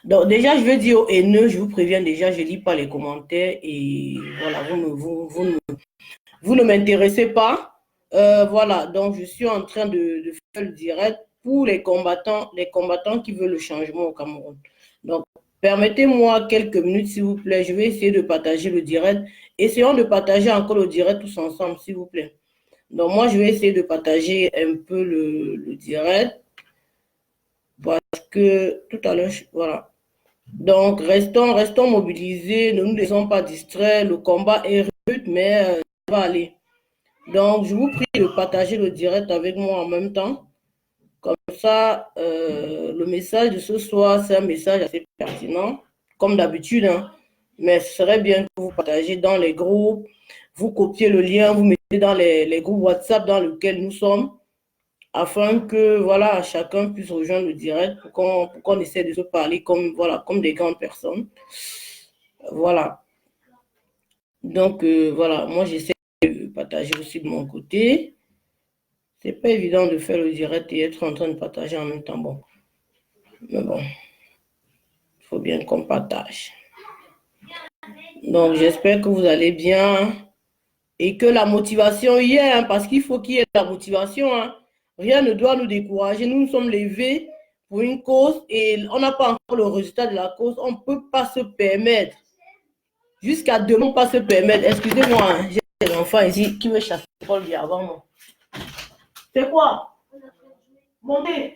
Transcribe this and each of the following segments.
Donc, déjà, je veux dire aux haineux, je vous préviens déjà, je ne lis pas les commentaires et voilà, vous ne m'intéressez pas. Voilà, donc je suis en train de faire le direct pour les combattants qui veulent le changement au Cameroun. Donc, permettez-moi quelques minutes, s'il vous plaît. Je vais essayer de partager le direct. Essayons de partager encore le direct tous ensemble, s'il vous plaît. Donc, moi, je vais essayer de partager un peu le direct parce que tout à l'heure, voilà. Donc, restons mobilisés, ne nous laissons pas distraire. Le combat est rude, mais ça va aller. Donc, je vous prie de partager le direct avec moi en même temps. Comme ça, le message de ce soir, c'est un message assez pertinent, comme d'habitude, hein. Mais ce serait bien que vous partagez dans les groupes, vous copiez le lien, vous mettez dans les groupes WhatsApp dans lesquels nous sommes, afin que voilà, chacun puisse rejoindre le direct pour qu'on essaie de se parler comme, voilà, comme des grandes personnes. Voilà. Donc, voilà, moi, j'essaie de partager aussi de mon côté. C'est pas évident de faire le direct et être en train de partager en même temps. Bon, mais bon, il faut bien qu'on partage. Donc, j'espère que vous allez bien et que la motivation y est, hein, parce qu'il faut qu'il y ait de la motivation, hein. Rien ne doit nous décourager. Nous nous sommes levés pour une cause et on n'a pas encore le résultat de la cause. On ne peut pas se permettre, jusqu'à demain, pas se permettre. Excusez-moi, hein, j'ai des enfants ici qui me chassent Paul bien avant moi. C'est quoi? Montez.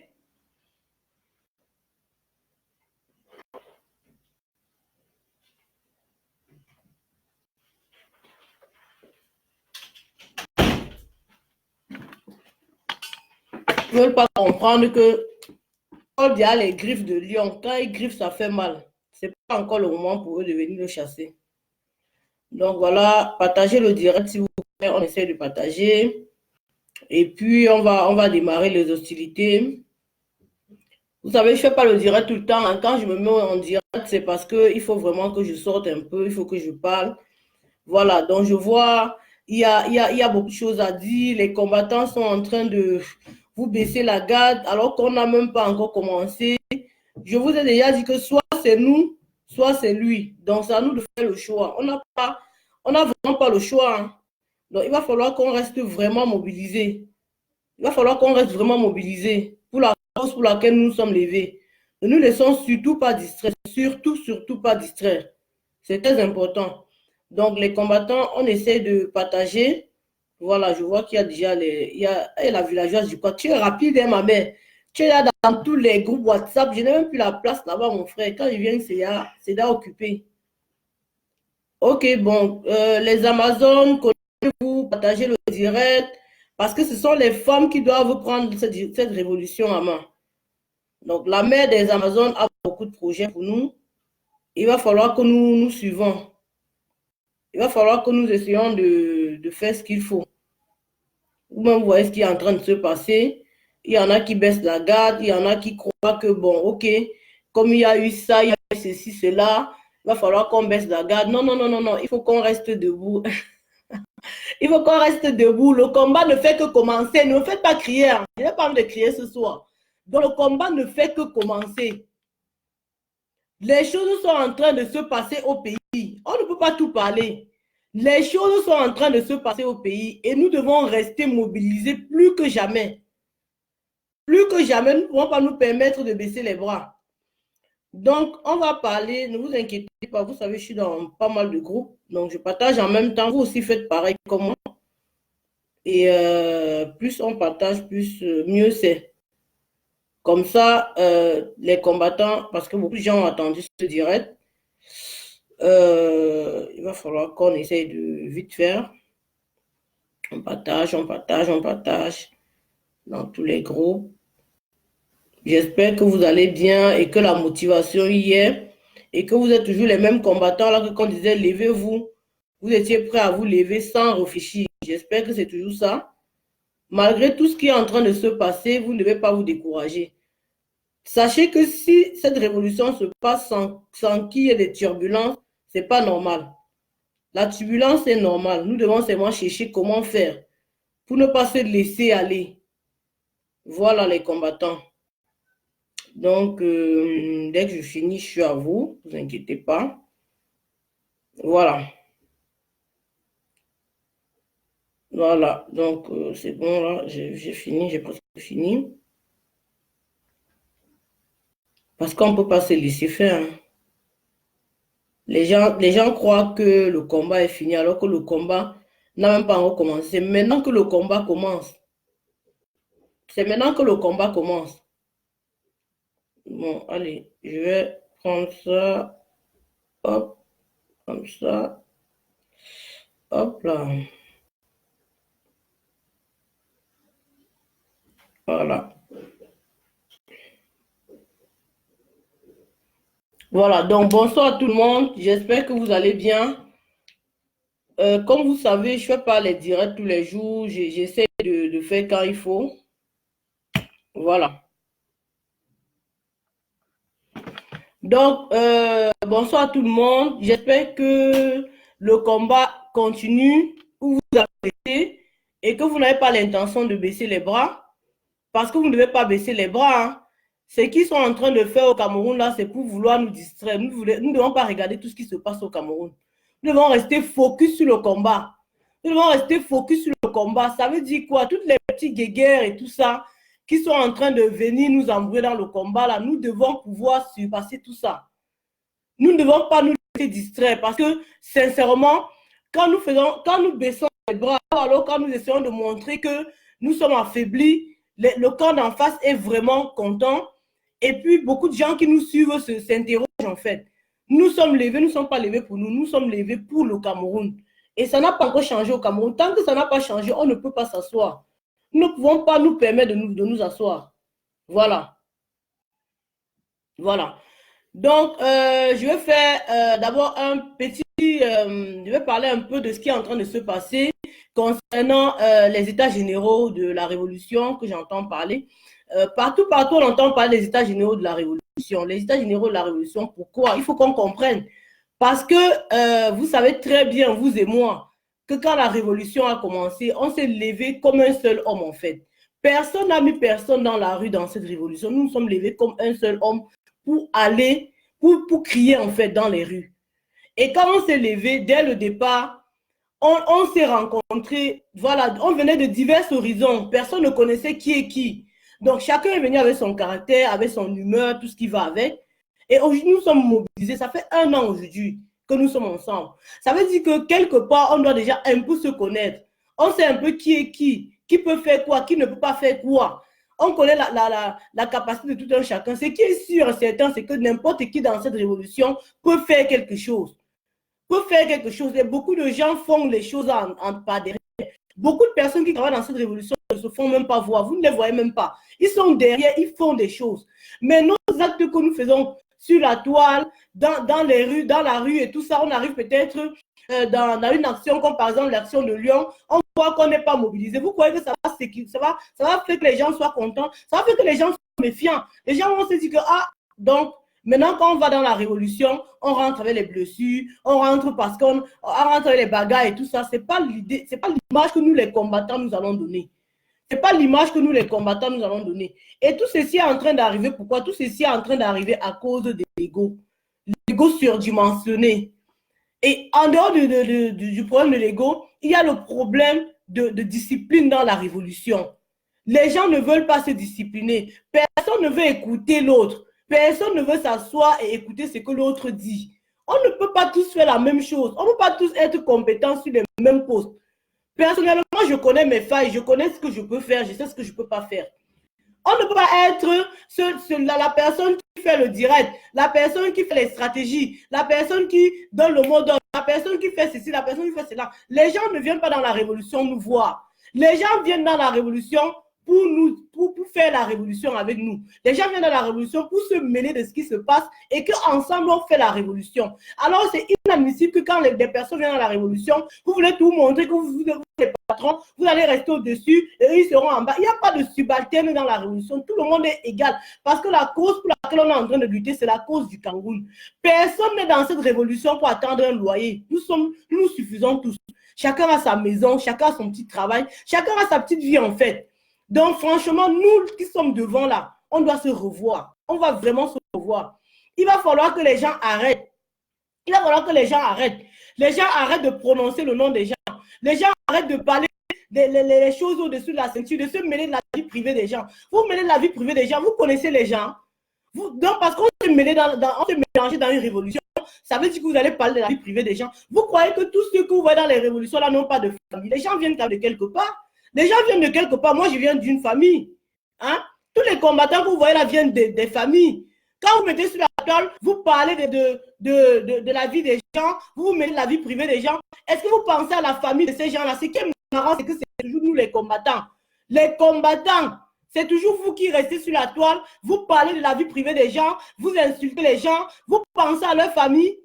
Ils ne veulent pas comprendre que Paul Biya a les griffes de lion. Quand il griffe, ça fait mal. Ce n'est pas encore le moment pour eux de venir le chasser. Donc voilà, partagez le direct si vous voulez. On essaie de partager. Et puis, on va démarrer les hostilités. Vous savez, je ne fais pas le direct tout le temps, hein. Quand je me mets en direct, c'est parce qu'il faut vraiment que je sorte un peu, il faut que je parle. Voilà, donc je vois, il y a beaucoup de choses à dire. Les combattants sont en train de vous baisser la garde alors qu'on n'a même pas encore commencé. Je vous ai déjà dit que soit c'est nous, soit c'est lui. Donc, c'est à nous de faire le choix. On n'a vraiment pas le choix, hein. Donc, il va falloir qu'on reste vraiment mobilisés. Il va falloir qu'on reste vraiment mobilisés pour la cause pour laquelle nous nous sommes levés. Ne nous laissons surtout pas distraire. Surtout pas distraire. C'est très important. Donc, les combattants, on essaie de partager. Voilà, je vois qu'il y a déjà la villageoise du quoi. Tu es rapide, hein, ma mère. Tu es là dans tous les groupes WhatsApp. Je n'ai même plus la place là-bas, mon frère. Quand je viens, c'est là occupé. Ok, bon. Les Amazones, connaissez-vous, partagez le direct. Parce que ce sont les femmes qui doivent prendre cette révolution en main. Donc, la mère des Amazones a beaucoup de projets pour nous. Il va falloir que nous suivons. Il va falloir que nous essayons de faire ce qu'il faut. Vous-même, vous voyez ce qui est en train de se passer. Il y en a qui baissent la garde, il y en a qui croient que, bon, ok, comme il y a eu ça, il y a eu ceci, cela, il va falloir qu'on baisse la garde. Non, non, non, non, non, il faut qu'on reste debout. Il faut qu'on reste debout. Le combat ne fait que commencer. Ne me faites pas crier, hein. Je n'ai pas envie de crier ce soir. Donc, le combat ne fait que commencer. Les choses sont en train de se passer au pays. On ne peut pas tout parler. Les choses sont en train de se passer au pays et nous devons rester mobilisés plus que jamais. Plus que jamais, nous ne pouvons pas nous permettre de baisser les bras. Donc, on va parler, ne vous inquiétez pas, vous savez, je suis dans pas mal de groupes, donc je partage en même temps. Vous aussi faites pareil comme moi. Et plus on partage, plus mieux c'est. Comme ça, les combattants, parce que beaucoup de gens ont attendu ce direct, il va falloir qu'on essaye de vite faire. On partage, on partage, on partage dans tous les groupes. J'espère que vous allez bien et que la motivation y est et que vous êtes toujours les mêmes combattants là que quand on disait levez-vous, vous étiez prêts à vous lever sans réfléchir. J'espère que c'est toujours ça. Malgré tout ce qui est en train de se passer, vous ne devez pas vous décourager. Sachez que si cette révolution se passe sans qu'il y ait des turbulences, ce n'est pas normal. La turbulence est normale. Nous devons seulement chercher comment faire pour ne pas se laisser aller. Voilà les combattants. Donc, dès que je finis, je suis à vous. Ne vous inquiétez pas. Voilà. Voilà. Donc, c'est bon, là. J'ai fini. J'ai presque fini. Parce qu'on ne peut pas se laisser faire, hein. Les gens croient que le combat est fini alors que le combat n'a même pas encore commencé. C'est maintenant que le combat commence. C'est maintenant que le combat commence. Bon, allez, je vais prendre ça. Hop, comme ça. Hop là. Voilà. Voilà, donc bonsoir à tout le monde. J'espère que vous allez bien. Comme vous savez, je ne fais pas les directs tous les jours. J'essaie de faire quand il faut. Voilà. Donc, bonsoir à tout le monde. J'espère que le combat continue où vous arrêtez et que vous n'avez pas l'intention de baisser les bras. Parce que vous ne devez pas baisser les bras, hein. Ce qu'ils sont en train de faire au Cameroun, là, c'est pour vouloir nous distraire. Nous ne devons pas regarder tout ce qui se passe au Cameroun. Nous devons rester focus sur le combat. Nous devons rester focus sur le combat. Ça veut dire quoi? Toutes les petits guéguerres et tout ça qui sont en train de venir nous embrouiller dans le combat, là, nous devons pouvoir surpasser tout ça. Nous ne devons pas nous laisser distraire parce que, sincèrement, quand nous baissons les bras, alors quand nous essayons de montrer que nous sommes affaiblis, le camp d'en face est vraiment content. Et puis, beaucoup de gens qui nous suivent s'interrogent en fait. Nous sommes levés, nous ne sommes pas levés pour nous, nous sommes levés pour le Cameroun. Et ça n'a pas encore changé au Cameroun. Tant que ça n'a pas changé, on ne peut pas s'asseoir. Nous ne pouvons pas nous permettre de nous asseoir. Voilà. Voilà. Donc, je vais faire d'abord un petit... je vais parler un peu de ce qui est en train de se passer concernant les états généraux de la Révolution que j'entends parler. Partout, on entend parler des états généraux de la Révolution. Les états généraux de la Révolution, pourquoi? Il faut qu'on comprenne. Parce que vous savez très bien, vous et moi, que quand la Révolution a commencé, on s'est levé comme un seul homme, en fait. Personne n'a mis personne dans la rue dans cette révolution. Nous nous sommes levés comme un seul homme pour aller, pour crier, en fait, dans les rues. Et quand on s'est levé, dès le départ, on s'est rencontrés, voilà, on venait de divers horizons. Personne ne connaissait qui est qui. Donc, chacun est venu avec son caractère, avec son humeur, tout ce qui va avec. Et aujourd'hui, nous sommes mobilisés. Ça fait 1 an aujourd'hui que nous sommes ensemble. Ça veut dire que quelque part, on doit déjà un peu se connaître. On sait un peu qui est qui peut faire quoi, qui ne peut pas faire quoi. On connaît la capacité de tout un chacun. Ce qui est sûr et certain, c'est que n'importe qui dans cette révolution peut faire quelque chose. Peut faire quelque chose. Et beaucoup de gens font les choses en pas derrière. Beaucoup de personnes qui travaillent dans cette révolution ne se font même pas voir. Vous ne les voyez même pas. Ils sont derrière, ils font des choses. Mais nos actes que nous faisons sur la toile, dans les rues, dans la rue et tout ça, on arrive peut-être dans une action comme par exemple l'action de Lyon, on voit qu'on n'est pas mobilisé. Vous croyez que ça va faire que les gens soient contents, ça va faire que les gens soient méfiants. Les gens vont se dire que, ah, donc, maintenant, quand on va dans la révolution, on rentre avec les blessures, on rentre parce qu'on rentre avec les bagarres et tout ça. Ce n'est pas l'idée, c'est pas l'image que nous, les combattants, nous allons donner. Ce n'est pas l'image que nous, les combattants, nous allons donner. Et tout ceci est en train d'arriver. Pourquoi? Tout ceci est en train d'arriver à cause de l'ego. L'ego surdimensionné. Et en dehors du problème de l'ego, il y a le problème de discipline dans la révolution. Les gens ne veulent pas se discipliner. Personne ne veut écouter l'autre. Personne ne veut s'asseoir et écouter ce que l'autre dit. On ne peut pas tous faire la même chose. On ne peut pas tous être compétents sur les mêmes postes. Personnellement, je connais mes failles, je connais ce que je peux faire, je sais ce que je ne peux pas faire. On ne peut pas être la personne qui fait le direct, la personne qui fait les stratégies, la personne qui donne le mot d'ordre, la personne qui fait ceci, la personne qui fait cela. Les gens ne viennent pas dans la révolution nous voir. Les gens viennent dans la révolution pour faire la révolution avec nous. Les gens viennent dans la révolution pour se mêler de ce qui se passe et qu'ensemble, on fait la révolution. Alors, c'est inadmissible que quand des personnes viennent dans la révolution, vous voulez tout montrer, que vous êtes les patrons, vous allez rester au-dessus et ils seront en bas. Il n'y a pas de subalterne dans la révolution. Tout le monde est égal. Parce que la cause pour laquelle on est en train de lutter, c'est la cause du Cameroun. Personne n'est dans cette révolution pour attendre un loyer. Nous suffisons tous. Chacun a sa maison, chacun a son petit travail, chacun a sa petite vie en fait. Donc, franchement, nous qui sommes devant là, on doit se revoir. on va vraiment se revoir. Il va falloir que les gens arrêtent. Il va falloir que les gens arrêtent. Les gens arrêtent de prononcer le nom des gens. Les gens arrêtent de parler les choses au-dessus de la ceinture, de se mêler de la vie privée des gens. Vous mêlez de la vie privée des gens, vous connaissez les gens. Donc, parce qu'on se mélange dans une révolution, ça veut dire que vous allez parler de la vie privée des gens. Vous croyez que tous ceux que vous voyez dans les révolutions là n'ont pas de famille. Les gens viennent de quelque part. Les gens viennent de quelque part. Moi, je viens d'une famille. Hein? Tous les combattants que vous voyez là viennent des familles. Quand vous mettez sur la toile, vous parlez de la vie des gens, vous mettez de la vie privée des gens. Est-ce que vous pensez à la famille de ces gens-là? Ce qui est marrant, c'est que c'est toujours nous les combattants. Les combattants, c'est toujours vous qui restez sur la toile, vous parlez de la vie privée des gens, vous insultez les gens, vous pensez à leur famille.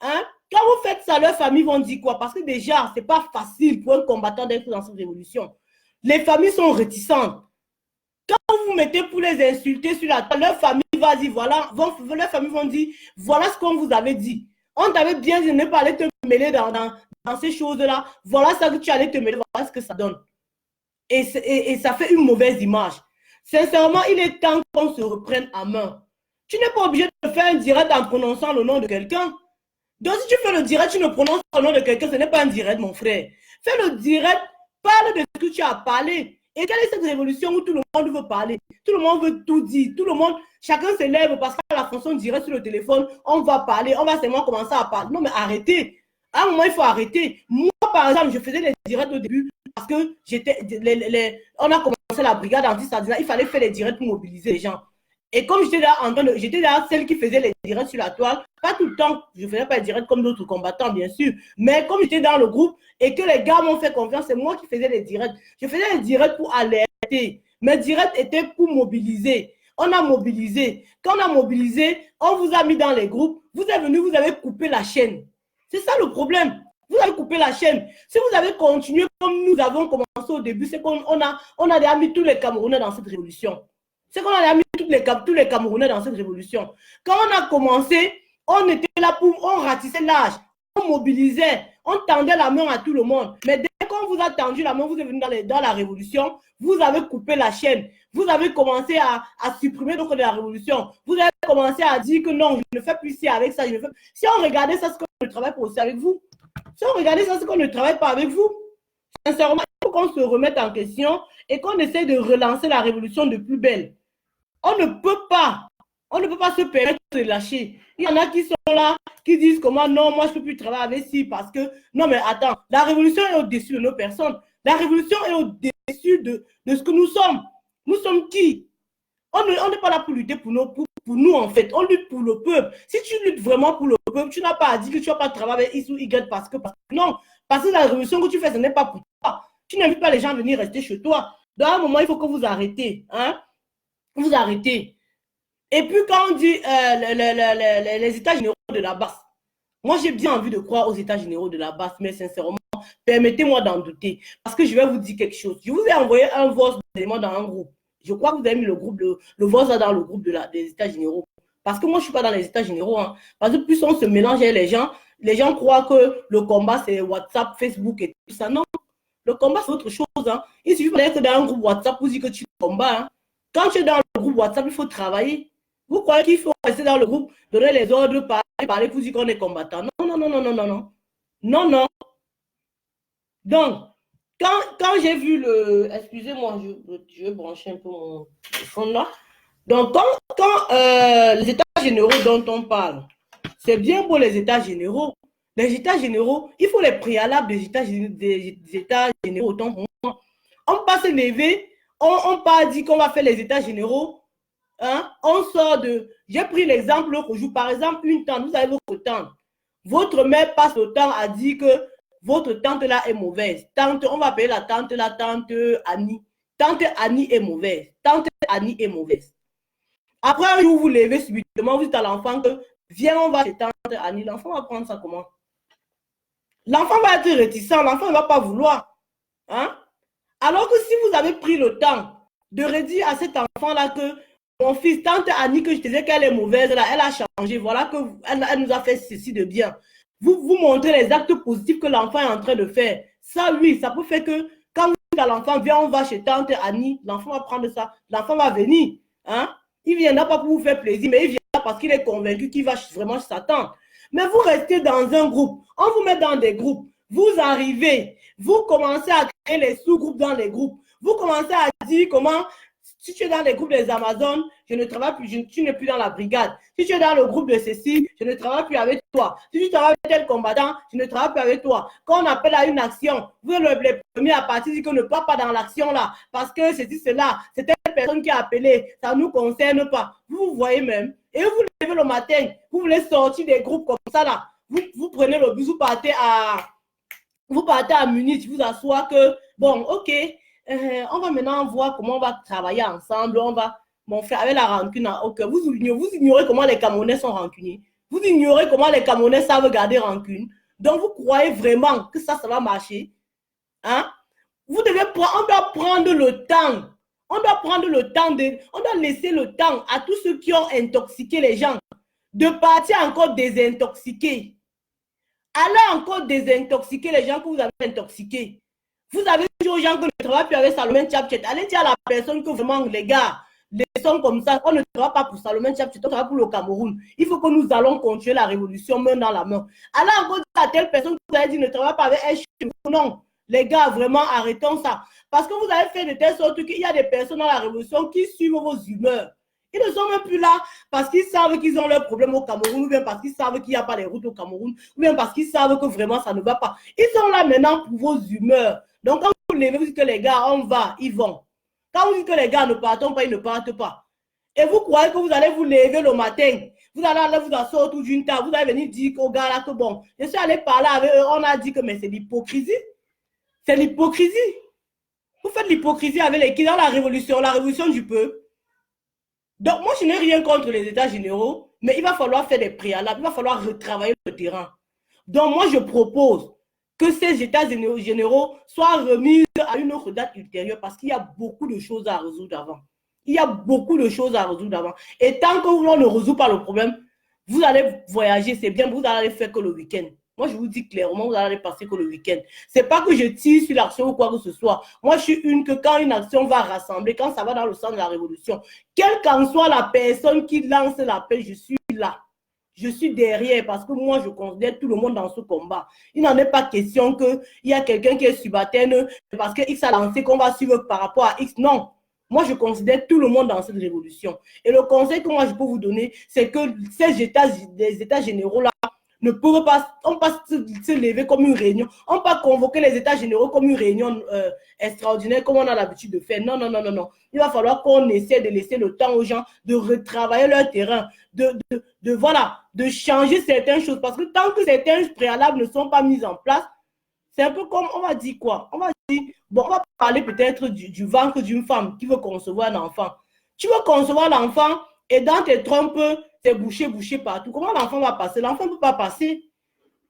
Hein? Quand vous faites ça, leur famille vont dire quoi? Parce que déjà, ce n'est pas facile pour un combattant d'être dans cette révolution. Les familles sont réticentes. Quand vous mettez pour les insulter sur la toile, leur famille va dire, voilà, leur famille vont dire, voilà ce qu'on vous avait dit. On t'avait bien dit de ne pas aller te mêler dans ces choses-là. Voilà ça que tu allais te mêler, voilà ce que ça donne. Et ça fait une mauvaise image. Sincèrement, il est temps qu'on se reprenne en main. Tu n'es pas obligé de faire un direct en prononçant le nom de quelqu'un. Donc, si tu fais le direct, tu ne prononces pas le nom de quelqu'un, ce n'est pas un direct, mon frère. Fais le direct, parle de ce que tu as parlé. Et quelle est cette révolution où tout le monde veut parler? Tout le monde veut tout dire. Tout le monde, chacun se lève parce qu'à la fonction direct sur le téléphone, on va parler, on va seulement commencer à parler. Non, mais arrêtez. À un moment, il faut arrêter. Moi, par exemple, je faisais les directs au début parce que on a commencé la brigade anti-sardinat. Il fallait faire les directs pour mobiliser les gens. Et comme j'étais là celle qui faisait les directs sur la toile, pas tout le temps, je ne faisais pas les directs comme d'autres combattants, bien sûr, mais comme j'étais dans le groupe et que les gars m'ont fait confiance, c'est moi qui faisais les directs. Je faisais les directs pour alerter. Mes directs étaient pour mobiliser. On a mobilisé. Quand on a mobilisé, on vous a mis dans les groupes. Vous êtes venus, vous avez coupé la chaîne. C'est ça le problème. Vous avez coupé la chaîne. Si vous avez continué comme nous avons commencé au début, c'est qu'on a déjà mis tous les Camerounais dans cette révolution. C'est qu'on a mis tous les Camerounais dans cette révolution. Quand on a commencé, on était là on ratissait l'âge, on mobilisait, on tendait la main à tout le monde. Mais dès qu'on vous a tendu la main, vous êtes venu dans la révolution, vous avez coupé la chaîne. Vous avez commencé à supprimer donc de la révolution. Vous avez commencé à dire que non, je ne fais plus ci avec ça. Si on regardait ça, c'est qu'on ne travaille pas aussi avec vous. Si on regardait ça, c'est qu'on ne travaille pas avec vous. Sincèrement, il faut qu'on se remette en question et qu'on essaie de relancer la révolution de plus belle. On ne peut pas se permettre de lâcher. Il y en a qui sont là, qui disent comment non, moi je ne peux plus travailler avec ci parce que, non mais attends, la révolution est au-dessus de nos personnes. La révolution est au-dessus de ce que nous sommes. Nous sommes qui? On n'est pas là pour lutter pour nous en fait. On lutte pour le peuple. Si tu luttes vraiment pour le peuple, tu n'as pas à dire que tu ne vas pas travailler avec X ou Y parce que non. Parce que la révolution que tu fais, ce n'est pas pour toi. Tu n'invites pas les gens à venir rester chez toi. Dans un moment, il faut que vous arrêtez. Hein? Vous arrêtez. Et puis quand on dit les états généraux de la basse, moi j'ai bien envie de croire aux états généraux de la basse, mais sincèrement, permettez-moi d'en douter. Parce que je vais vous dire quelque chose. Je vous ai envoyé un voice d'élément dans un groupe. Je crois que vous avez mis le voice dans le groupe des états généraux. Parce que moi je ne suis pas dans les états généraux. Hein. Parce que plus on se mélange avec les gens croient que le combat c'est WhatsApp, Facebook et tout ça. Non, le combat c'est autre chose. Hein. Il suffit d'être dans un groupe WhatsApp pour dire que tu combats. Hein. Quand tu es dans le groupe WhatsApp, il faut travailler. Vous croyez qu'il faut rester dans le groupe, donner les ordres, parler pour dire qu'on est combattant? Non, non, non, non, non, non, non. Non, non. Donc, quand j'ai vu le... Excusez-moi, je vais brancher un peu mon téléphone là. Donc, quand les états généraux dont on parle, c'est bien pour les états généraux. Les états généraux, il faut les préalables des états généraux autant pour moi. On passe lever, on pas dit qu'on va faire les états généraux. Hein? On sort de... J'ai pris l'exemple l'autre jour. Par exemple, une tante, vous avez votre tante. Votre mère passe le temps à dire que votre tante là est mauvaise. Tante, on va appeler la tante Annie. Tante Annie est mauvaise. Tante Annie est mauvaise. Après un jour, vous levez subitement, vous dites à l'enfant que viens, on va chez tante Annie. L'enfant va prendre ça comment? L'enfant va être réticent, l'enfant ne va pas vouloir. Hein? Alors que si vous avez pris le temps de redire à cet enfant-là que mon fils, tante Annie, que je te disais qu'elle est mauvaise, là, elle a changé. Voilà qu'elle nous a fait ceci de bien. Vous montrez les actes positifs que l'enfant est en train de faire. Ça, oui, ça peut faire que quand vous dites à l'enfant, viens, on va chez tante Annie, l'enfant va prendre ça. L'enfant va venir. Hein? Il ne viendra pas pour vous faire plaisir, mais il viendra parce qu'il est convaincu qu'il va vraiment s'attendre. Mais vous restez dans un groupe, on vous met dans des groupes, vous arrivez, vous commencez à créer les sous-groupes dans les groupes, vous commencez à dire comment, si tu es dans les groupes des Amazones, je ne travaille plus, tu n'es plus dans la brigade. Si tu es dans le groupe de ceci, je ne travaille plus avec toi. Si tu travailles avec tel combattant, je ne travaille plus avec toi. Quand on appelle à une action, vous êtes les premiers à partir dire qu'on ne part pas dans l'action là, parce que c'est cela, c'est telle personne qui a appelé, ça ne nous concerne pas. Vous voyez même. Et vous levez le matin, vous voulez sortir des groupes comme ça là, vous prenez le bus, vous partez à Munich, vous asseoir que, bon, ok, on va maintenant voir comment on va travailler ensemble, mon frère, avec la rancune, ok, vous ignorez comment les Camerounais sont rancuniers, vous ignorez comment les Camerounais savent garder rancune, donc vous croyez vraiment que ça va marcher, hein? On doit prendre le temps, on doit laisser le temps à tous ceux qui ont intoxiqué les gens, de partir encore désintoxiquer. Allez encore désintoxiquer les gens que vous avez intoxiqués. Vous avez dit aux gens que ne travaillent plus avec Salomon Tchapchet. Allez dire à la personne que vraiment, les gars, les sons comme ça, on ne travaille pas pour Salomon Tchapchet, on travaille pour le Cameroun. Il faut que nous allons continuer la révolution main dans la main. Allez encore dire à telle personne que vous avez dit ne travaille pas avec elle. Non, les gars, vraiment, arrêtons ça. Parce que vous avez fait de telle sorte qu'il y a des personnes dans la révolution qui suivent vos humeurs. Ils ne sont même plus là parce qu'ils savent qu'ils ont leurs problèmes au Cameroun, ou bien parce qu'ils savent qu'il n'y a pas les routes au Cameroun, ou bien parce qu'ils savent que vraiment ça ne va pas. Ils sont là maintenant pour vos humeurs. Donc quand vous levez, vous dites que les gars, on va, ils vont. Quand vous dites que les gars ne partons pas, ils ne partent pas. Et vous croyez que vous allez vous lever le matin, vous allez aller vous asseoir autour d'une table, vous allez venir dire aux gars là que bon, je suis allé parler avec eux, on a dit que mais c'est l'hypocrisie. C'est l'hypocrisie. Vous faites l'hypocrisie avec les qui dans la révolution du peuple. Donc, moi, je n'ai rien contre les États généraux, mais il va falloir faire des préalables, il va falloir retravailler le terrain. Donc, moi, je propose que ces États généraux soient remis à une autre date ultérieure parce qu'il y a beaucoup de choses à résoudre avant. Il y a beaucoup de choses à résoudre avant. Et tant que l'on ne résout pas le problème, vous allez voyager, c'est bien, vous allez faire que le week-end. Moi, je vous dis clairement, vous allez passer que le week-end. C'est pas que je tire sur l'action ou quoi que ce soit. Moi, je suis une que quand une action va rassembler, quand ça va dans le sens de la révolution, quelle qu'en soit la personne qui lance l'appel, je suis là. Je suis derrière parce que moi, je considère tout le monde dans ce combat. Il n'en est pas question qu'il y a quelqu'un qui est subalterne parce que X a lancé qu'on va suivre par rapport à X. Non. Moi, je considère tout le monde dans cette révolution. Et le conseil que moi, je peux vous donner, c'est que ces États généraux-là, ne peuvent pas, on peut se lever comme une réunion, on peut convoquer les États généraux comme une réunion extraordinaire comme on a l'habitude de faire. Non, non, non, non, non. Il va falloir qu'on essaie de laisser le temps aux gens de retravailler leur terrain, de changer certaines choses. Parce que tant que certains préalables ne sont pas mis en place, c'est un peu comme, on va dire quoi? On va dire, bon, on va parler peut-être du ventre d'une femme qui veut concevoir un enfant. Tu veux concevoir l'enfant et dans tes trompes, c'est bouché partout. Comment l'enfant va passer? L'enfant ne peut pas passer.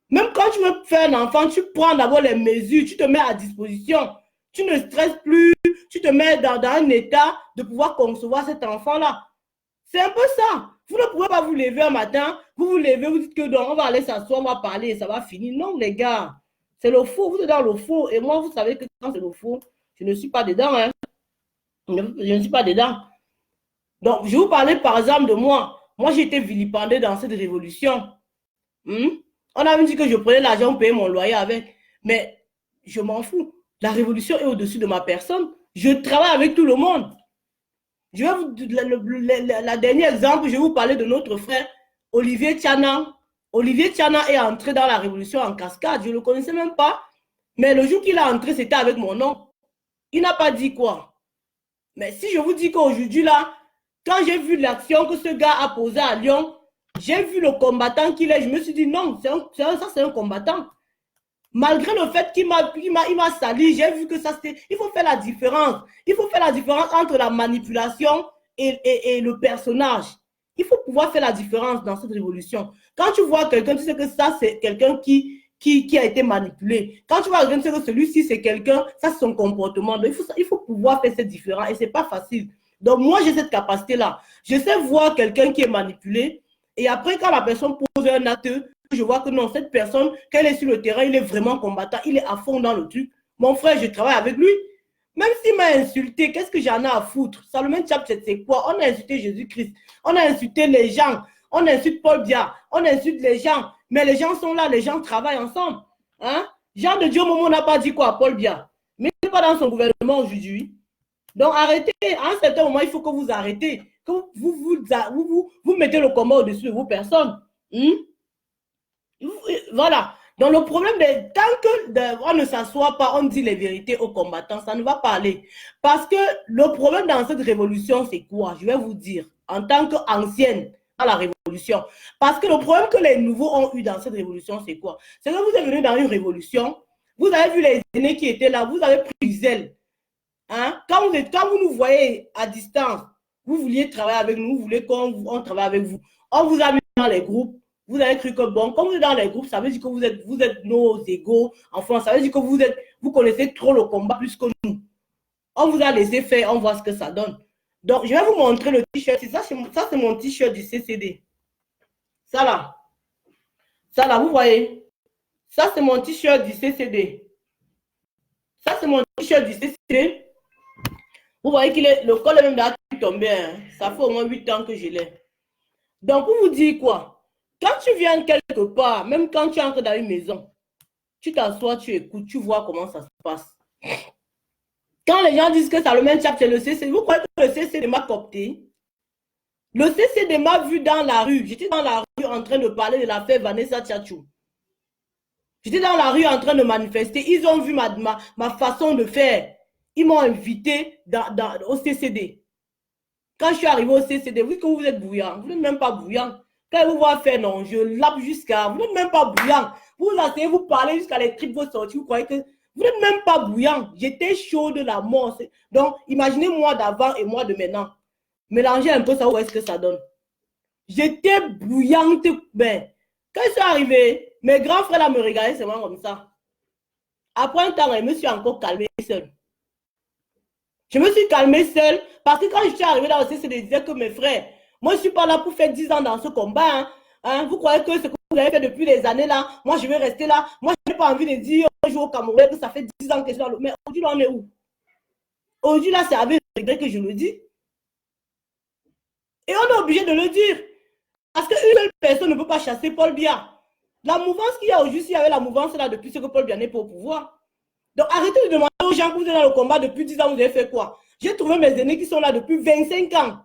Même quand tu veux faire un enfant, tu prends d'abord les mesures, tu te mets à disposition. Tu ne stresses plus, tu te mets dans un état de pouvoir concevoir cet enfant-là. C'est un peu ça. Vous ne pouvez pas vous lever un matin, vous vous levez, vous dites que donc, on va aller s'asseoir, on va parler et ça va finir. Non, les gars, c'est le faux. Vous êtes dans le faux. Et moi, vous savez que quand c'est le faux, je ne suis pas dedans. Hein. Je ne suis pas dedans. Donc, je vous parlais par exemple de moi. Moi, j'ai été vilipendé dans cette révolution. On a même dit que je prenais l'argent pour payer mon loyer avec. Mais je m'en fous. La révolution est au-dessus de ma personne. Je travaille avec tout le monde. Je vais vous la dernière exemple, je vais vous parler de notre frère Olivier Tiana. Olivier Tiana est entré dans la révolution en cascade. Je ne le connaissais même pas. Mais le jour qu'il est entré, c'était avec mon nom. Il n'a pas dit quoi. Mais si je vous dis qu'aujourd'hui, là, quand j'ai vu l'action que ce gars a posée à Lyon, j'ai vu le combattant qu'il est, je me suis dit non, ça c'est un combattant. Malgré le fait qu'il m'a sali, j'ai vu que ça c'était. Il faut faire la différence. Il faut faire la différence entre la manipulation et le personnage. Il faut pouvoir faire la différence dans cette révolution. Quand tu vois quelqu'un, tu sais que ça c'est quelqu'un qui a été manipulé. Quand tu vois quelqu'un, tu sais que celui-ci c'est quelqu'un, ça c'est son comportement. Donc, il faut pouvoir faire cette différence et c'est pas facile. Donc moi j'ai cette capacité-là. Je sais voir quelqu'un qui est manipulé et après quand la personne pose un acte, je vois que non, cette personne, quand elle est sur le terrain, il est vraiment combattant, il est à fond dans le truc. Mon frère, je travaille avec lui. Même s'il m'a insulté, qu'est-ce que j'en ai à foutre? Salomon Tchapchet, c'est quoi? On a insulté Jésus-Christ, on a insulté les gens, on insulte Paul Biya, on insulte les gens, mais les gens sont là, les gens travaillent ensemble. Hein? Jean de Dieu Momo n'a pas dit quoi à Paul Biya, mais il n'est pas dans son gouvernement aujourd'hui. Donc arrêtez, à un certain moment, il faut que vous arrêtez, que vous mettez le combat au-dessus de vos personnes. Voilà. Donc le problème, tant que on ne s'assoit pas, on dit les vérités aux combattants, ça ne va pas aller. Parce que le problème dans cette révolution, c'est quoi? Je vais vous dire, en tant qu'ancienne dans la révolution. Parce que le problème que les nouveaux ont eu dans cette révolution, c'est quoi? C'est que vous êtes venus dans une révolution, vous avez vu les aînés qui étaient là, vous avez pris du zèle. Hein? Quand vous nous voyez à distance, vous vouliez travailler avec nous, vous voulez qu'on travaille avec vous. On vous a mis dans les groupes. Vous avez cru que bon, comme vous êtes dans les groupes, ça veut dire que vous êtes nos égaux. Enfin, ça veut dire que vous connaissez trop le combat plus que nous. On vous a laissé faire, on voit ce que ça donne. Donc, je vais vous montrer le t-shirt. Ça, c'est mon t-shirt du CCD. Ça là, vous voyez. Ça, c'est mon t-shirt du CCD. Ça, c'est mon t-shirt du CCD. Vous voyez que le col est même là tombé. Hein. Ça fait au moins 8 ans que je l'ai. Donc, pour vous dire quoi? Quand tu viens quelque part, même quand tu entres dans une maison, tu t'assois, tu écoutes, tu vois comment ça se passe. Quand les gens disent que Salomon Tchap, c'est le CCD, vous croyez que le CCD m'a coopté? Le CCD m'a vu dans la rue. J'étais dans la rue en train de parler de l'affaire Vanessa Tchatchou. J'étais dans la rue en train de manifester. Ils ont vu ma façon de faire. Ils m'ont invité au CCD. Quand je suis arrivé au CCD, vous dites que vous êtes bouillant. Vous n'êtes même pas bouillant. Quand vous voyez faire, non, je lappe jusqu'à... Vous n'êtes même pas bouillant. Vous asseyez, vous parlez jusqu'à les tripes vos sorties. Vous croyez que... Vous n'êtes même pas bouillant. J'étais chaud de la mort. Donc, imaginez moi d'avant et moi de maintenant. Mélangez un peu ça, où est-ce que ça donne. J'étais bouillante. Ben, quand je suis arrivé, mes grands frères là me regardaient seulement comme ça. Après un temps, je me suis encore calmée seule. Je me suis calmée seule parce que quand je suis arrivée là aussi, c'est de dire que mes frères, moi je ne suis pas là pour faire 10 ans dans ce combat. Hein. Vous croyez que ce que vous avez fait depuis les années là, moi je vais rester là. Moi je n'ai pas envie de dire un jour au Cameroun que ça fait 10 ans que je suis dans le... Mais aujourd'hui là on est où? Aujourd'hui là c'est avec regret que je le dis. Et on est obligé de le dire. Parce qu'une seule personne ne peut pas chasser Paul Biya. La mouvance qu'il y a aujourd'hui, il y avait la mouvance là depuis ce que Paul Biya n'est pas au pouvoir. Donc arrêtez de demander aux gens que vous êtes dans le combat depuis 10 ans, vous avez fait quoi? J'ai trouvé mes aînés qui sont là depuis 25 ans,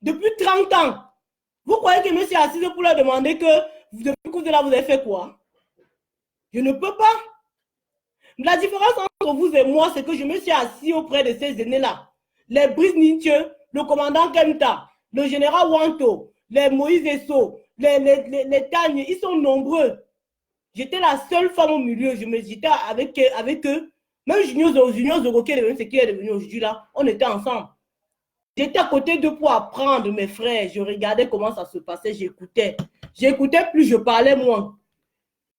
depuis 30 ans. Vous croyez que je me suis assise pour leur demander que depuis que vous êtes là, vous avez fait quoi? Je ne peux pas. La différence entre vous et moi, c'est que je me suis assis auprès de ces aînés-là. Les Brice Nietzsche, le commandant Kemta, le général Wanto, les Moïse Esso, les Tagnes, ils sont nombreux. J'étais la seule femme au milieu. J'étais avec eux. Même Junior Zoro, qui est devenu ce qui est devenu aujourd'hui là, on était ensemble. J'étais à côté d'eux pour apprendre, mes frères. Je regardais comment ça se passait, j'écoutais. J'écoutais plus, je parlais moins.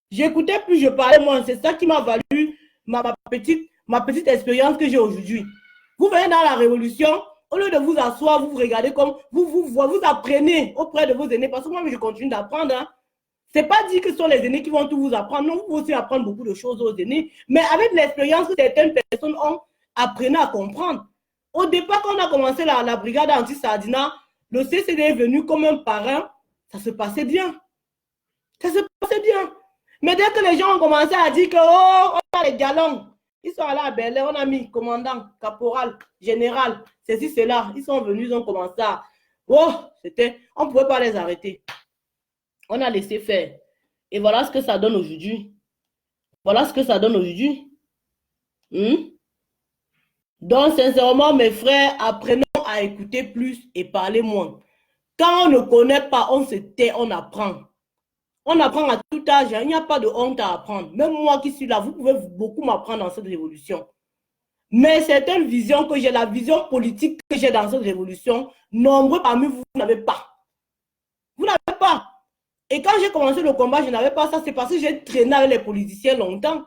J'écoutais plus, je parlais moins. C'est ça qui m'a valu ma petite expérience que j'ai aujourd'hui. Vous venez dans la révolution, au lieu de vous asseoir, vous regardez comme vous apprenez auprès de vos aînés. Parce que moi, je continue d'apprendre. Hein. Ce n'est pas dit que ce sont les aînés qui vont tout vous apprendre. Non, vous pouvez aussi apprendre beaucoup de choses aux aînés. Mais avec l'expérience que certaines personnes ont, apprenez à comprendre. Au départ, quand on a commencé la brigade anti-Sardina, le CCD est venu comme un parrain. Ça se passait bien. Ça se passait bien. Mais dès que les gens ont commencé à dire que, oh, on a les galons, ils sont allés à Berlin, on a mis commandant, caporal, général, ceci, cela. Ils sont venus, ils ont commencé à... Oh, c'était... On ne pouvait pas les arrêter. On a laissé faire. Et voilà ce que ça donne aujourd'hui. Voilà ce que ça donne aujourd'hui. Donc, sincèrement, mes frères, apprenons à écouter plus et parler moins. Quand on ne connaît pas, on se tait, on apprend. On apprend à tout âge. Il n'y a pas de honte à apprendre. Même moi qui suis là, vous pouvez beaucoup m'apprendre dans cette révolution. Mais certaines visions que j'ai, la vision politique que j'ai dans cette révolution, nombreux parmi vous n'avez pas. Vous n'avez pas. Et quand j'ai commencé le combat, je n'avais pas ça. C'est parce que j'ai traîné avec les politiciens longtemps.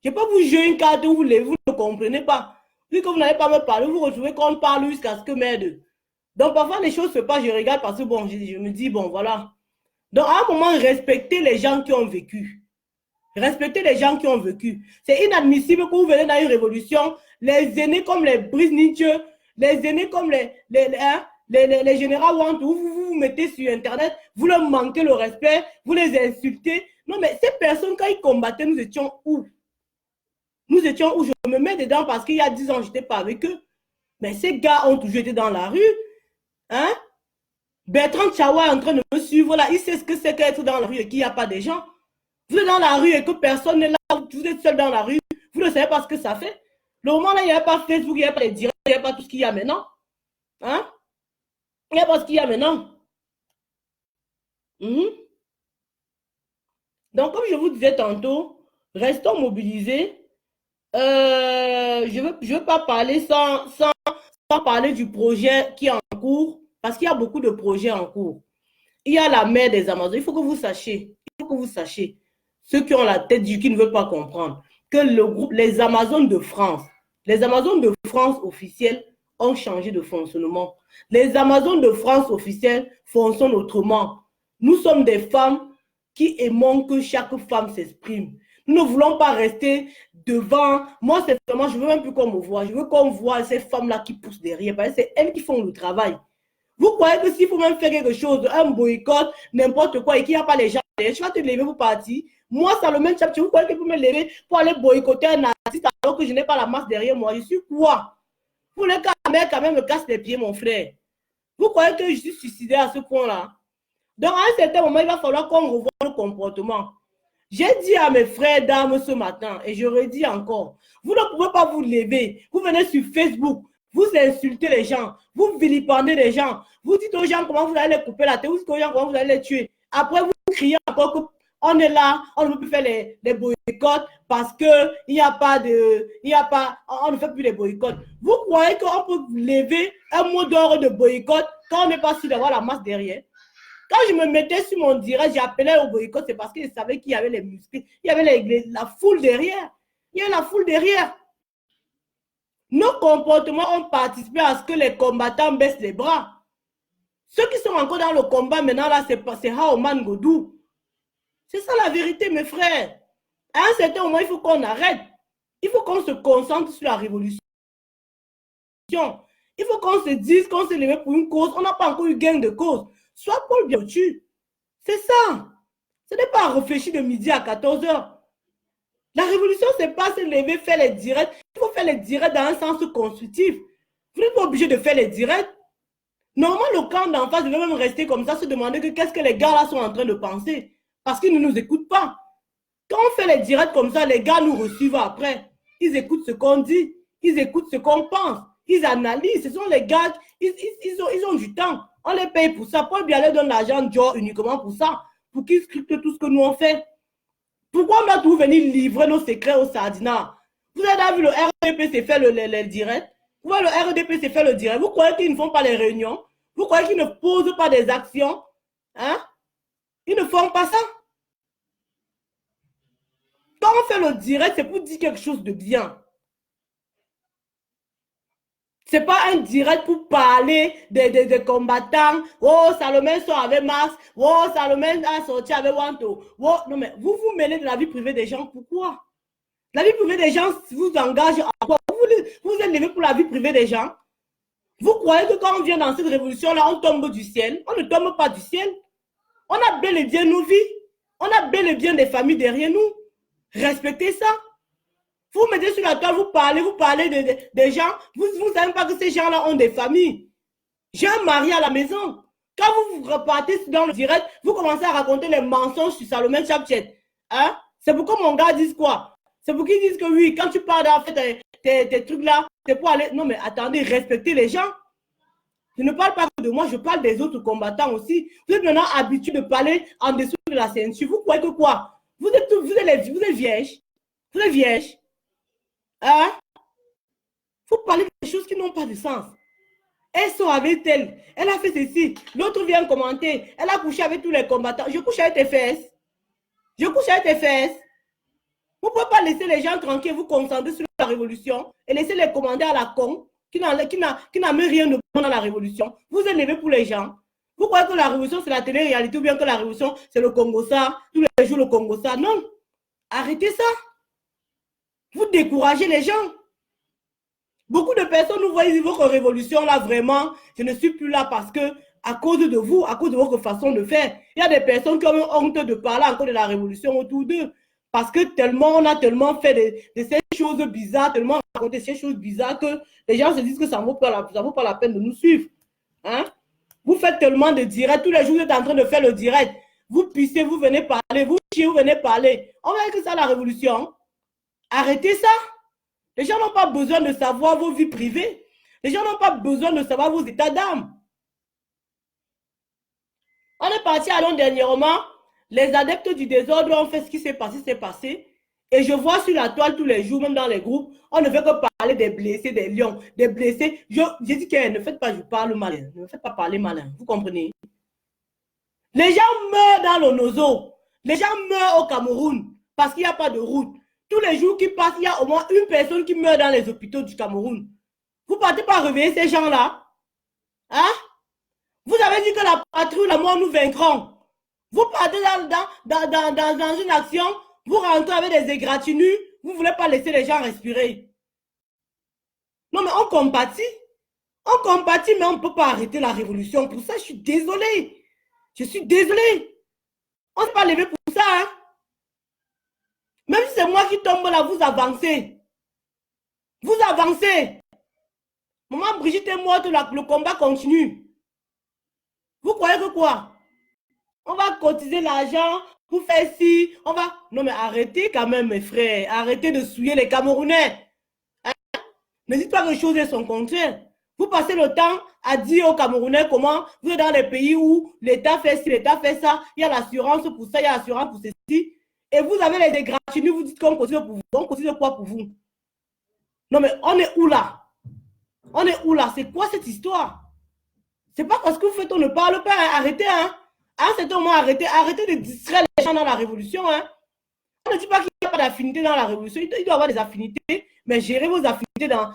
Je ne peux pas vous jouer une carte où vous ne comprenez pas. Vu que vous n'avez pas me parler, vous retrouvez qu'on parle jusqu'à ce que merde. Donc parfois les choses se passent, je regarde parce que bon, je me dis, bon voilà. Donc à un moment, respectez les gens qui ont vécu. Respectez les gens qui ont vécu. C'est inadmissible que vous venez dans une révolution, les aînés comme les Brice Nietzsche, les aînés comme les généraux Wantou, vous mettez sur Internet, vous leur manquez le respect, vous les insultez. Non, mais ces personnes, quand ils combattaient, nous étions où? Nous étions où? Je me mets dedans parce qu'il y a 10 ans, je n'étais pas avec eux. Mais ces gars ont toujours été dans la rue. Hein? Bertrand Chawa est en train de me suivre là. Il sait ce que c'est qu'être dans la rue et qu'il n'y a pas de gens. Vous êtes dans la rue et que personne n'est là. Vous êtes seul dans la rue. Vous ne savez pas ce que ça fait. Le moment là, il n'y a pas Facebook, il n'y a pas les directs, il n'y a pas tout ce qu'il y a maintenant. Hein? Il n'y a pas ce qu'il y a maintenant. Donc, comme je vous disais tantôt, restons mobilisés. Je veux pas parler sans parler du projet qui est en cours, parce qu'il y a beaucoup de projets en cours. Il y a la mer des Amazones. Il faut que vous sachiez, ceux qui ont la tête qui ne veulent pas comprendre, que le groupe, les Amazones de France officielles ont changé de fonctionnement. Les Amazones de France officielles fonctionnent autrement. Nous sommes des femmes qui aimons que chaque femme s'exprime. Nous ne voulons pas rester devant. Moi, c'est vraiment, je ne veux même plus qu'on me voit. Je veux qu'on voit ces femmes-là qui poussent derrière. Parce que c'est elles qui font le travail. Vous croyez que s'il faut même faire quelque chose, un boycott, n'importe quoi, et qu'il n'y a pas les gens derrière, tu vas te lever pour partir. Moi, ça le même chat. Vous croyez que je peux me lever pour aller boycotter un artiste alors que je n'ai pas la masse derrière moi? Je suis quoi? Vous voulez quand même me casse les pieds, mon frère? Vous croyez que je suis suicidaire à ce point-là? Donc, à un certain moment, il va falloir qu'on revoie le comportement. J'ai dit à mes frères d'armes ce matin, et je redis encore, vous ne pouvez pas vous lever. Vous venez sur Facebook, vous insultez les gens, vous vilipendez les gens, vous dites aux gens comment vous allez les couper la tête, vous dites aux gens comment vous allez les tuer. Après, vous criez encore qu'on est là, on ne peut plus faire les boycotts parce qu'il n'y a pas de... on ne fait plus les boycotts. Vous croyez qu'on peut lever un mot d'ordre de boycott quand on n'est pas sûr d'avoir la masse derrière? Quand je me mettais sur mon direct, j'appelais au boycott, c'est parce que je savais qu'il y avait les muscles, il y avait la foule derrière. Il y a la foule derrière. Nos comportements ont participé à ce que les combattants baissent les bras. Ceux qui sont encore dans le combat maintenant, là, c'est Haoman Godou. C'est ça la vérité, mes frères. À un certain moment, il faut qu'on arrête. Il faut qu'on se concentre sur la révolution. Il faut qu'on se dise qu'on s'est levé pour une cause. On n'a pas encore eu gain de cause. Soit Paul Biotchu. C'est ça. Ce n'est pas à réfléchir de midi à 14 h. La révolution, ce n'est pas se lever, faire les directs. Il faut faire les directs dans un sens constructif. Vous n'êtes pas obligé de faire les directs. Normalement, le camp d'en face devait même rester comme ça, se demander qu'est-ce que les gars là sont en train de penser. Parce qu'ils ne nous écoutent pas. Quand on fait les directs comme ça, les gars nous reçoivent après. Ils écoutent ce qu'on dit. Ils écoutent ce qu'on pense. Ils analysent. Ce sont les gars, ils ont du temps. On les paye pour ça. Paul Bialet donne l'argent de Joe uniquement pour ça. Pour qu'ils scriptent tout ce que nous on fait. Pourquoi on doit tout venir livrer nos secrets au Sardina? Vous avez vu le RDPC faire le direct? Vous voyez le RDPC faire le direct? Vous croyez qu'ils ne font pas les réunions? Vous croyez qu'ils ne posent pas des actions? Hein? Ils ne font pas ça. Quand on fait le direct, c'est pour dire quelque chose de bien. Ce n'est pas un direct pour parler des combattants. Oh, Salomé sort avec Max. Oh, Salomé a sorti avec Wanto. Oh, non, mais vous vous mêlez de la vie privée des gens. Pourquoi? La vie privée des gens vous engage à quoi? Vous êtes levé pour la vie privée des gens? Vous croyez que quand on vient dans cette révolution-là, on tombe du ciel? On ne tombe pas du ciel. On a bel et bien nos vies. On a bel et bien des familles derrière nous. Respectez ça. Vous mettez sur la toile, vous parlez des gens. Vous ne savez pas que ces gens-là ont des familles. J'ai un mari à la maison. Quand vous repartez dans le direct, vous commencez à raconter les mensonges sur Salomé Chapchet. Hein? C'est pour que mon gars dise quoi? C'est pour qu'ils disent que oui, quand tu parles d'en fait tes trucs là, c'est pour aller... Non mais attendez, respectez les gens. Je ne parle pas de moi, je parle des autres combattants aussi. Vous êtes maintenant habitués de parler en dessous de la ceinture. Vous croyez que quoi? Vous êtes vierges. Vous êtes vierges. Hein? Vous parlez des choses qui n'ont pas de sens. Elle sort avec elle. Elle a fait ceci. L'autre vient commenter. Elle a couché avec tous les combattants. Je couche avec tes fesses. Je couche avec tes fesses. Vous ne pouvez pas laisser les gens tranquilles, vous concentrer sur la révolution et laisser les commander à la con qui n'a même rien de bon dans la révolution. Vous êtes levé pour les gens. Vous croyez que la révolution, c'est la télé-réalité ou bien que la révolution, c'est le Congo ça, tous les jours le Congo ça. Non. Arrêtez ça. Vous découragez les gens. Beaucoup de personnes nous voient, ils disent votre révolution là, vraiment, je ne suis plus là parce que à cause de vous, à cause de votre façon de faire, il y a des personnes qui ont honte de parler encore de la révolution autour d'eux. Parce que tellement, on a tellement fait de ces choses bizarres, tellement raconté ces choses bizarres que les gens se disent que ça ne vaut pas la peine de nous suivre. Hein? Vous faites tellement de directs, tous les jours vous êtes en train de faire le direct. Vous pissez, vous venez parler, vous chiez, vous venez parler. On va dire que ça la révolution. Arrêtez ça. Les gens n'ont pas besoin de savoir vos vies privées. Les gens n'ont pas besoin de savoir vos états d'âme. On est parti à Londres dernièrement. Les adeptes du désordre ont fait ce qui s'est passé. Et je vois sur la toile tous les jours, même dans les groupes, on ne veut que parler des blessés, des lions, des blessés. J'ai dit que ne faites pas, je parle malin. Ne me faites pas parler malin. Vous comprenez? Les gens meurent dans le Nozo. Les gens meurent au Cameroun parce qu'il n'y a pas de route. Tous les jours qui passent, il y a au moins une personne qui meurt dans les hôpitaux du Cameroun. Vous ne partez pas réveiller ces gens-là? Hein? Vous avez dit que la patrie, la mort, nous vaincront. Vous partez dans une action, vous rentrez avec des égratignures, vous ne voulez pas laisser les gens respirer. Non, mais on compatit. On compatit, mais on ne peut pas arrêter la révolution. Pour ça, je suis désolé. Je suis désolé. On ne s'est pas levé pour ça. Hein? Même si c'est moi qui tombe là, vous avancez. Vous avancez. Maman Brigitte est morte, le combat continue. Vous croyez que quoi? On va cotiser l'argent pour faire ci, on va... Non mais arrêtez quand même mes frères. Arrêtez de souiller les Camerounais. Hein? Ne dites pas que les choses sont contraires. Vous passez le temps à dire aux Camerounais comment vous êtes dans les pays où l'État fait ci, l'État fait ça, il y a l'assurance pour ça, il y a l'assurance pour ceci. Et vous avez les égratignures, vous dites qu'on cotise pour vous. On cotise quoi pour vous? Non mais on est où là? On est où là? C'est quoi cette histoire? C'est pas parce que vous faites, on ne parle pas. Hein? Arrêtez, hein? À un certain moment, arrêtez de distraire les gens dans la révolution. Hein? On ne dit pas qu'il n'y a pas d'affinité dans la révolution. Il doit y avoir des affinités, mais gérez vos affinités dans...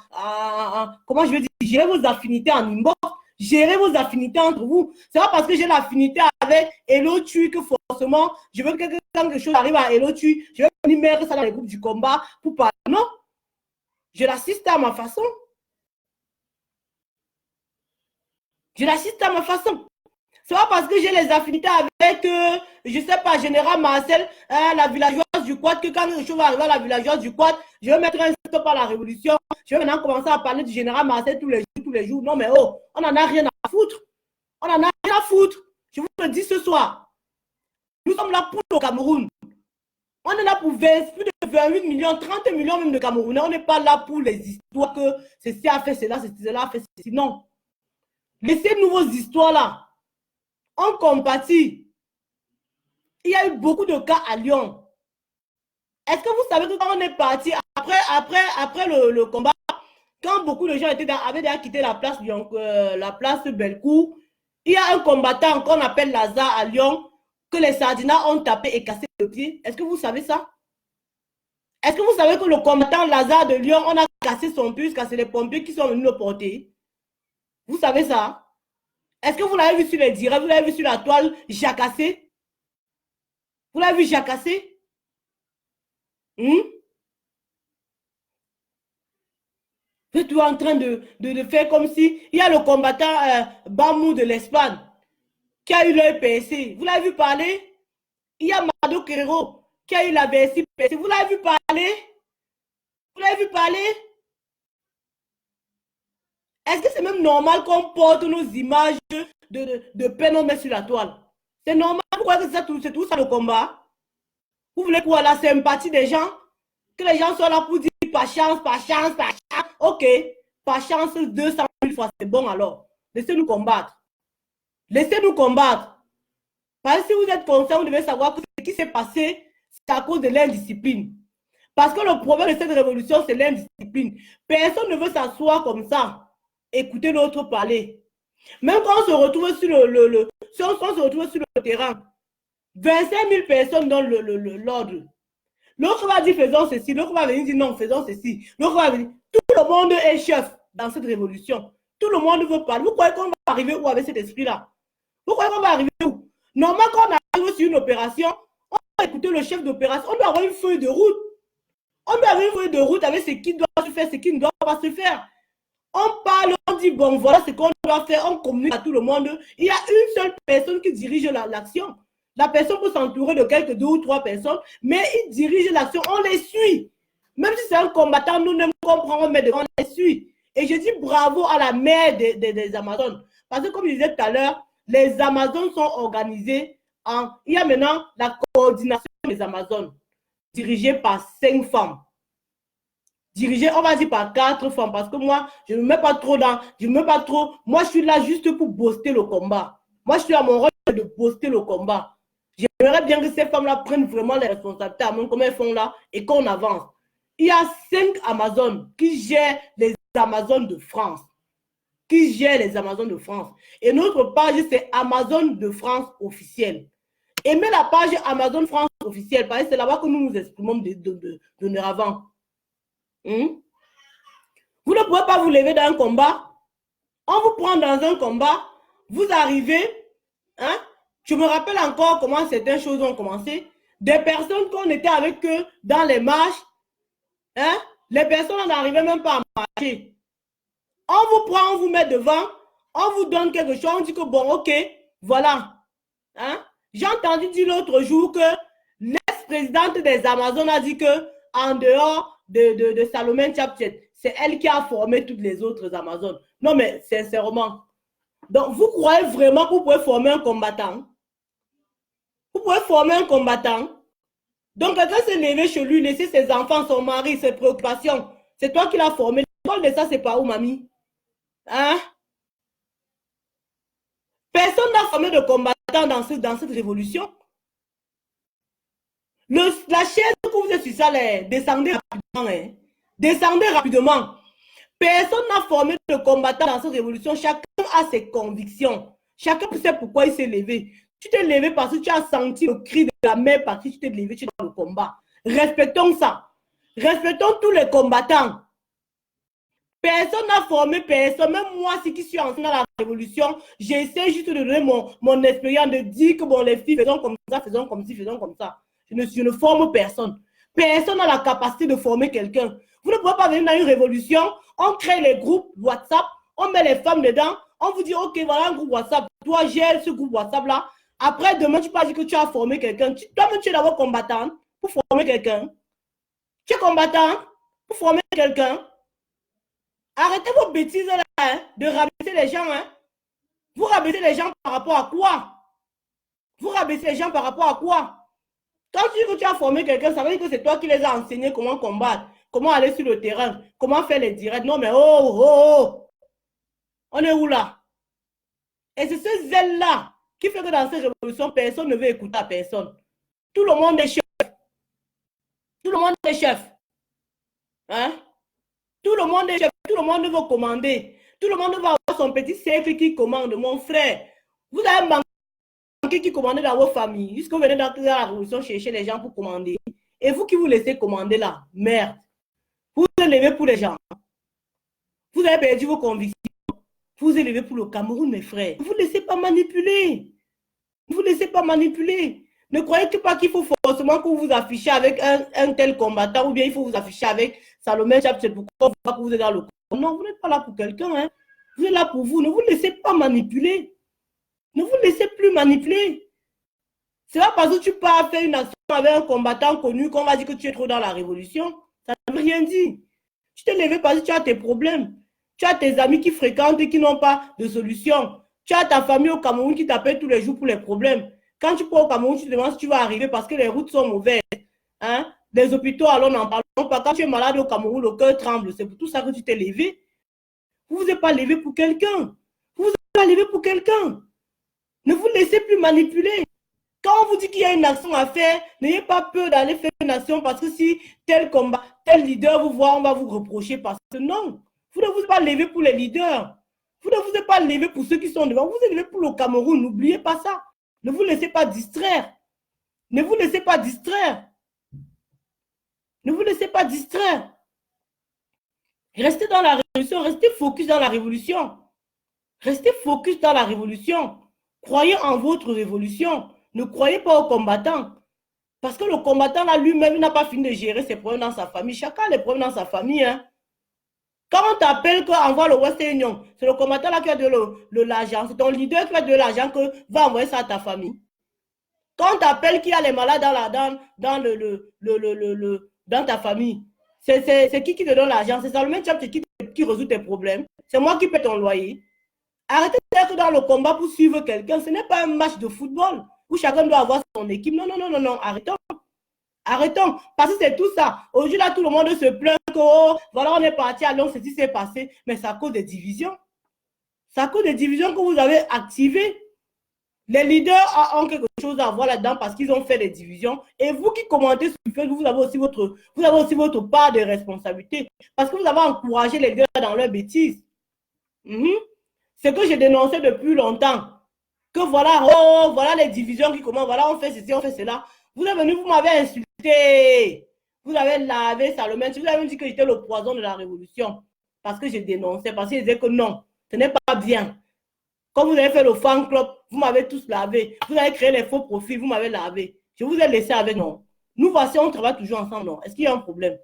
comment je veux dire? Gérez vos affinités en inbox. Gérez vos affinités entre vous. C'est pas parce que j'ai l'affinité avec Hello Tui que forcément, je veux que quelque chose arrive à Hello Tui, je vais venir mettre ça dans les groupes du combat pour parler. Non. Je l'assiste à ma façon. Je l'assiste à ma façon. C'est pas parce que j'ai les affinités avec, je sais pas, Général Marcel, la villageoise du quad, que quand quelque chose va arriver à la villageoise du quad, je vais mettre un stop à la révolution. Je vais maintenant commencer à parler du Général Marcel tous les jours. Non mais oh, on n'en a rien à foutre. On n'en a rien à foutre. Je vous le dis ce soir. Nous sommes là pour le Cameroun. On est là pour plus de 28 millions, 30 millions même de Camerounais. On n'est pas là pour les histoires que ceci a fait cela, cela a fait ceci. Non. Laissez-nous vos histoires là. On compatit. Il y a eu beaucoup de cas à Lyon. Est-ce que vous savez que quand on est parti, après le combat, quand beaucoup de gens avaient déjà quitté la place Bellecour, il y a un combattant qu'on appelle Lazare à Lyon, que les Sardinats ont tapé et cassé le pied. Est-ce que vous savez ça? Est-ce que vous savez que le combattant Lazare de Lyon, on a cassé son pied, cassé les pompiers qui sont venus le porter? Vous savez ça? Est-ce que vous l'avez vu sur les directs? Vous l'avez vu sur la toile jacassé? Vous l'avez vu jacassé? Vous êtes toujours en train de faire comme si... Il y a le combattant Bamou de l'Espagne qui a eu l'œil percé. Vous l'avez vu parler? Il y a Mado Guerrero qui a eu la vessie percée. Vous l'avez vu parler? Vous l'avez vu parler? Est-ce que c'est même normal qu'on porte nos images de peine on met sur la toile? C'est normal? Pourquoi c'est tout ça le combat? Vous voulez quoi? La sympathie des gens? Que les gens soient là pour dire par chance, par chance, par chance. Ok, par chance 200 000 fois, c'est bon alors. Laissez-nous combattre. Laissez-nous combattre. Parce que si vous êtes conscient, vous devez savoir que ce qui s'est passé, c'est à cause de l'indiscipline. Parce que le problème de cette révolution, c'est l'indiscipline. Personne ne veut s'asseoir comme ça. Écouter l'autre parler. Même quand on se retrouve sur le terrain, 25 000 personnes dans l'ordre. L'autre va dire faisons ceci, l'autre va venir dire non, faisons ceci. L'autre va venir. Tout le monde est chef dans cette révolution. Tout le monde veut parler. Vous croyez qu'on va arriver où avec cet esprit-là? Vous croyez qu'on va arriver où? Normalement, quand on arrive sur une opération, on écouter le chef d'opération. On doit avoir une feuille de route. On doit avoir une feuille de route avec ce qui doit se faire, ce qui ne doit pas se faire. On parle, on dit, bon, voilà ce qu'on doit faire, on communique à tout le monde. Il y a une seule personne qui dirige l'action. La personne peut s'entourer de quelques 2 ou 3 personnes, mais il dirige l'action, on les suit. Même si c'est un combattant, nous ne comprenons, mais devant, on les suit. Et je dis bravo à la mère des Amazones. Parce que comme je disais tout à l'heure, les Amazones sont organisées en... Il y a maintenant la coordination des Amazones, dirigée par 5 femmes. Dirigée, on va dire, par 4 femmes. Parce que moi, je ne me mets pas trop dans... Je me mets pas trop... Moi, je suis là juste pour booster le combat. Moi, je suis à mon rôle de booster le combat. J'aimerais bien que ces femmes-là prennent vraiment les responsabilités à moi, comme elles font là, et qu'on avance. Il y a 5 Amazones qui gèrent les Amazones de France. Qui gèrent les Amazones de France. Et notre page, c'est Amazon de France officielle. Aimez la page Amazon France officielle, parce que c'est là-bas que nous nous exprimons de avant. Vous ne pouvez pas vous lever dans un combat. On vous prend dans un combat. Vous arrivez. Hein? Je me rappelle encore comment certaines choses ont commencé. Des personnes qu'on était avec eux dans les marches. Hein? Les personnes n'arrivaient même pas à marcher. On vous prend, on vous met devant. On vous donne quelque chose. On dit que bon, ok, voilà. Hein? J'ai entendu dire l'autre jour que l'ex-présidente des Amazones a dit que en dehors de Salomé Tchapchet, c'est elle qui a formé toutes les autres Amazones. Non, mais sincèrement. Donc, vous croyez vraiment que vous pouvez former un combattant? Vous pouvez former un combattant? Donc, quelqu'un s'est levé chez lui, laisser ses enfants, son mari, ses préoccupations. C'est toi qui l'as formé. L'école de ça, c'est pas où, mamie? Hein? Personne n'a formé de combattant dans cette révolution. La chaise que vous êtes sur ça, descendez rapidement. Hein. Descendez rapidement. Personne n'a formé de combattant dans cette révolution. Chacun a ses convictions. Chacun sait pourquoi il s'est levé. Tu t'es levé parce que tu as senti le cri de la mère parce que tu t'es levé, tu es dans le combat. Respectons ça. Respectons tous les combattants. Personne n'a formé personne. Même moi, si qui suis entré dans la révolution, j'essaie juste de donner mon expérience, de dire que bon, les filles faisons comme ça, faisons comme ci, faisons comme ça. Je ne forme personne. Personne n'a la capacité de former quelqu'un. Vous ne pouvez pas venir dans une révolution, on crée les groupes WhatsApp, on met les femmes dedans, on vous dit, ok, voilà un groupe WhatsApp, toi gère ce groupe WhatsApp-là. Après, demain, tu peux dire que tu as formé quelqu'un. Toi-même, tu es d'abord combattant pour former quelqu'un. Tu es combattant pour former quelqu'un. Arrêtez vos bêtises là, hein, de rabaisser les gens. Hein. Vous rabaissez les gens par rapport à quoi? Vous rabaissez les gens par rapport à quoi? Quand tu dis que tu as formé quelqu'un, ça veut dire que c'est toi qui les as enseignés comment combattre, comment aller sur le terrain, comment faire les directs. Non, mais oh. On est où là? Et c'est ce zèle-là qui fait que dans cette révolution, personne ne veut écouter à personne. Tout le monde est chef. Tout le monde est chef. Hein? Tout le monde est chef. Tout le monde veut commander. Tout le monde va avoir son petit cercle qui commande. Mon frère, vous avez manqué qui commande dans vos familles. Jusque vous venez dans la révolution chercher les gens pour commander. Et vous qui vous laissez commander là, merde. Vous vous élevez pour les gens. Vous avez perdu vos convictions. Vous vous élevez pour le Cameroun, mes frères. Ne vous laissez pas manipuler. Ne vous laissez pas manipuler. Ne croyez pas qu'il faut forcément que vous vous affichez avec un tel combattant ou bien il faut vous afficher avec Salomé Tchapchet pour que vous êtes dans le combat. Non, vous n'êtes pas là pour quelqu'un. Hein. Vous êtes là pour vous. Ne vous laissez pas manipuler. Ne vous laissez plus manipuler. C'est pas parce que tu pars faire une action avec un combattant connu qu'on va dire que tu es trop dans la révolution. Ça ne veut rien dire. Tu t'es levé parce que tu as tes problèmes. Tu as tes amis qui fréquentent et qui n'ont pas de solution. Tu as ta famille au Cameroun qui t'appelle tous les jours pour les problèmes. Quand tu pars au Cameroun, tu te demandes si tu vas arriver parce que les routes sont mauvaises. Hein? Les hôpitaux, alors n'en parlons pas. Quand tu es malade au Cameroun, le cœur tremble. C'est pour tout ça que tu t'es levé. Vous ne vous êtes pas levé pour quelqu'un. Vous ne vous êtes pas levé pour quelqu'un. Ne vous laissez plus manipuler. Quand on vous dit qu'il y a une action à faire, n'ayez pas peur d'aller faire une action parce que si tel combat, tel leader vous voit, on va vous reprocher parce que non. Vous ne vous êtes pas levé pour les leaders. Vous ne vous êtes pas levé pour ceux qui sont devant. Vous vous êtes levé pour le Cameroun. N'oubliez pas ça. Ne vous laissez pas distraire. Ne vous laissez pas distraire. Ne vous laissez pas distraire. Restez dans la révolution. Restez focus dans la révolution. Restez focus dans la révolution. Croyez en votre révolution. Ne croyez pas aux combattants. Parce que le combattant, là, lui-même, n'a pas fini de gérer ses problèmes dans sa famille. Chacun a des problèmes dans sa famille. Hein. Quand on t'appelle qu'envoie le Western Union, c'est le combattant là qui a de l'argent. C'est ton leader qui a de l'argent que va envoyer ça à ta famille. Quand on t'appelle qu'il y a les malades dans ta famille, c'est qui te donne l'argent? C'est Salomon Tchapche qui résout tes problèmes. C'est moi qui paie ton loyer. Arrêtez d'être dans le combat pour suivre quelqu'un. Ce n'est pas un match de football où chacun doit avoir son équipe. Non, non, non, non, non. Arrêtons. Arrêtons. Parce que c'est tout ça. Aujourd'hui, là, tout le monde se plaint que, oh, voilà, on est parti à Lyon, ceci s'est passé. Mais c'est à cause des divisions. C'est à cause des divisions que vous avez activées. Les leaders ont quelque chose à voir là-dedans parce qu'ils ont fait des divisions. Et vous qui commentez sur Facebook, vous avez aussi votre part de responsabilité. Parce que vous avez encouragé les leaders dans leurs bêtises. C'est que j'ai dénoncé depuis longtemps. Que voilà, oh, voilà les divisions qui commencent. Voilà, on fait ceci, on fait cela. Vous êtes venu, vous m'avez insulté. Vous avez lavé Salomon. Vous avez dit que j'étais le poison de la révolution. Parce que j'ai dénoncé. Parce qu'ils disaient que non, ce n'est pas bien. Quand vous avez fait le fan club, vous m'avez tous lavé. Vous avez créé les faux profils, vous m'avez lavé. Je vous ai laissé avec non. Nous voici, on travaille toujours ensemble, non. Est-ce qu'il y a un problème?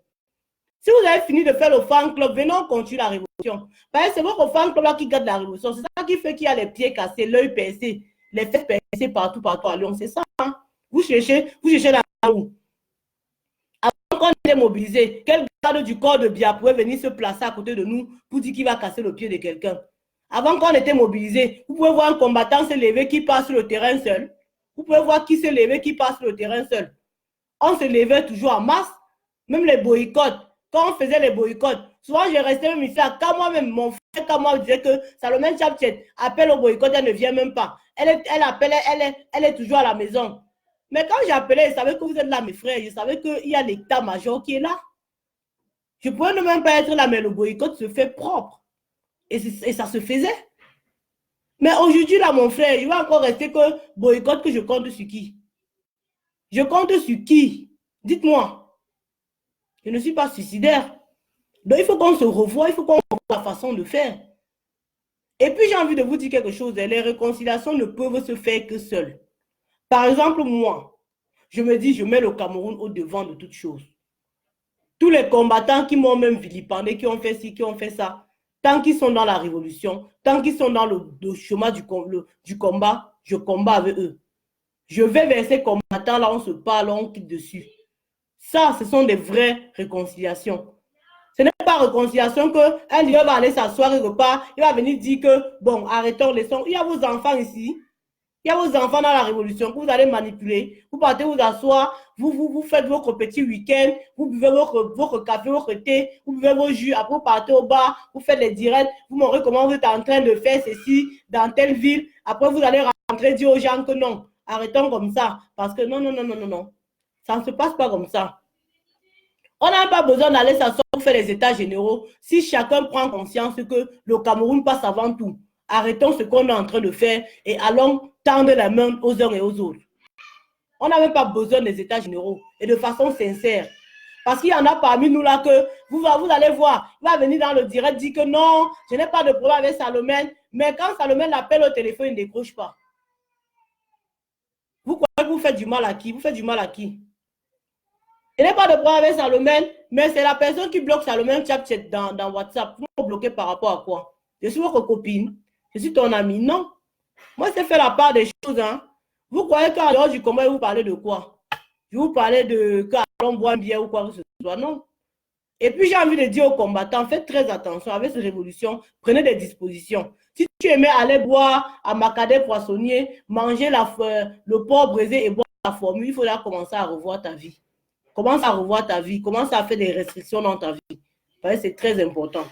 Si vous avez fini de faire le fan club, venons continuer la révolution. C'est votre fan club là qui garde la révolution. C'est ça qui fait qu'il y a les pieds cassés, l'œil percé, les fesses percées partout à Lyon. C'est ça. Hein? Vous cherchez la roue. Avant qu'on était mobilisé, quel garde du corps de Bia pouvait venir se placer à côté de nous pour dire qu'il va casser le pied de quelqu'un? Avant qu'on était mobilisé, vous pouvez voir un combattant se lever qui passe sur le terrain seul. Vous pouvez voir qui se levait qui passe sur le terrain seul. On se levait toujours en masse. Même les boycotts. Quand on faisait les boycotts, souvent je restais même ici. Quand moi-même, mon frère, quand moi, disait que Salomon Tchapche appelle au boycott, elle ne vient même pas. Elle est toujours à la maison. Mais quand j'appelais, je savais que vous êtes là, mes frères. Je savais qu'il y a l'état-major qui est là. Je ne pouvais même pas être là, mais le boycott se fait propre. Et ça se faisait. Mais aujourd'hui, là, mon frère, il va encore rester que boycott, que je compte sur qui? Je compte sur qui? Dites-moi. Je ne suis pas suicidaire. Donc, il faut qu'on se revoie, il faut qu'on revoie la façon de faire. Et puis, j'ai envie de vous dire quelque chose. Les réconciliations ne peuvent se faire que seules. Par exemple, moi, je me dis, je mets le Cameroun au devant de toutes choses. Tous les combattants qui m'ont même vilipendé, qui ont fait ci, qui ont fait ça, tant qu'ils sont dans la révolution, tant qu'ils sont dans le chemin du combat, je combats avec eux. Je vais vers ces combattants-là, on se parle, on quitte dessus. Ça, ce sont des vraies réconciliations. Ce n'est pas réconciliation qu'un leader va aller s'asseoir quelque part, il va venir dire que, bon, arrêtons, laissons. Il y a vos enfants ici. Il y a vos enfants dans la révolution que vous allez manipuler. Vous partez vous asseoir, vous faites votre petit week-end, vous buvez votre café, votre thé, vous buvez vos jus, après vous partez au bar, vous faites les directs, vous montrez comment vous êtes en train de faire ceci dans telle ville. Après, vous allez rentrer dire aux gens que non, arrêtons comme ça. Parce que non, non, non, non, non, non. Ça ne se passe pas comme ça. On n'a pas besoin d'aller s'asseoir pour faire les états généraux si chacun prend conscience que le Cameroun passe avant tout. Arrêtons ce qu'on est en train de faire et allons tendre la main aux uns et aux autres. On n'a même pas besoin des états généraux et de façon sincère. Parce qu'il y en a parmi nous là que vous allez voir, il va venir dans le direct dire que non, je n'ai pas de problème avec Salomon, mais quand Salomon l'appelle au téléphone, il ne décroche pas. Vous croyez que vous faites du mal à qui? Vous faites du mal à qui? Il n'y a pas de problème avec Salomon, mais c'est la personne qui bloque Salomon Tchapche dans WhatsApp. Vous me bloquez par rapport à quoi? Je suis votre copine, je suis ton ami. Non. Moi, c'est faire la part des choses. Hein. Vous croyez qu'en dehors du combat, vous parlez de quoi? Je vous parlais de qu'on boit un bière ou quoi que ce soit. Non. Et puis, j'ai envie de dire aux combattants, faites très attention avec cette révolution. Prenez des dispositions. Si tu aimais aller boire à Macadé Poissonnier, manger le porc brisé et boire la formule, il faudra commencer à revoir ta vie. Commence à revoir ta vie. Commence à faire des restrictions dans ta vie. C'est très important.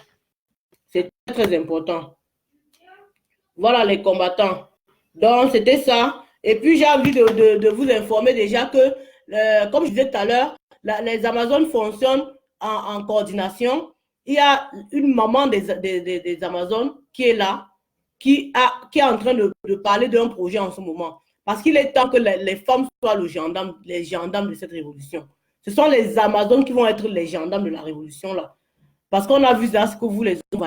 C'est très, très important. Voilà les combattants. Donc, c'était ça. Et puis, j'ai envie de vous informer déjà que, comme je disais tout à l'heure, les Amazones fonctionnent en coordination. Il y a une maman des Amazones qui est là, qui est en train de parler d'un projet en ce moment. Parce qu'il est temps que les femmes soient les gendarmes de cette révolution. Ce sont les Amazones qui vont être les gendarmes de la révolution là. Parce qu'on a vu ça, ce que vous les hommes.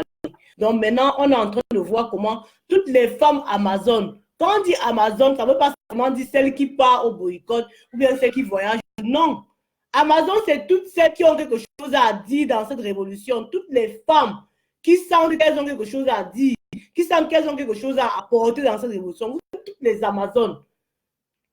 Donc maintenant, on est en train de voir comment toutes les femmes Amazones, Quand on dit Amazon, ça ne veut pas seulement dire celle qui part au boycott ou bien celle qui voyage. Non. Amazon, c'est toutes celles qui ont quelque chose à dire dans cette révolution. Toutes les femmes qui sentent qu'elles ont quelque chose à dire, qui sentent qu'elles ont quelque chose à apporter dans cette révolution. Vous êtes toutes les Amazones.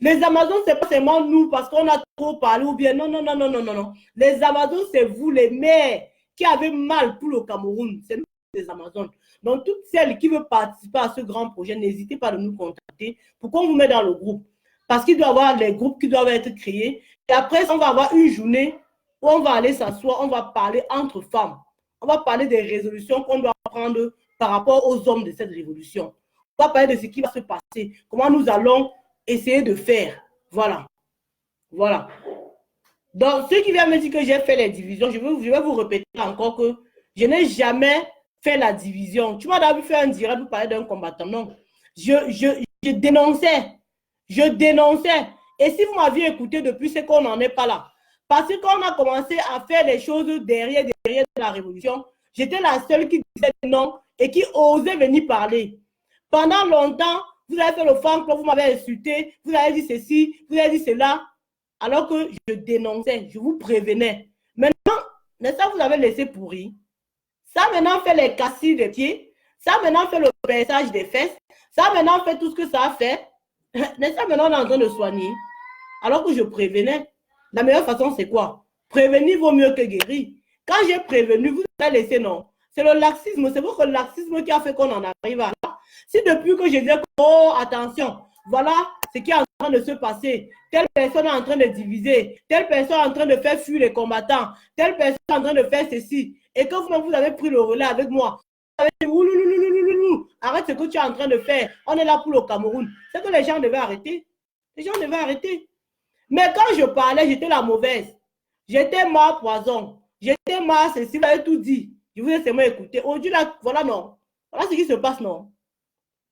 Les Amazones, ce n'est pas seulement nous parce qu'on a trop parlé ou bien non, non, non, non, non, non, non. Les Amazones, c'est vous, les mères, qui avez mal pour le Cameroun. C'est nous, les Amazones. Donc, toutes celles qui veulent participer à ce grand projet, n'hésitez pas à nous contacter pour qu'on vous mette dans le groupe. Parce qu'il doit y avoir les groupes qui doivent être créés. Et après, on va avoir une journée où on va aller s'asseoir, on va parler entre femmes. On va parler des résolutions qu'on doit prendre par rapport aux hommes de cette révolution. On va parler de ce qui va se passer, comment nous allons essayer de faire. Voilà. Voilà. Donc, ceux qui viennent me dire que j'ai fait les divisions, je vais vous répéter encore que je n'ai jamais fait la division. Tu m'as d'abord fait un direct pour parler d'un combattant. Non. Je dénonçais. Je dénonçais. Et si vous m'aviez écouté depuis, c'est qu'on n'en est pas là. Parce que quand on a commencé à faire les choses derrière la révolution, j'étais la seule qui disait non et qui osait venir parler. Pendant longtemps, vous avez fait le fan club, vous m'avez insulté, vous avez dit ceci, vous avez dit cela, alors que je dénonçais, je vous prévenais. Maintenant, n'est-ce pas, vous avez laissé pourrir. Ça maintenant fait les cassis des pieds, ça maintenant fait le perçage des fesses, ça maintenant fait tout ce que ça a fait. N'est-ce pas, maintenant on est en train de soigner. Alors que je prévenais. La meilleure façon, c'est quoi? Prévenir vaut mieux que guérir. Quand j'ai prévenu, vous avez laissé non. C'est le laxisme, c'est votre laxisme qui a fait qu'on en arrive à là. Si depuis que je dis, oh, attention, voilà ce qui est en train de se passer. Telle personne est en train de diviser, telle personne est en train de faire fuir les combattants, telle personne est en train de faire ceci, et que vous avez pris le relais avec moi. Vous avez dit, arrête ce que tu es en train de faire, on est là pour le Cameroun. C'est que les gens devaient arrêter. Les gens devaient arrêter. Mais quand je parlais, j'étais la mauvaise. J'étais mal poison. J'étais mal ceci, vous avez tout dit. Je vous ai seulement écouté. Aujourd'hui, là, voilà, non. Voilà ce qui se passe, non.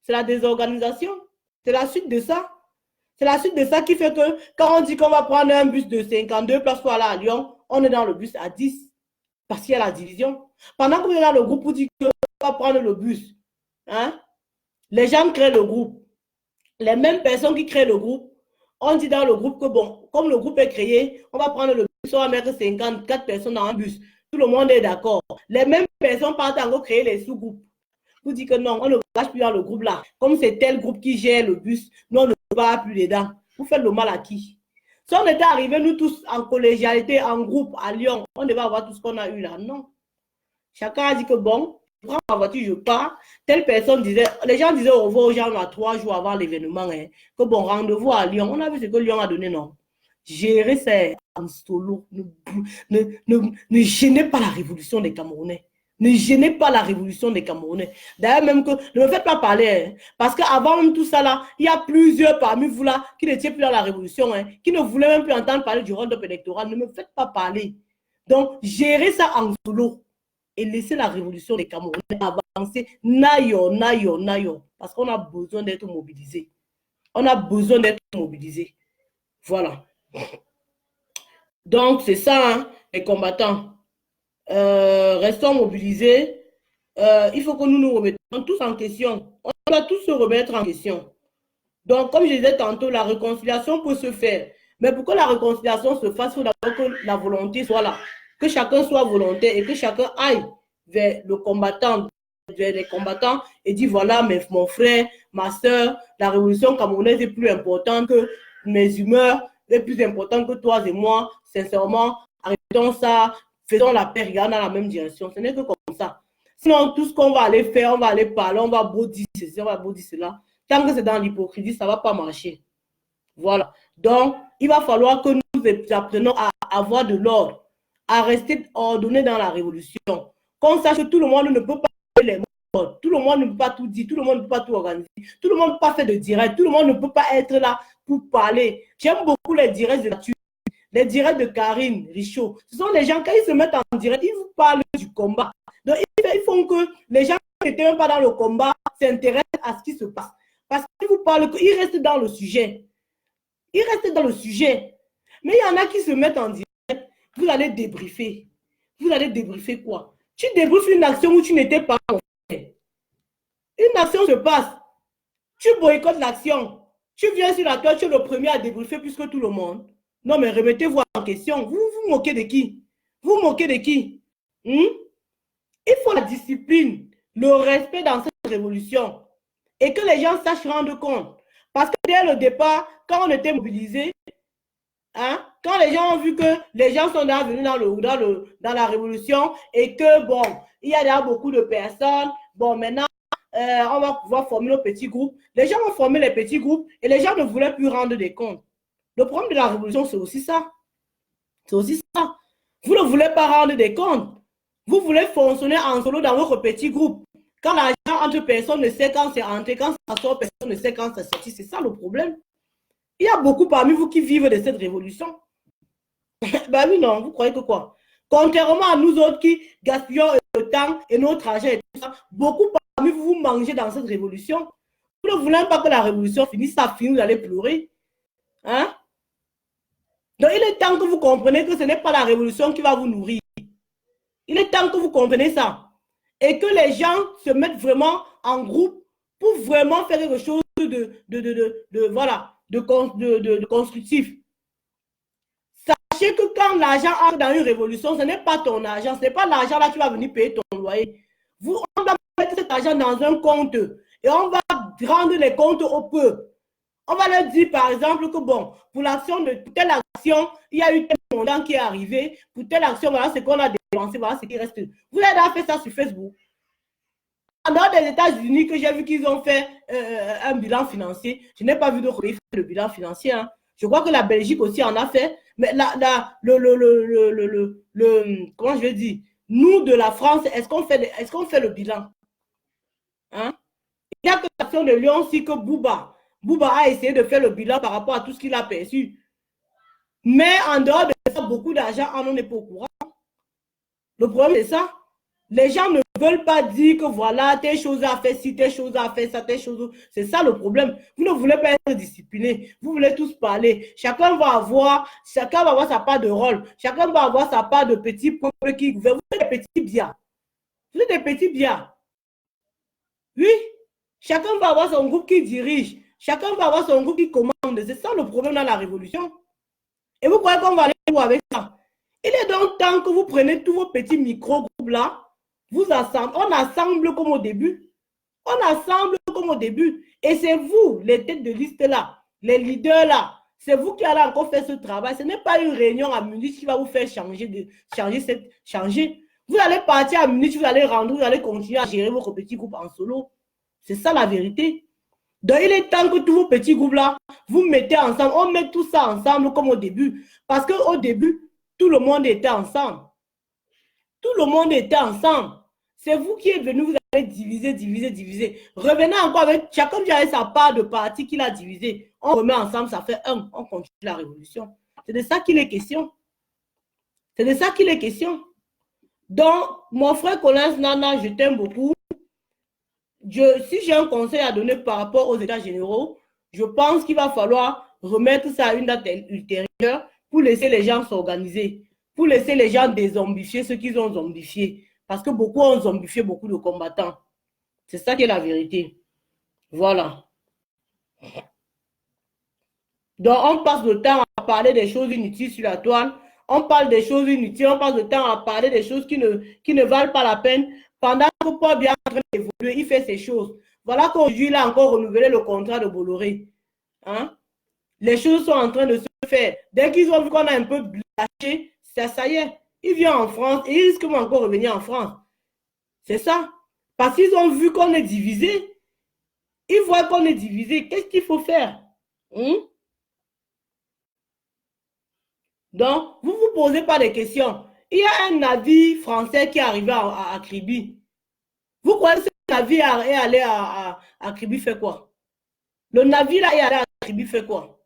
C'est la désorganisation. C'est la suite de ça. C'est la suite de ça qui fait que quand on dit qu'on va prendre un bus de 52 places pour aller à Lyon, on est dans le bus à 10. Parce qu'il y a la division. Pendant que vous êtes dans le groupe pour dire qu'on va prendre le bus, hein, les gens créent le groupe. Les mêmes personnes qui créent le groupe, on dit dans le groupe que bon, comme le groupe est créé, on va prendre le bus, on va mettre 54 personnes dans un bus. Tout le monde est d'accord. Les mêmes personnes partent encore créer les sous-groupes. Vous dites que non, on ne cache plus dans le groupe là. Comme c'est tel groupe qui gère le bus, nous on ne va plus dedans. Vous faites le mal à qui? Si on était arrivés, nous tous en collégialité, en groupe, à Lyon, on devait avoir tout ce qu'on a eu là. Non. Chacun a dit que bon, je prends ma voiture, je pars. Telle personne disait, les gens disaient au revoir aux gens à 3 jours avant l'événement, hein, que bon, rendez-vous à Lyon. On a vu ce que Lyon a donné, non. Gérer ça en solo. Ne gênez pas la révolution des Camerounais. Ne gênez pas la révolution des Camerounais. D'ailleurs, même que ne me faites pas parler. Hein, parce qu'avant même tout ça, là, il y a plusieurs parmi vous là qui n'étaient plus dans la révolution, hein, qui ne voulaient même plus entendre parler du hold-up électoral. Ne me faites pas parler. Donc, gérez ça en solo et laissez la révolution des Camerounais avancer. Nayo. Parce qu'on a besoin d'être mobilisés. On a besoin d'être mobilisés. Voilà. Donc, c'est ça, hein, les combattants. Restons mobilisés. Il faut que nous nous remettons tous en question. On doit tous se remettre en question. Donc, comme je disais tantôt, la réconciliation peut se faire. Mais pour que la réconciliation se fasse, il faut d'abord que la volonté soit là. Que chacun soit volontaire et que chacun aille vers le combattant, vers les combattants et dit voilà, mon frère, ma soeur, la révolution camerounaise est plus importante que mes humeurs, est plus importante que toi et moi. Sincèrement, arrêtons ça. Faisons la paix, regardons dans la même direction. Ce n'est que comme ça. Sinon, tout ce qu'on va aller faire, on va aller parler, on va beau dire ceci, on va beau dire cela. Tant que c'est dans l'hypocrisie, ça ne va pas marcher. Voilà. Donc, il va falloir que nous apprenons à avoir de l'ordre, à rester ordonné dans la révolution. Qu'on sache que tout le monde ne peut pas faire les mots, tout le monde ne peut pas tout dire, tout le monde ne peut pas tout organiser, tout le monde ne peut pas faire de direct, tout le monde ne peut pas être là pour parler. J'aime beaucoup les directs de la Turquie. Les directs de Karine Richaud, ce sont les gens, quand ils se mettent en direct, ils vous parlent du combat. Donc, ils font que les gens qui n'étaient même pas dans le combat s'intéressent à ce qui se passe. Parce qu'ils vous parlent qu'ils restent dans le sujet. Ils restent dans le sujet. Mais il y en a qui se mettent en direct. Vous allez débriefer. Vous allez débriefer quoi? Tu débriefes une action où tu n'étais pas en fait. Une action se passe. Tu boycottes l'action. Tu viens sur la toile, tu es le premier à débriefer plus que tout le monde. Non, mais remettez-vous en question. Vous vous moquez de qui? Vous moquez de qui? Il faut la discipline, le respect dans cette révolution. Et que les gens sachent rendre compte. Parce que dès le départ, quand on était mobilisés, quand les gens ont vu que les gens sont venus dans la révolution et que, bon, il y a déjà beaucoup de personnes, bon, maintenant, on va pouvoir former nos petits groupes. Les gens ont formé les petits groupes et les gens ne voulaient plus rendre des comptes. Le problème de la révolution, c'est aussi ça. C'est aussi ça. Vous ne voulez pas rendre des comptes. Vous voulez fonctionner en solo dans votre petit groupe. Quand l'argent entre personne ne sait quand c'est entré, quand ça sort, personne ne sait quand c'est sorti. C'est ça le problème. Il y a beaucoup parmi vous qui vivent de cette révolution. Ben oui, non, vous croyez que quoi? Contrairement à nous autres qui gaspillons le temps et notre argent et tout ça, beaucoup parmi vous, vous mangez dans cette révolution. Vous ne voulez pas que la révolution finisse, ça finit, vous allez pleurer. Hein? Donc, il est temps que vous compreniez que ce n'est pas la révolution qui va vous nourrir. Il est temps que vous compreniez ça. Et que les gens se mettent vraiment en groupe pour vraiment faire quelque chose de constructif. Sachez que quand l'argent entre dans une révolution, ce n'est pas ton argent, ce n'est pas l'argent là qui va venir payer ton loyer. On va mettre cet argent dans un compte et on va rendre les comptes au peuple. On va leur dire, par exemple, que bon, pour l'action de telle action, il y a eu tel montant qui est arrivé. Pour telle action, voilà ce qu'on a dépensé, voilà ce qui reste. Vous avez déjà fait ça sur Facebook. En dehors des États-Unis, que j'ai vu qu'ils ont fait un bilan financier, je n'ai pas vu d'autres pays faire le bilan financier. Hein. Je crois que la Belgique aussi en a fait. Mais comment je vais dire, nous de la France, est-ce qu'on fait le bilan? Hein? Il n'y a que l'action de Lyon aussi que Bouba a essayé de faire le bilan par rapport à tout ce qu'il a perçu. Mais en dehors de ça, beaucoup d'argent, on n'en est pas au courant. Le problème, c'est ça. Les gens ne veulent pas dire que voilà, telle chose à faire, si telle chose à faire, ça, telle chose. C'est ça le problème. Vous ne voulez pas être disciplinés. Vous voulez tous parler. Chacun va avoir sa part de rôle. Chacun va avoir sa part de petits peuples qui gouvernent. Vous êtes des petits biens. Vous êtes des petits biens. Oui. Chacun va avoir son groupe qui dirige. Chacun va avoir son groupe qui commande. C'est ça le problème dans la révolution. Et vous croyez qu'on va aller où avec ça? Il est donc temps que vous preniez tous vos petits micro-groupes là. On assemble comme au début. On assemble comme au début. Et c'est vous, les têtes de liste là, les leaders là, c'est vous qui allez encore faire ce travail. Ce n'est pas une réunion à Munich qui va vous faire changer. Vous allez partir à Munich, vous allez rendre, vous allez continuer à gérer votre petit groupe en solo. C'est ça la vérité. Donc, il est temps que tous vos petits groupes-là, vous mettez ensemble. On met tout ça ensemble comme au début. Parce qu'au début, tout le monde était ensemble. Tout le monde était ensemble. C'est vous qui êtes venus, vous allez diviser. Revenez encore avec chacun qui a sa part de parti qu'il a divisé. On remet ensemble, ça fait un. On continue la révolution. C'est de ça qu'il est question. C'est de ça qu'il est question. Donc, mon frère Collins Nana, je t'aime beaucoup. Si j'ai un conseil à donner par rapport aux États généraux, je pense qu'il va falloir remettre ça à une date ultérieure pour laisser les gens s'organiser, pour laisser les gens dézombifier ceux qu'ils ont zombifiés. Parce que beaucoup ont zombifié beaucoup de combattants. C'est ça qui est la vérité. Voilà. Donc, on passe le temps à parler des choses inutiles sur la toile. On parle des choses inutiles. On passe le temps à parler des choses qui ne valent pas la peine. Pendant que Paul Biya est en train d'évoluer, il fait ces choses. Voilà qu'aujourd'hui, il a encore renouvelé le contrat de Bolloré. Hein? Les choses sont en train de se faire. Dès qu'ils ont vu qu'on a un peu lâché, ça y est. Il vient en France et il risque encore revenir en France. C'est ça. Parce qu'ils ont vu qu'on est divisé. Ils voient qu'on est divisé. Qu'est-ce qu'il faut faire? Donc, vous ne vous posez pas de questions. Il y a un navire français qui est arrivé à Kribi. Vous croyez que ce navire est allé à Kribi fait quoi? Le navire là est allé à Kribi fait quoi?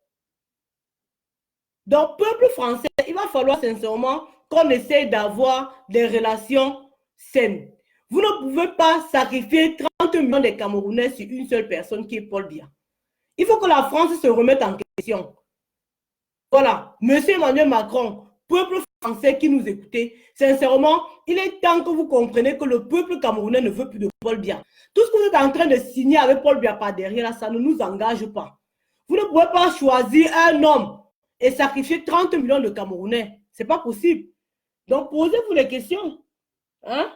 Donc, peuple français, il va falloir sincèrement qu'on essaie d'avoir des relations saines. Vous ne pouvez pas sacrifier 30 millions de Camerounais sur une seule personne qui est Paul Biya. Il faut que la France se remette en question. Voilà, Monsieur Emmanuel Macron, peuple Français qui nous écoutez, sincèrement, il est temps que vous compreniez que le peuple camerounais ne veut plus de Paul Biya. Tout ce que vous êtes en train de signer avec Paul Biya par derrière, là, ça ne nous engage pas. Vous ne pouvez pas choisir un homme et sacrifier 30 millions de Camerounais. Ce n'est pas possible. Donc, posez-vous les questions. Hein?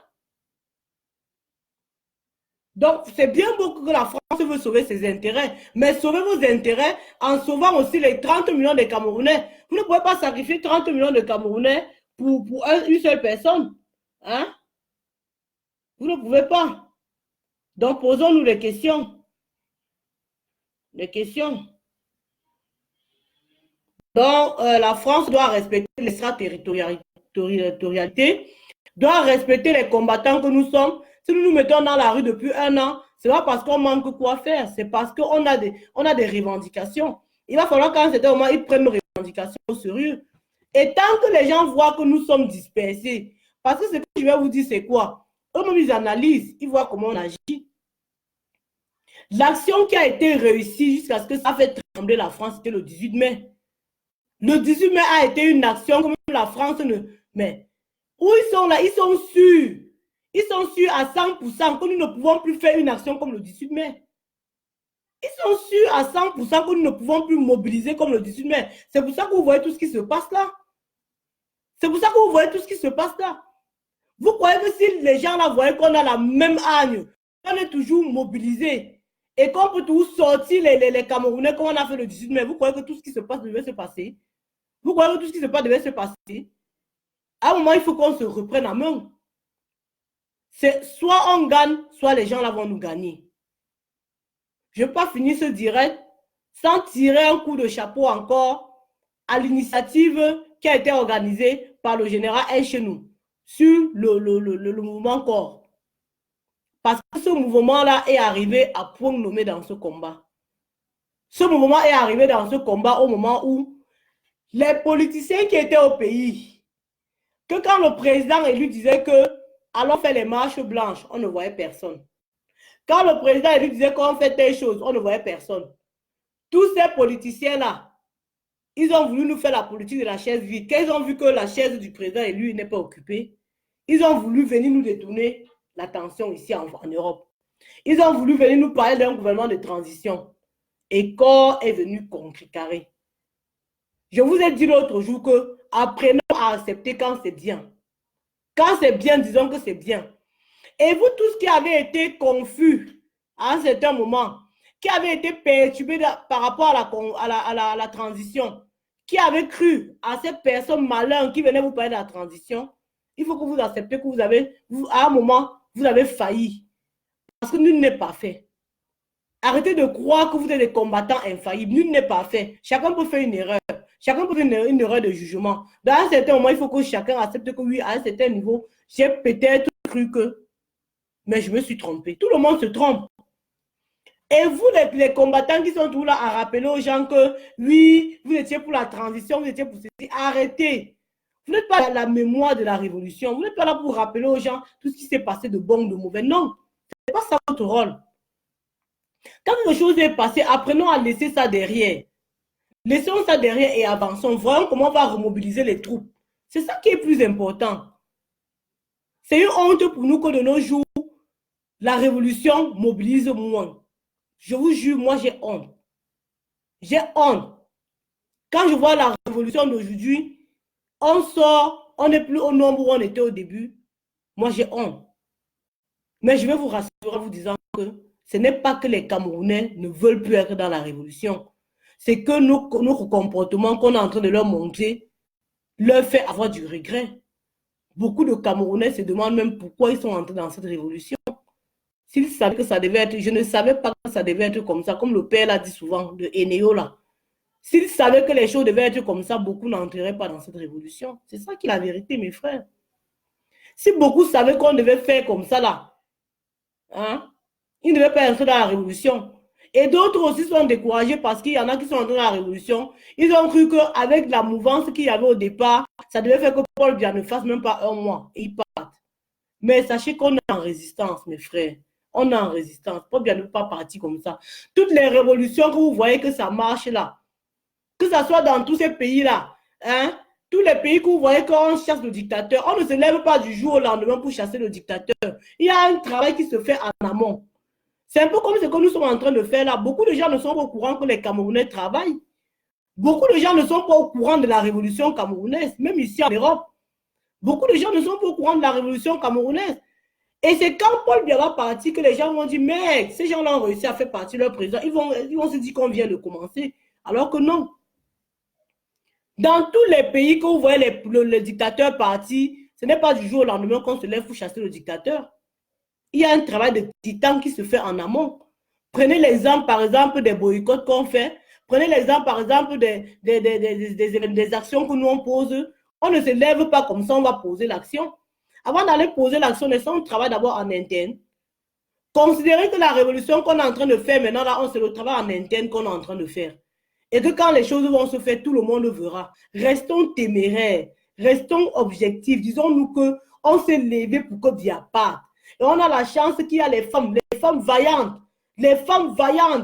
Donc, c'est bien beau que la France veut sauver ses intérêts, mais sauvez vos intérêts en sauvant aussi les 30 millions de Camerounais. Vous ne pouvez pas sacrifier 30 millions de Camerounais pour une seule personne. Hein? Vous ne pouvez pas. Donc, posons-nous les questions. Les questions. Donc, la France doit respecter l'extraterritorialité, doit respecter les combattants que nous sommes. Si nous nous mettons dans la rue depuis un an, ce n'est pas parce qu'on manque quoi faire, c'est parce qu'on a des revendications. Il va falloir qu'à un certain moment, ils prennent nos revendications au sérieux. Et tant que les gens voient que nous sommes dispersés, parce que ce que je vais vous dire, c'est quoi? Eux-mêmes, ils analysent, ils voient comment on agit. L'action qui a été réussie jusqu'à ce que ça fait trembler la France, c'était le 18 mai. Le 18 mai a été une action comme la France ne... Mais où ils sont là, ils sont sûrs. Ils sont sûrs à 100% que nous ne pouvons plus faire une action comme le 18 mai. Ils sont sûrs à 100% que nous ne pouvons plus mobiliser comme le 18 mai. C'est pour ça que vous voyez tout ce qui se passe là. C'est pour ça que vous voyez tout ce qui se passe là. Vous croyez que si les gens là voyaient qu'on a la même hargne, qu'on est toujours mobilisé et qu'on peut toujours sortir les Camerounais comme on a fait le 18 mai, vous croyez que tout ce qui se passe devait se passer? Vous croyez que tout ce qui se passe devait se passer? À un moment, il faut qu'on se reprenne en main. C'est soit on gagne, soit les gens là vont nous gagner. Je ne vais pas finir ce direct sans tirer un coup de chapeau encore à l'initiative qui a été organisée par le général Elchenou sur le mouvement corps. Parce que ce mouvement-là est arrivé à point nommé dans ce combat. Ce mouvement est arrivé dans ce combat au moment où les politiciens qui étaient au pays, que quand le président élu disait que allons faire les marches blanches, on ne voyait personne. Quand le président élu disait qu'on fait telle chose, on ne voyait personne. Tous ces politiciens-là, ils ont voulu nous faire la politique de la chaise vide. Quand ils ont vu que la chaise du président élu n'est pas occupée, ils ont voulu venir nous détourner l'attention ici en Europe. Ils ont voulu venir nous parler d'un gouvernement de transition. Et corps est venu contrecarrer. Je vous ai dit l'autre jour que apprenons à accepter quand c'est bien. Quand c'est bien, disons que c'est bien. Et vous tous qui avez été confus à un certain moment, qui avez été perturbés par rapport à la transition, qui avez cru à ces personnes malins qui venaient vous parler de la transition, il faut que vous acceptez que à un moment, vous avez failli. Parce que nul n'est pas fait. Arrêtez de croire que vous êtes des combattants infaillibles. Nul n'est pas fait. Chacun peut faire une erreur. Chacun peut faire une erreur de jugement. Dans un certain moment, il faut que chacun accepte que oui, à un certain niveau, j'ai peut-être cru que, mais je me suis trompé. Tout le monde se trompe. Et vous, les combattants qui sont tous là à rappeler aux gens que oui, vous étiez pour la transition, vous étiez pour ceci, arrêtez. Vous n'êtes pas la mémoire de la révolution. Vous n'êtes pas là pour rappeler aux gens tout ce qui s'est passé de bon ou de mauvais. Non, ce n'est pas ça votre rôle. Quand quelque chose est passé, apprenons à laisser ça derrière. Laissons ça derrière et avançons. Voyons comment on va remobiliser les troupes. C'est ça qui est plus important. C'est une honte pour nous que de nos jours, la révolution mobilise moins. Je vous jure, moi j'ai honte. J'ai honte. Quand je vois la révolution d'aujourd'hui, on sort, on n'est plus au nombre où on était au début. Moi j'ai honte. Mais je vais vous rassurer en vous disant que ce n'est pas que les Camerounais ne veulent plus être dans la révolution. C'est que nos comportements qu'on est en train de leur montrer leur fait avoir du regret. Beaucoup de Camerounais se demandent même pourquoi ils sont entrés dans cette révolution. S'ils savaient que ça devait être, je ne savais pas que ça devait être comme ça, comme le père l'a dit souvent, de Eneo là. S'ils savaient que les choses devaient être comme ça, beaucoup n'entreraient pas dans cette révolution. C'est ça qui est la vérité, mes frères. Si beaucoup savaient qu'on devait faire comme ça là, hein, ils ne devaient pas entrer dans la révolution. Et d'autres aussi sont découragés parce qu'il y en a qui sont entrés dans la révolution. Ils ont cru qu'avec la mouvance qu'il y avait au départ, ça devait faire que Paul Biya ne fasse même pas un mois. Et ils partent. Mais sachez qu'on est en résistance, mes frères. On est en résistance. Paul Biya ne peut pas partir comme ça. Toutes les révolutions que vous voyez que ça marche là, que ce soit dans tous ces pays-là, hein, tous les pays que vous voyez quand on chasse le dictateur, on ne se lève pas du jour au lendemain pour chasser le dictateur. Il y a un travail qui se fait en amont. C'est un peu comme ce que nous sommes en train de faire là. Beaucoup de gens ne sont pas au courant que les Camerounais travaillent. Beaucoup de gens ne sont pas au courant de la révolution camerounaise, même ici en Europe. Beaucoup de gens ne sont pas au courant de la révolution camerounaise. Et c'est quand Paul Biya va partir que les gens vont dire, mec, ces gens-là ont réussi à faire partie de leur président. Ils vont se dire qu'on vient de commencer. Alors que non. Dans tous les pays que vous voyez le dictateur partir, ce n'est pas du jour au lendemain qu'on se lève pour chasser le dictateur. Il y a un travail de titan qui se fait en amont. Prenez l'exemple, par exemple, des boycotts qu'on fait. Prenez l'exemple, par exemple, des actions que nous on pose. On ne se lève pas comme ça, on va poser l'action. Avant d'aller poser l'action, on travaille d'abord en interne. Considérez que la révolution qu'on est en train de faire maintenant, là, c'est le travail en interne qu'on est en train de faire. Et que quand les choses vont se faire, tout le monde verra. Restons téméraires, restons objectifs. Disons-nous qu'on s'est levé pour que Biya parte. Et on a la chance qu'il y a les femmes vaillantes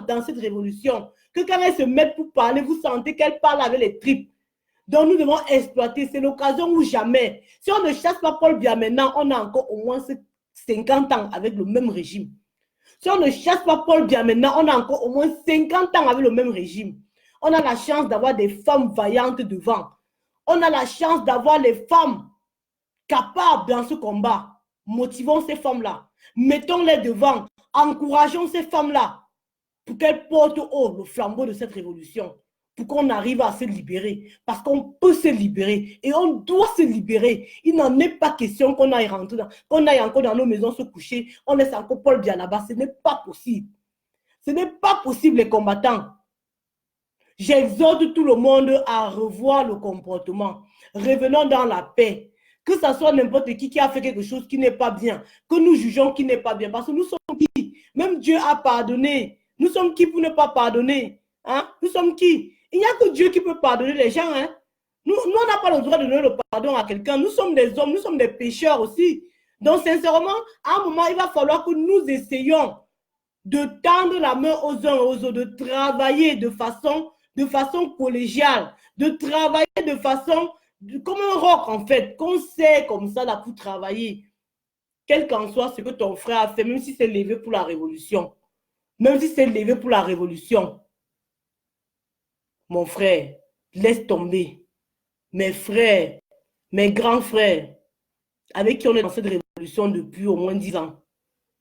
dans cette révolution. Que quand elles se mettent pour parler, vous sentez qu'elles parlent avec les tripes. Donc nous devons exploiter. C'est l'occasion ou jamais. Si on ne chasse pas Paul Biya maintenant, on a encore au moins 50 ans avec le même régime. Si on ne chasse pas Paul Biya maintenant, on a encore au moins 50 ans avec le même régime. On a la chance d'avoir des femmes vaillantes devant. On a la chance d'avoir les femmes capables dans ce combat. Motivons ces femmes-là. Mettons-les devant. Encourageons ces femmes-là pour qu'elles portent haut le flambeau de cette révolution. Pour qu'on arrive à se libérer. Parce qu'on peut se libérer. Et on doit se libérer. Il n'en est pas question qu'on aille rentrer qu'on aille encore dans nos maisons se coucher. On laisse encore Paul Biya là-bas. Ce n'est pas possible. Ce n'est pas possible, les combattants. J'exhorte tout le monde à revoir le comportement. Revenons dans la paix. Que ce soit n'importe qui a fait quelque chose qui n'est pas bien, que nous jugeons qui n'est pas bien. Parce que nous sommes qui? Même Dieu a pardonné. Nous sommes qui pour ne pas pardonner? Hein? Nous sommes qui? Il n'y a que Dieu qui peut pardonner les gens. Hein? Nous, on n'a pas le droit de donner le pardon à quelqu'un. Nous sommes des hommes, nous sommes des pécheurs aussi. Donc, sincèrement, à un moment, il va falloir que nous essayions de tendre la main aux uns et aux autres, de travailler de façon collégiale, de travailler de façon comme un roc en fait, qu'on sait comme ça là pour travailler. Quel qu'en soit ce que ton frère a fait, même si c'est levé pour la révolution, même si c'est levé pour la révolution, mon frère, laisse tomber. Mes frères, mes grands frères, avec qui on est dans cette révolution depuis au moins 10 ans,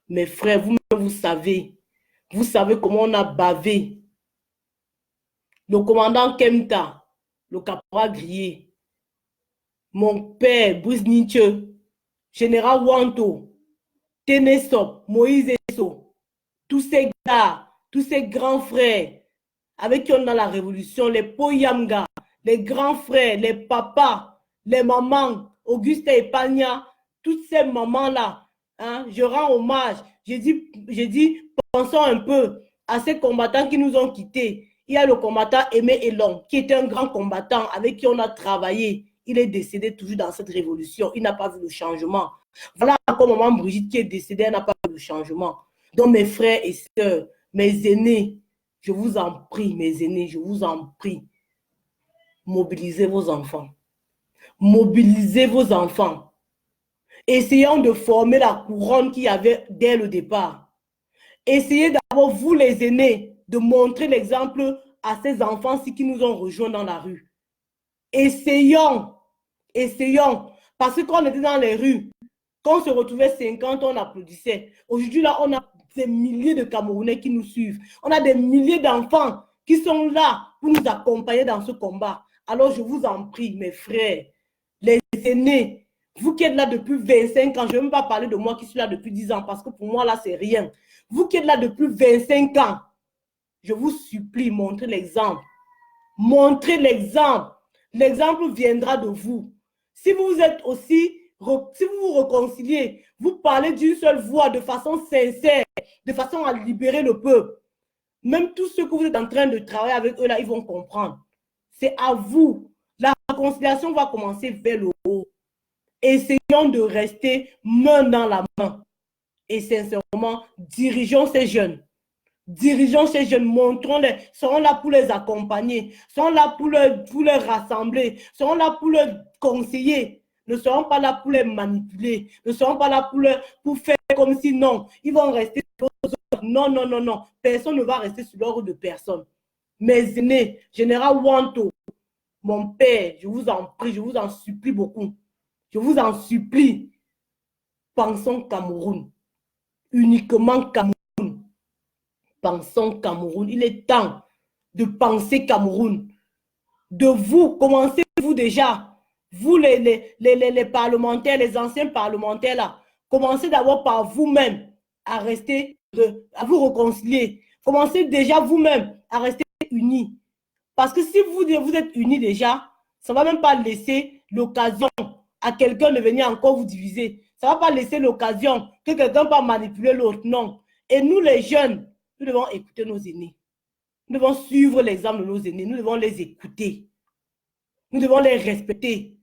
mes frères, vous savez comment on a bavé. Le commandant Kemta, le caporal Grier, mon père Brice Nietzsche, général Wanto, Ténésop, Moïse Esso, tous ces gars, tous ces grands frères avec qui on a la révolution, les Poyamga, les grands frères, les papas, les mamans, Auguste Epagna, toutes ces mamans-là, hein, je rends hommage. J'ai dit, pensons un peu à ces combattants qui nous ont quittés. Il y a le combattant Aimé Elon, qui était un grand combattant avec qui on a travaillé. Il est décédé toujours dans cette révolution. Il n'a pas vu le changement. Voilà encore maman Brigitte qui est décédée, elle n'a pas vu le changement. Donc mes frères et sœurs, mes aînés, je vous en prie, mes aînés, je vous en prie, mobilisez vos enfants. Mobilisez vos enfants. Essayons de former la couronne qu'il y avait dès le départ. Essayez d'abord, vous les aînés, de montrer l'exemple à ces enfants-ci qui nous ont rejoints dans la rue. Essayons. Parce que quand on était dans les rues, quand on se retrouvait 50, on applaudissait. Aujourd'hui, là, on a des milliers de Camerounais qui nous suivent. On a des milliers d'enfants qui sont là pour nous accompagner dans ce combat. Alors, je vous en prie, mes frères, les aînés, vous qui êtes là depuis 25 ans, je ne vais même pas parler de moi qui suis là depuis 10 ans, parce que pour moi, là, c'est rien. Vous qui êtes là depuis 25 ans, je vous supplie, montrez l'exemple. Montrez l'exemple. L'exemple viendra de vous. Si vous êtes aussi, si vous vous réconciliez, vous parlez d'une seule voix de façon sincère, de façon à libérer le peuple. Même tous ceux que vous êtes en train de travailler avec eux là, ils vont comprendre. C'est à vous. La réconciliation va commencer vers le haut. Essayons de rester main dans la main. Et sincèrement, dirigeons ces jeunes. Dirigeons ces jeunes, montrons-les, serons là pour les accompagner, serons là pour les rassembler, serons là pour les conseiller. Ne serons pas là pour les manipuler, ne serons pas là pour faire comme si non, ils vont rester sur l'ordre. Non, non, non, non. Personne ne va rester sur l'ordre de personne. Mes aînés, Général Wanto, mon père, je vous en prie, je vous en supplie beaucoup. Je vous en supplie. Pensons Cameroun. Uniquement Cameroun. Pensons Cameroun. Il est temps de penser Cameroun. De vous, commencez-vous déjà. Vous, les parlementaires, les anciens parlementaires, là, commencez d'abord par vous-même à rester, à vous réconcilier. Commencez déjà vous-même à rester unis. Parce que si vous êtes unis déjà, ça ne va même pas laisser l'occasion à quelqu'un de venir encore vous diviser. Ça ne va pas laisser l'occasion que quelqu'un va manipuler l'autre. Non. Et nous, les jeunes, nous devons écouter nos aînés. Nous devons suivre l'exemple de nos aînés. Nous devons les écouter. Nous devons les respecter.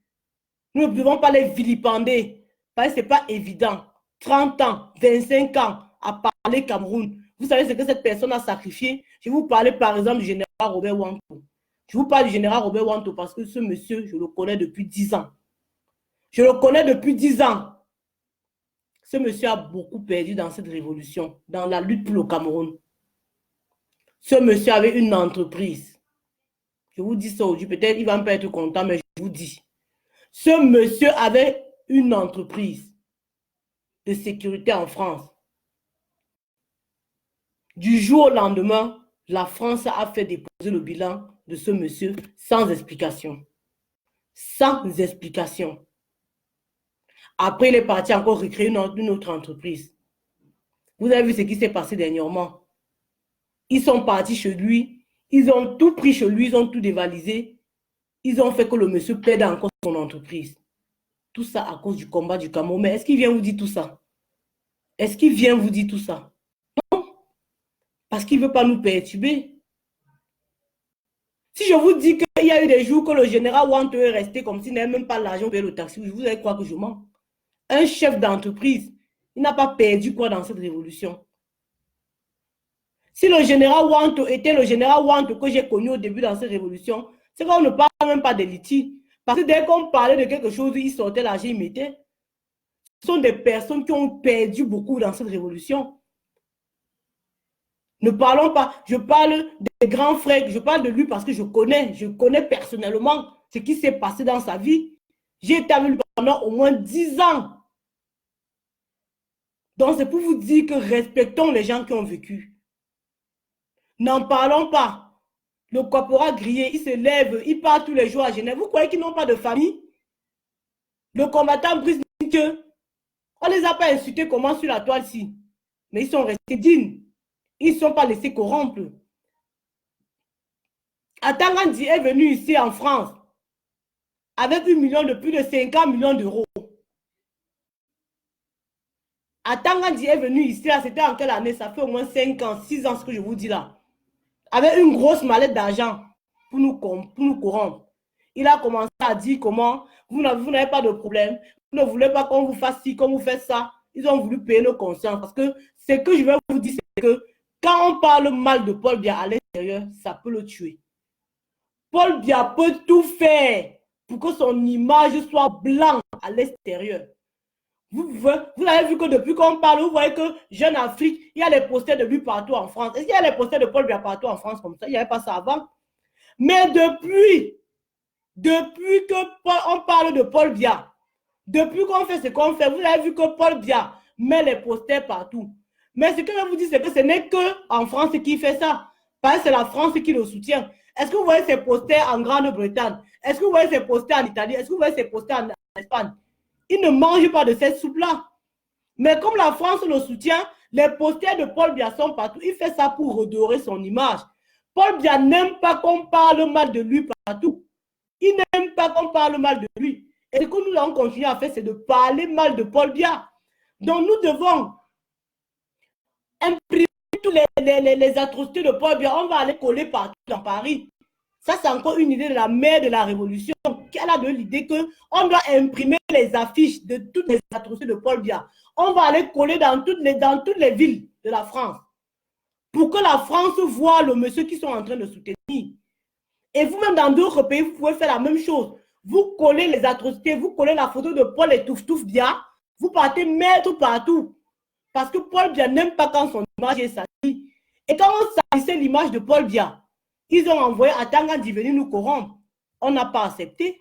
Nous ne devons pas les vilipender. Parce que ce n'est pas évident. 30 ans, 25 ans à parler Cameroun. Vous savez ce que cette personne a sacrifié? Je vais vous parler par exemple du général Robert Wanto. Je vous parle du général Robert Wanto parce que ce monsieur, je le connais depuis 10 ans. Je le connais depuis 10 ans. Ce monsieur a beaucoup perdu dans cette révolution, dans la lutte pour le Cameroun. Ce monsieur avait une entreprise. Je vous dis ça aujourd'hui, peut-être il va pas être content, mais je vous dis. Ce monsieur avait une entreprise de sécurité en France. Du jour au lendemain, la France a fait déposer le bilan de ce monsieur sans explication. Sans explication. Après, il est parti encore recréer une autre entreprise. Vous avez vu ce qui s'est passé dernièrement. Ils sont partis chez lui. Ils ont tout pris chez lui. Ils ont tout dévalisé. Ils ont fait que le monsieur perde encore son entreprise. Tout ça à cause du combat du Cameroun. Mais est-ce qu'il vient vous dire tout ça? Est-ce qu'il vient vous dire tout ça? Non. Parce qu'il ne veut pas nous perturber. Si je vous dis qu'il y a eu des jours que le général Wanto est resté comme s'il n'avait même pas l'argent pour payer le taxi, vous allez croire que je mens. Un chef d'entreprise, il n'a pas perdu quoi dans cette révolution? Si le général Wanto était le général Wanto que j'ai connu au début dans cette révolution, c'est qu'on ne parle même pas de litige. Parce que dès qu'on parlait de quelque chose, il sortait l'argent, il mettait. Ce sont des personnes qui ont perdu beaucoup dans cette révolution. Ne parlons pas, je parle des grands frères, je parle de lui parce que je connais personnellement ce qui s'est passé dans sa vie. J'ai été avec lui pendant au moins 10 ans. Donc c'est pour vous dire que respectons les gens qui ont vécu. N'en parlons pas. Le corporal grillé, il se lève, il part tous les jours à Genève. Vous croyez qu'ils n'ont pas de famille? Le combattant Brice Nique, on ne les a pas insultés comment sur la toile-ci. Mais ils sont restés dignes. Ils ne sont pas laissés corrompre. Atangandi est venu ici en France avec plus de 50 millions d'euros. Atangandi est venu ici, c'était en quelle année? Ça fait au moins 5 ans, 6 ans ce que je vous dis là. Avec une grosse mallette d'argent pour nous corrompre. Il a commencé à dire comment vous n'avez pas de problème, vous ne voulez pas qu'on vous fasse ci, qu'on vous fasse ça. Ils ont voulu payer nos consciences. Parce que ce que je vais vous dire, c'est que quand on parle mal de Paul Biya à l'extérieur, ça peut le tuer. Paul Biya peut tout faire pour que son image soit blanche à l'extérieur. Vous avez vu que depuis qu'on parle, vous voyez que Jeune Afrique, il y a les posters de lui partout en France. Est-ce qu'il y a les posters de Paul Biya partout en France comme ça? Il n'y avait pas ça avant. Mais depuis qu'on parle de Paul Biya, depuis qu'on fait ce qu'on fait, vous avez vu que Paul Biya met les posters partout. Mais ce que je vous dis, c'est que ce n'est qu'en France qui fait ça. Parce que c'est la France qui le soutient. Est-ce que vous voyez ces posters en Grande-Bretagne? Est-ce que vous voyez ces posters en Italie? Est-ce que vous voyez ces posters en Espagne? Ils ne mangent pas de cette soupe-là. Mais comme la France le soutient, les posters de Paul Biya sont partout. Il fait ça pour redorer son image. Paul Biya n'aime pas qu'on parle mal de lui partout. Il n'aime pas qu'on parle mal de lui. Et ce que nous allons continuer à faire, c'est de parler mal de Paul Biya. Donc nous devons imprimer toutes les atrocités de Paul Biya. On va aller coller partout dans Paris. Ça, c'est encore une idée de la mère de la Révolution qui a de l'idée qu'on doit imprimer les affiches de toutes les atrocités de Paul Biya. On va aller coller dans toutes les villes de la France pour que la France voit le monsieur qui sont en train de soutenir. Et vous-même, dans d'autres pays, vous pouvez faire la même chose. Vous collez les atrocités, vous collez la photo de Paul et Touf Bia, vous partez mettre partout. Parce que Paul Bia n'aime pas quand son image est salie. Et quand on salissait l'image de Paul Bia, ils ont envoyé Atanga d'y venir nous corrompre. On n'a pas accepté.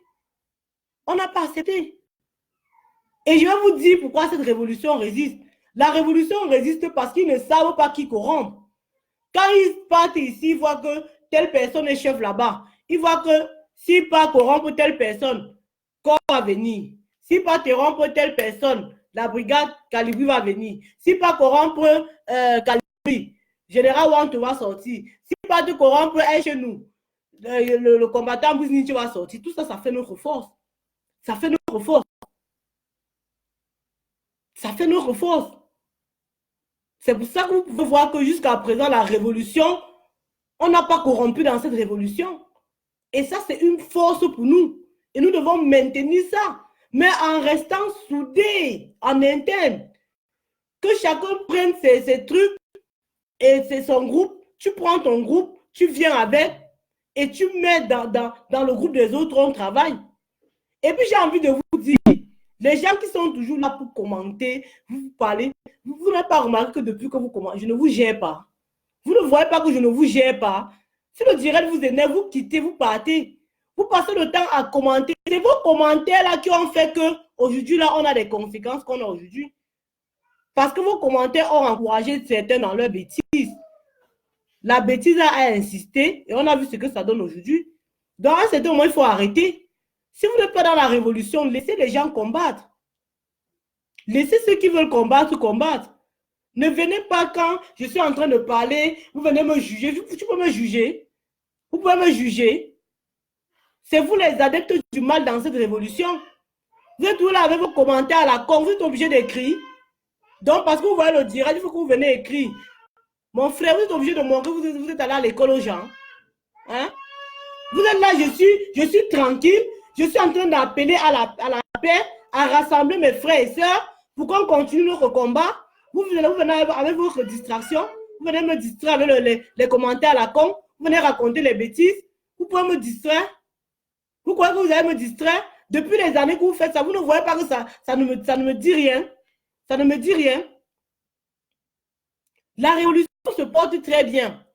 On n'a pas accepté. Et je vais vous dire pourquoi cette révolution résiste. La révolution résiste parce qu'ils ne savent pas qui corrompre. Quand ils partent ici, ils voient que telle personne est chef là-bas. Ils voient que s'ils partent corrompre telle personne, corps va venir. S'ils partent corrompre telle personne, la brigade Calibri va venir. S'ils partent corrompre Calibri, Général Wanto va sortir. S'ils partent corrompre un chez nous, le combattant Bouznichi va sortir. Tout ça, ça fait notre force. Ça fait notre force. Ça fait notre force. C'est pour ça que vous pouvez voir que jusqu'à présent, la révolution, on n'a pas corrompu dans cette révolution. Et ça, c'est une force pour nous. Et nous devons maintenir ça. Mais en restant soudés, en interne. Que chacun prenne ses trucs et c'est son groupe. Tu prends ton groupe, tu viens avec et tu mets dans le groupe des autres, on travaille. Et puis, j'ai envie de vous dire, les gens qui sont toujours là pour commenter, vous parlez, vous n'avez pas remarqué que depuis que vous commentez, je ne vous gère pas. Vous ne voyez pas que je ne vous gère pas. Si le direct vous énerve, vous quittez, vous partez. Vous passez le temps à commenter. C'est vos commentaires là qui ont fait qu'aujourd'hui, là, on a des conséquences qu'on a aujourd'hui. Parce que vos commentaires ont encouragé certains dans leur bêtise. La bêtise a insisté et on a vu ce que ça donne aujourd'hui. Dans un certain moment, il faut arrêter. Si vous n'êtes pas dans la révolution, laissez les gens combattre. Laissez ceux qui veulent combattre, combattre. Ne venez pas quand je suis en train de parler, vous venez me juger. Tu peux me juger. Vous pouvez me juger. C'est vous les adeptes du mal dans cette révolution. Vous êtes tous là avec vos commentaires à la con, vous êtes obligé d'écrire. Donc, parce que vous voyez le direct, il faut que vous venez écrire. Mon frère, vous êtes obligé de montrer que vous êtes allé à l'école aux gens. Hein? Vous êtes là, je suis tranquille. Je suis en train d'appeler à la paix, à rassembler mes frères et sœurs pour qu'on continue notre combat. Vous venez avec votre distraction. Vous venez me distraire avec les commentaires à la con. Vous venez raconter les bêtises. Vous pouvez me distraire. Vous croyez que vous allez me distraire? Depuis les années que vous faites ça, vous ne voyez pas que ça ne me dit rien. Ça ne me dit rien. La révolution se porte très bien.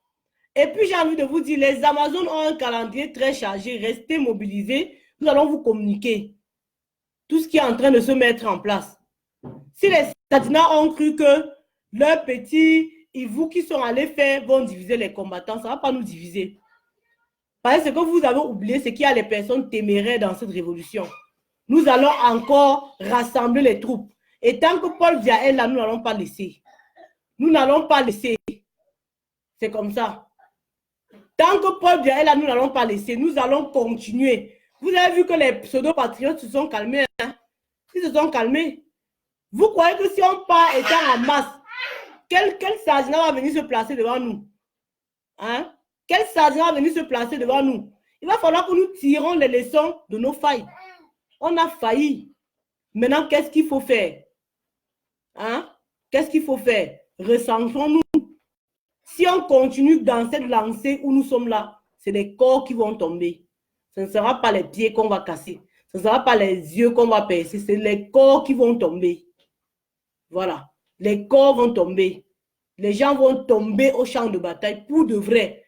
Et puis, j'ai envie de vous dire, les Amazones ont un calendrier très chargé. Restez mobilisés. Nous allons vous communiquer tout ce qui est en train de se mettre en place. Si les Sadinas ont cru que leurs petits Ivoux qui sont allés faire vont diviser les combattants, ça ne va pas nous diviser. Parce que ce que vous avez oublié, c'est qu'il y a les personnes téméraires dans cette révolution. Nous allons encore rassembler les troupes. Et tant que Paul Bia est là, nous n'allons pas laisser. Nous n'allons pas laisser. C'est comme ça. Tant que Paul Bia est là, nous n'allons pas laisser. Nous allons continuer. Vous avez vu que les pseudo-patriotes se sont calmés. Hein? Ils se sont calmés. Vous croyez que si on part étant en masse, quel sergent va venir se placer devant nous? Hein? Quel sergent va venir se placer devant nous? Il va falloir que nous tirons les leçons de nos failles. On a failli. Maintenant, qu'est-ce qu'il faut faire? Hein? Qu'est-ce qu'il faut faire? Recentrons-nous. Si on continue dans cette lancée où nous sommes là, c'est les corps qui vont tomber. Ce ne sera pas les pieds qu'on va casser. Ce ne sera pas les yeux qu'on va percer. C'est les corps qui vont tomber. Voilà. Les corps vont tomber. Les gens vont tomber au champ de bataille pour de vrai.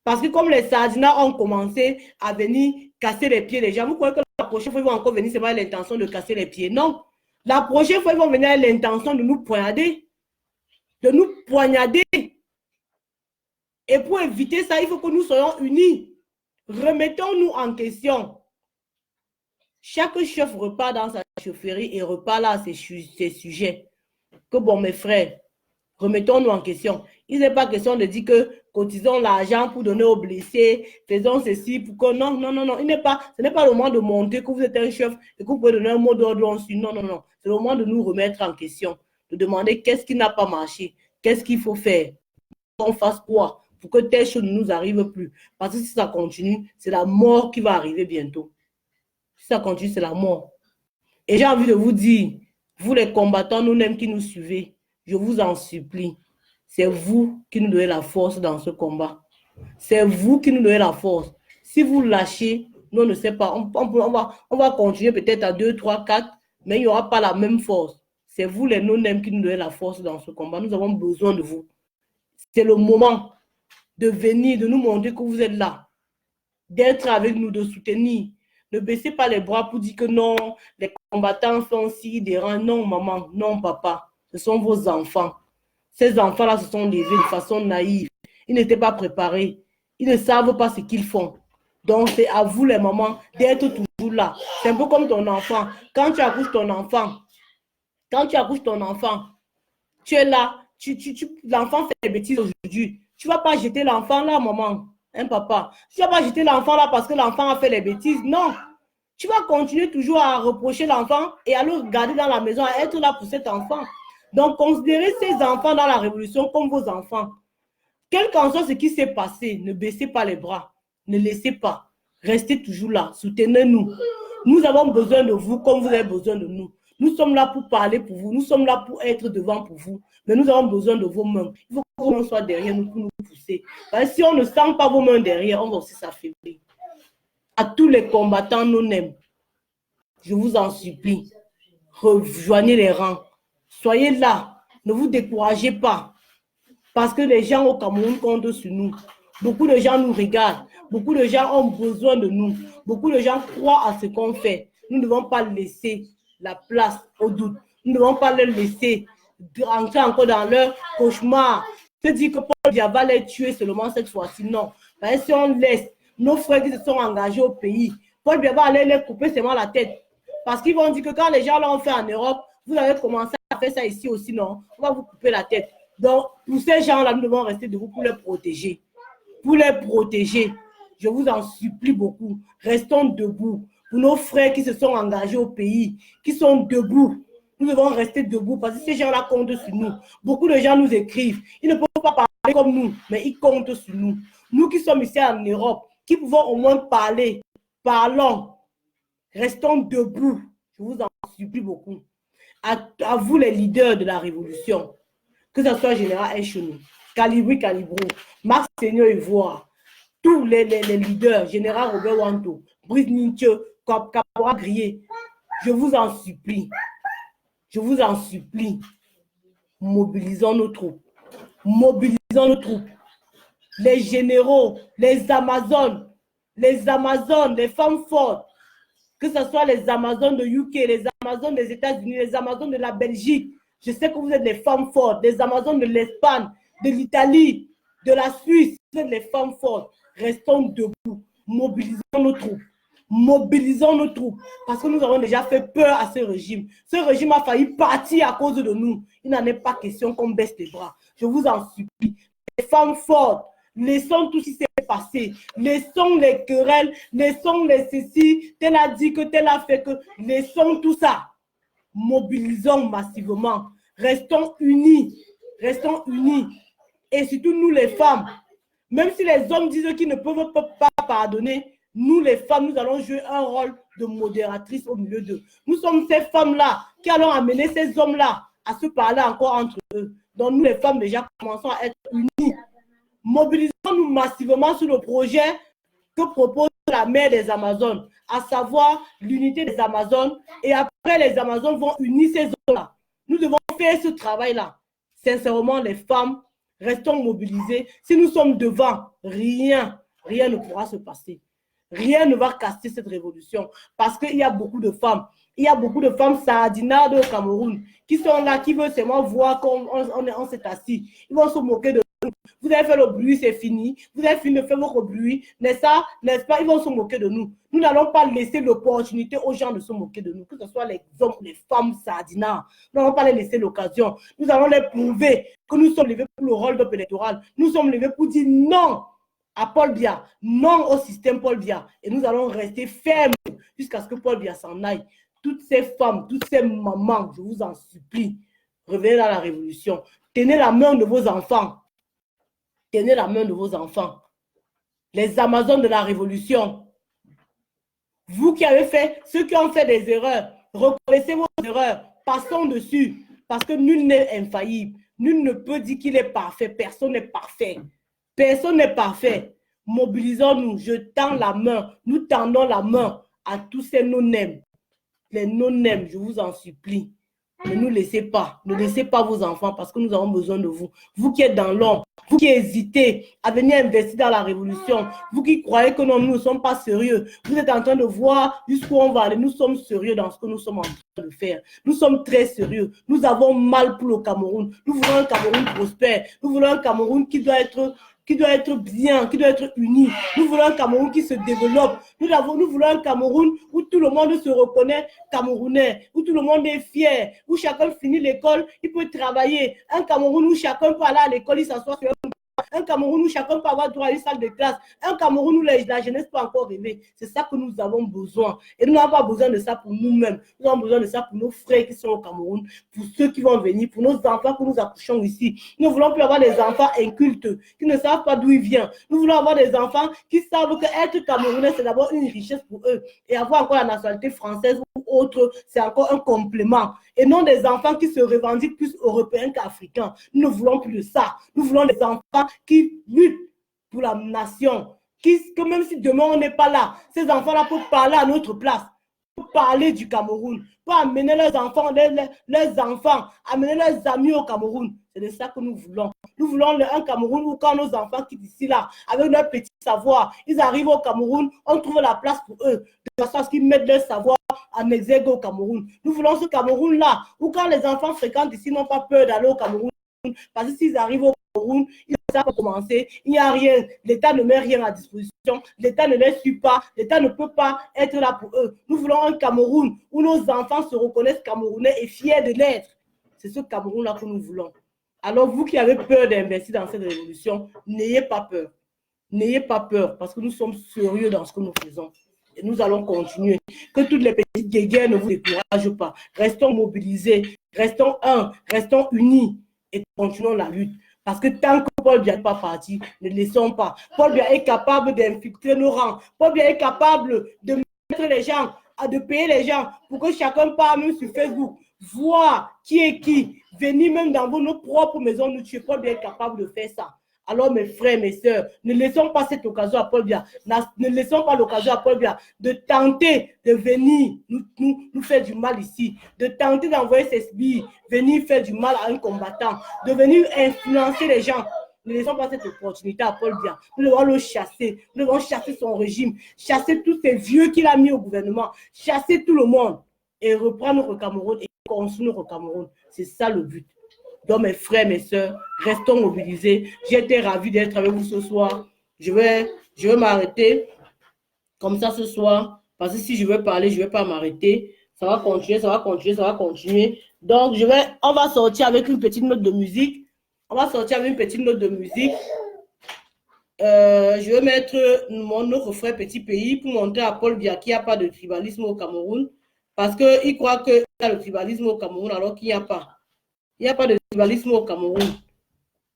Parce que comme les Sardinas ont commencé à venir casser les pieds des gens, vous croyez que la prochaine fois, ils vont encore venir, c'est pas l'intention de casser les pieds. Non. La prochaine fois, ils vont venir avec l'intention de nous poignarder. De nous poignarder. Et pour éviter ça, il faut que nous soyons unis. Remettons-nous en question. Chaque chef repart dans sa chaufferie et repart là à ses sujets. Que bon, mes frères, remettons-nous en question. Il n'est pas question de dire que cotisons l'argent pour donner aux blessés, faisons ceci pour que... Non. Ce n'est pas le moment de montrer que vous êtes un chef et que vous pouvez donner un mot d'ordre ensuite. Non. C'est le moment de nous remettre en question, de demander qu'est-ce qui n'a pas marché, qu'est-ce qu'il faut faire, qu'on fasse quoi pour que telle chose ne nous arrive plus. Parce que si ça continue, c'est la mort qui va arriver bientôt. Si ça continue, c'est la mort. Et j'ai envie de vous dire, vous les combattants, nous-mêmes qui nous suivez, je vous en supplie, C'est vous qui nous donnez la force dans ce combat. C'est vous qui nous donnez la force. Si vous lâchez, nous, on ne sait pas. On va continuer peut-être à 2, 3, 4, mais il n'y aura pas la même force. C'est vous, les non-nèmes, qui nous donnez la force dans ce combat. Nous avons besoin de vous. C'est le moment de venir, de nous montrer que vous êtes là, d'être avec nous, de soutenir. Ne baissez pas les bras pour dire que non, les combattants sont si dérangés. Non, maman, non, papa. Ce sont vos enfants. Ces enfants-là se sont levés de façon naïve. Ils n'étaient pas préparés. Ils ne savent pas ce qu'ils font. Donc, c'est à vous, les mamans, d'être toujours là. C'est un peu comme ton enfant. Quand tu accouches ton enfant, tu es là, l'enfant fait des bêtises aujourd'hui. Tu ne vas pas jeter l'enfant là, maman, hein, papa. Tu ne vas pas jeter l'enfant là parce que l'enfant a fait les bêtises. Non. Tu vas continuer toujours à reprocher l'enfant et à le garder dans la maison, à être là pour cet enfant. Donc, considérez ces enfants dans la révolution comme vos enfants. Quel qu'en soit ce qui s'est passé, ne baissez pas les bras. Ne laissez pas. Restez toujours là. Soutenez-nous. Nous avons besoin de vous comme vous avez besoin de nous. Nous sommes là pour parler pour vous. Nous sommes là pour être devant pour vous. Mais nous avons besoin de vos mains. Il faut que vos mains soient derrière nous pour nous pousser. Parce que si on ne sent pas vos mains derrière, on va aussi s'affaiblir. À tous les combattants non-nèmes, je vous en supplie, rejoignez les rangs. Soyez là. Ne vous découragez pas. Parce que les gens au Cameroun comptent sur nous. Beaucoup de gens nous regardent. Beaucoup de gens ont besoin de nous. Beaucoup de gens croient à ce qu'on fait. Nous ne devons pas laisser la place au doute. Nous ne devons pas leur laisser entrer encore dans leur cauchemar. Se dire que Paul Biya va les tuer seulement cette fois-ci. Non. Parce que si on laisse nos frères qui se sont engagés au pays, Paul Biya va aller les couper seulement la tête. Parce qu'ils vont dire que quand les gens l'ont fait en Europe, vous avez commencé à faire ça ici aussi, non? On va vous couper la tête. Donc, pour ces gens-là, nous devons rester debout pour les protéger. Pour les protéger, je vous en supplie beaucoup. Restons debout. Pour nos frères qui se sont engagés au pays, qui sont debout, nous devons rester debout parce que ces gens-là comptent sur nous. Beaucoup de gens nous écrivent. Ils ne peuvent pas parler comme nous, mais ils comptent sur nous. Nous qui sommes ici en Europe, qui pouvons au moins parler, parlons. Restons debout. Je vous en supplie beaucoup. À vous, les leaders de la révolution, que ce soit Général Echouni, Calibri Calibro, Max Seigneur Ivoire, tous les leaders, Général Robert Wanto, Brice Ninche, Capora Grier, je vous en supplie, mobilisons nos troupes. Mobilisons nos troupes. Les généraux, les Amazones, les femmes fortes, que ce soit les Amazones de UK, les Amazones des États-Unis, les Amazones de la Belgique. Je sais que vous êtes les femmes fortes, les Amazones de l'Espagne, de l'Italie, de la Suisse. Vous êtes les femmes fortes. Restons debout. Mobilisons nos troupes. Mobilisons nos troupes. Parce que nous avons déjà fait peur à ce régime. Ce régime a failli partir à cause de nous. Il n'en est pas question qu'on baisse les bras. Je vous en supplie. Les femmes fortes, laissons tout ce qui s'est passé. Laissons les querelles, laissons les ceci. Tel a dit que tel a fait que. Laissons tout ça. Mobilisons massivement. Restons unis. Restons unis. Et surtout nous les femmes. Même si les hommes disent qu'ils ne peuvent pas pardonner, nous les femmes, nous allons jouer un rôle de modératrice au milieu d'eux. Nous sommes ces femmes-là qui allons amener ces hommes-là à se parler encore entre eux. Donc nous les femmes déjà commençons à être unis. Mobilisons-nous massivement sur le projet que propose la mère des Amazones, à savoir l'unité des Amazones. Et après, les Amazones vont unir ces hommes-là. Nous devons faire ce travail-là. Sincèrement, les femmes, restons mobilisées. Si nous sommes devant, rien ne pourra se passer. Rien ne va casser cette révolution parce qu'il y a beaucoup de femmes. Il y a beaucoup de femmes sardinades au Cameroun qui sont là, qui veulent seulement voir qu'on s'est assis. Ils vont se moquer de nous. Vous avez fait le bruit, c'est fini. Vous avez fini de faire votre bruit. N'est-ce pas? Ils vont se moquer de nous. Nous n'allons pas laisser l'opportunité aux gens de se moquer de nous, que ce soit les hommes ou les femmes sardinades. Nous n'allons pas les laisser l'occasion. Nous allons les prouver que nous sommes levés pour le rôle d'homme électoral. Nous sommes levés pour dire non à Paul Biya, non au système Paul Biya. Et nous allons rester fermes jusqu'à ce que Paul Biya s'en aille. Toutes ces femmes, toutes ces mamans, je vous en supplie, revenez dans la révolution. Tenez la main de vos enfants. Tenez la main de vos enfants. Les Amazones de la révolution. Vous qui avez fait, ceux qui ont fait des erreurs, reconnaissez vos erreurs. Passons dessus. Parce que nul n'est infaillible. Nul ne peut dire qu'il est parfait. Personne n'est parfait. Personne n'est parfait. Mobilisons-nous. Je tends la main. Nous tendons la main à tous ces non-nèmes. Les non-nèmes, je vous en supplie. Ne nous laissez pas. Ne laissez pas vos enfants parce que nous avons besoin de vous. Vous qui êtes dans l'ombre, vous qui hésitez à venir investir dans la révolution, vous qui croyez que non, nous ne sommes pas sérieux, vous êtes en train de voir jusqu'où on va aller. Nous sommes sérieux dans ce que nous sommes en train de faire. Nous sommes très sérieux. Nous avons mal pour le Cameroun. Nous voulons un Cameroun prospère. Nous voulons un Cameroun qui doit être bien, qui doit être uni. Nous voulons un Cameroun qui se développe. Nous voulons un Cameroun où tout le monde se reconnaît camerounais, où tout le monde est fier, où chacun finit l'école, il peut travailler. Un Cameroun où chacun peut aller à l'école, il s'assoit sur un Cameroun où chacun peut avoir droit à une salle de classe, un Cameroun où la jeunesse peut encore rêver. C'est ça que nous avons besoin. Et nous n'avons pas besoin de ça pour nous-mêmes. Nous avons besoin de ça pour nos frères qui sont au Cameroun, pour ceux qui vont venir, pour nos enfants que nous accouchons ici. Nous ne voulons plus avoir des enfants incultes qui ne savent pas d'où ils viennent. Nous voulons avoir des enfants qui savent qu'être Camerounais, c'est d'abord une richesse pour eux. Et avoir encore la nationalité française ou autre, c'est encore un complément. Et non des enfants qui se revendiquent plus européens qu'africains. Nous ne voulons plus de ça. Nous voulons des enfants qui luttent pour la nation. Que même si demain on n'est pas là, ces enfants-là peuvent parler à notre place, peuvent parler du Cameroun, peuvent amener leurs enfants, amener leurs amis au Cameroun. C'est de ça que nous voulons. Nous voulons un Cameroun où quand nos enfants quittent ici là, avec leur petit savoir, ils arrivent au Cameroun, on trouve la place pour eux, de façon à ce qu'ils mettent leur savoir en exergue au Cameroun. Nous voulons ce Cameroun-là, où quand les enfants fréquentent ici, n'ont pas peur d'aller au Cameroun, parce que s'ils arrivent au Cameroun, ils ne savent pas commencer, il n'y a rien, l'État ne met rien à disposition, l'État ne les suit pas, l'État ne peut pas être là pour eux. Nous voulons un Cameroun où nos enfants se reconnaissent camerounais et fiers de l'être. C'est ce Cameroun-là que nous voulons. Alors vous qui avez peur d'investir dans cette révolution, n'ayez pas peur. N'ayez pas peur parce que nous sommes sérieux dans ce que nous faisons. Et nous allons continuer. Que toutes les petites guéguerres ne vous découragent pas. Restons mobilisés, restons un, restons unis et continuons la lutte. Parce que tant que Paul Biya n'est pas parti, ne laissons pas. Paul Biya est capable d'infiltrer nos rangs. Paul Biya est capable de mettre les gens, de payer les gens pour que chacun parle même sur Facebook. Voir qui est qui. Venir même dans nos propres maisons nous tuer. Paul Biya est capable de faire ça. Alors mes frères, mes sœurs, ne laissons pas cette occasion à Paul Biya, ne laissons pas l'occasion à Paul Biya de tenter de venir nous faire du mal ici, de tenter d'envoyer ses spies, venir faire du mal à un combattant, de venir influencer les gens. Ne laissons pas cette opportunité à Paul Biya. Nous devons le chasser, nous devons chasser son régime, chasser tous ces vieux qu'il a mis au gouvernement, chasser tout le monde et reprendre notre Cameroun et construire notre Cameroun. C'est ça le but. Donc, mes frères, mes sœurs, restons mobilisés. J'ai été ravi d'être avec vous ce soir. Je vais m'arrêter comme ça ce soir. Parce que si je veux parler, je ne vais pas m'arrêter. Ça va continuer, ça va continuer, ça va continuer. Donc, on va sortir avec une petite note de musique. On va sortir avec une petite note de musique. Je vais mettre notre frère Petit Pays pour montrer à Paul Biya qu'il n'y a pas de tribalisme au Cameroun. Parce qu'il croit qu'il y a le tribalisme au Cameroun alors qu'il n'y a pas. Il n'y a pas de tribalisme au Cameroun.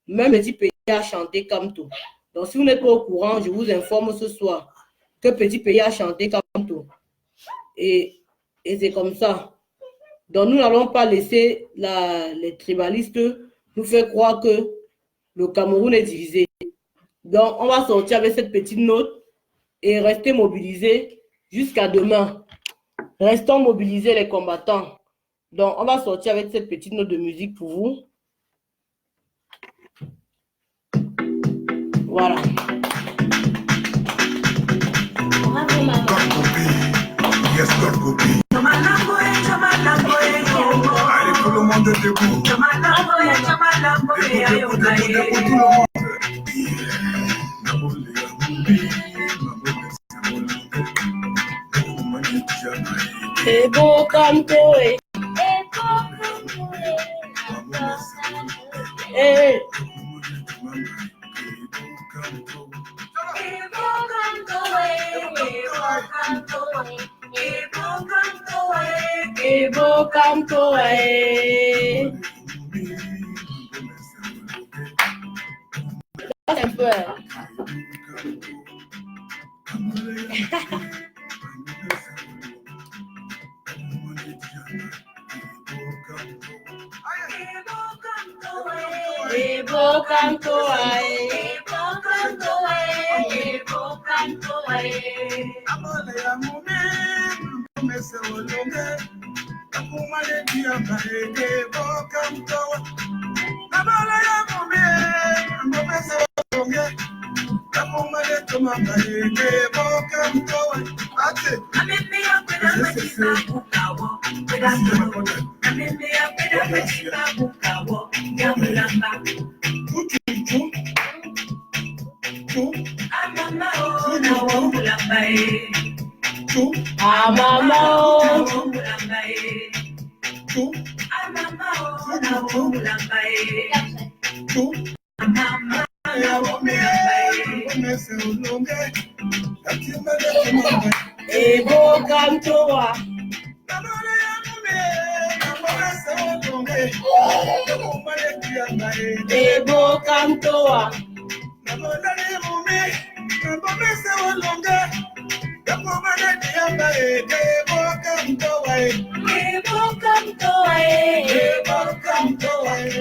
Même Petit Pays a chanté Kamto. Donc, si vous n'êtes pas au courant, je vous informe ce soir que Petit Pays a chanté Kamto. Et c'est comme ça. Donc, nous n'allons pas laisser les tribalistes nous faire croire que le Cameroun est divisé. Donc, on va sortir avec cette petite note et rester mobilisés jusqu'à demain. Restons mobilisés les combattants. Donc, on va sortir avec cette petite note de musique pour vous. Voilà. Bravo, maman. Yes, God go be. Allez, tout le monde debout. Debout, tout le monde. C'est beau comme toi. Hey. Ebo canto c'est un peu. Ebo canto ae. Ebo canto ae. Ebo canto ae. Amole ya mume, mese olonge. Akumale dia bae, ebo canto ae. Amole ya mume, mese olonge. Akumale toma bae, ebo canto ae. Ate. Ameme ya kweda machika bukawo. Kweda machika. Ameme ya kweda machika bukawo. Yamulamba. Amama o na wamulamba e. Amama o. Wamulamba e. Amama o na wamulamba e. Amama na wamulamba e. Mese olonge. Akumale toma bae. Ebo canto ae. Amole ya mume, mese olonge. Akumale dia bae. Ebo canto ae. Ebo canto ae. Ebo canto ae.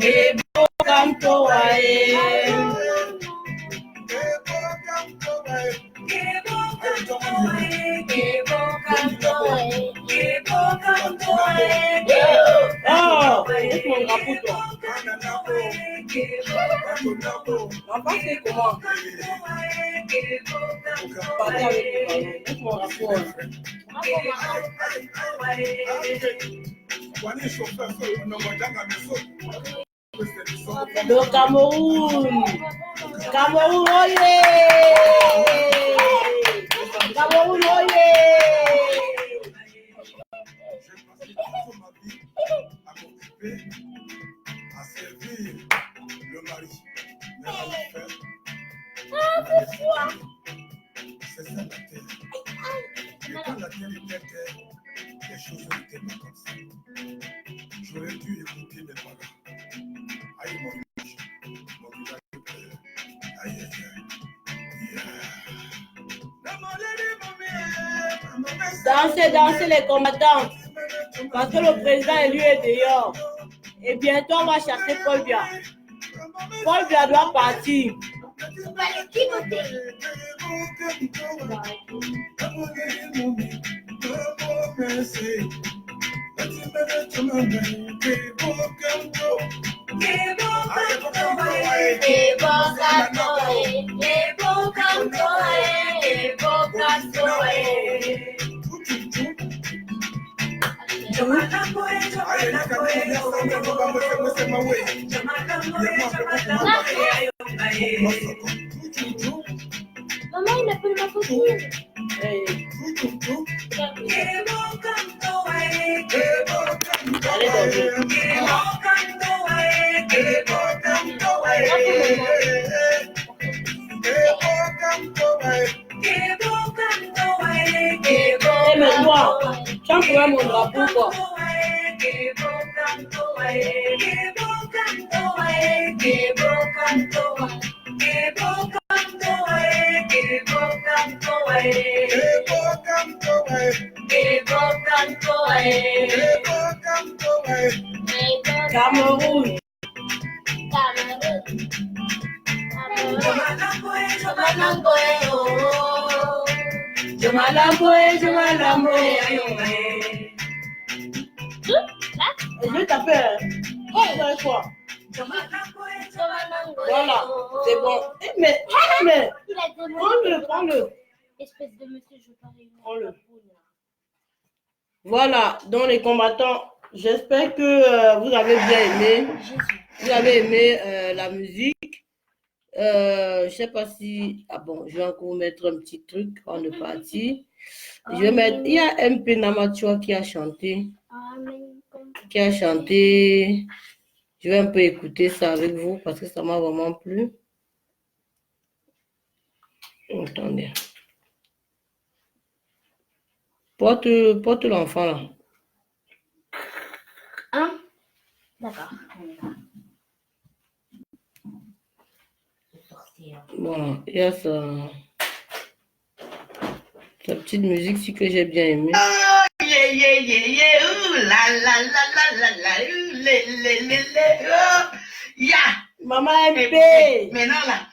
Ebo canto ae. Ebo canto ae. Ebo canto ae. Ebo canto ae. Ebo canto ae. Oh, c'est mon raputo. On va faire comment? Parler avec le ballon. C'est mon rapport. Le Cameroun. Cameroun, olé! Cameroun, olé! À servir le mari. C'est ça la terre. Mais quand la terre était terre, les choses n'étaient pas comme ça. J'aurais dû écouter mes parents. Aïe mon village de père. Aïe aïe aïe. Dansez les combattants. Parce que le président élu est dehors. Et bientôt, on va chasser Paul Biya. Paul Biya doit partir. Maman, il a pris ma photo. Allez dormir. Mais toi, tu as trouvé mon drapeau quoi? Cameroun. Je vais taper. Une fois. Voilà, c'est bon. Mais, Il a demandé. prends-le. Espèce de monsieur, je parie. Prends-le. Voilà, donc les combattants, j'espère que vous avez bien aimé. Vous avez aimé la musique. Je sais pas si... Ah bon, je vais encore mettre un petit truc avant de partir. Je vais mettre... Il y a MP Namatua qui a chanté. Je vais un peu écouter ça avec vous parce que ça m'a vraiment plu. Attendez. Porte l'enfant là. Hein? D'accord. Voilà, il y a sa petite musique si que j'ai bien aimé. Oh, yeah, yeah, yeah, yeah, ooh, la, la, la, la, la, la, ooh, Ya. Maman MP. Maintenant là.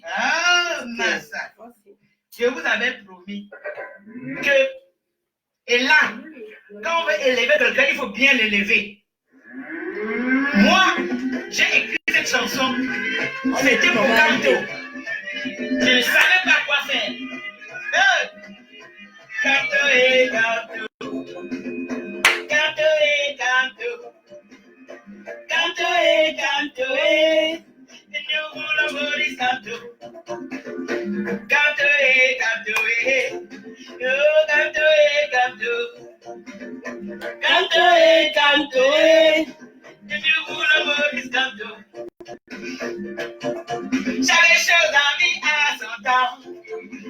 Ah, massa. Je vous avais promis que, et là, quand on veut élever quelqu'un, il faut bien l'élever. Moi, j'ai écrit cette chanson. C'était pour Kanto. Je ne savais pas quoi faire. Kanto et Kanto. Kanto et Kanto. Kanto et Kanto et. Nous voulons Maurice Kanto. Kanto et Kanto et. Kanto et Kanto. Kanto et Kanto et. Nous voulons Maurice Kanto. Chaque chose a mis à son temps.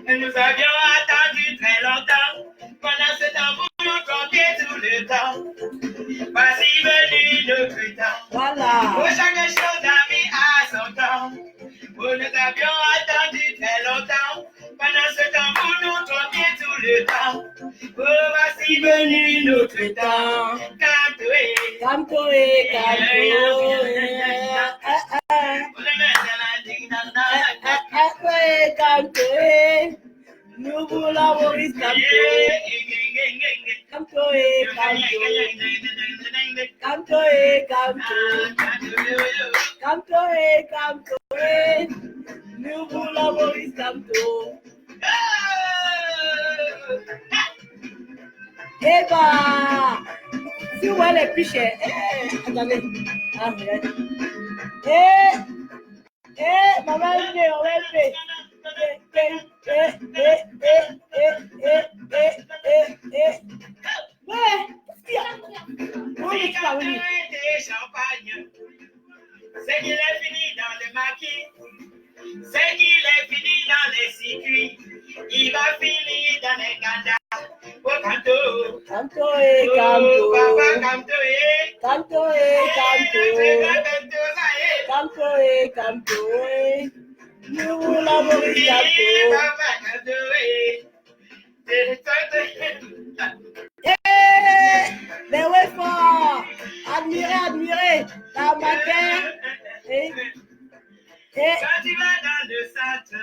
Et nous avions attendu très longtemps. Pendant ce temps, vous nous trompiez tout le temps. Voici venu notre temps. Voilà. Oh, chaque chose a mis à son temps. Oh, nous avions attendu très longtemps. Pendant ce temps, vous nous trompiez tout le temps. Oh, voici venu notre temps. Cantoé. Cantoé, cantoé. Cantoé. Nous voulons Maurice Kanto. Cantoé, canto. Cantoé, canto. Cantoé, cantoé. Nous voulons Maurice Kanto. Eh bah, si vous voyez les pichets, attendez. Ah, regardez. Maman, on va faire. C'est qu'il est fini dans le maquis. C'est qu'il est fini dans les circuits. Il va finir dans les gandas. Oh, Kanto. Kanto et Kanto. Papa Kanto et. Kanto et Kanto. Kanto et Kanto. Nous voulons Maurice Kanto. Papa Kanto Mais ouais, fort. Admirez. La matin. Quand tu vas dans le centre,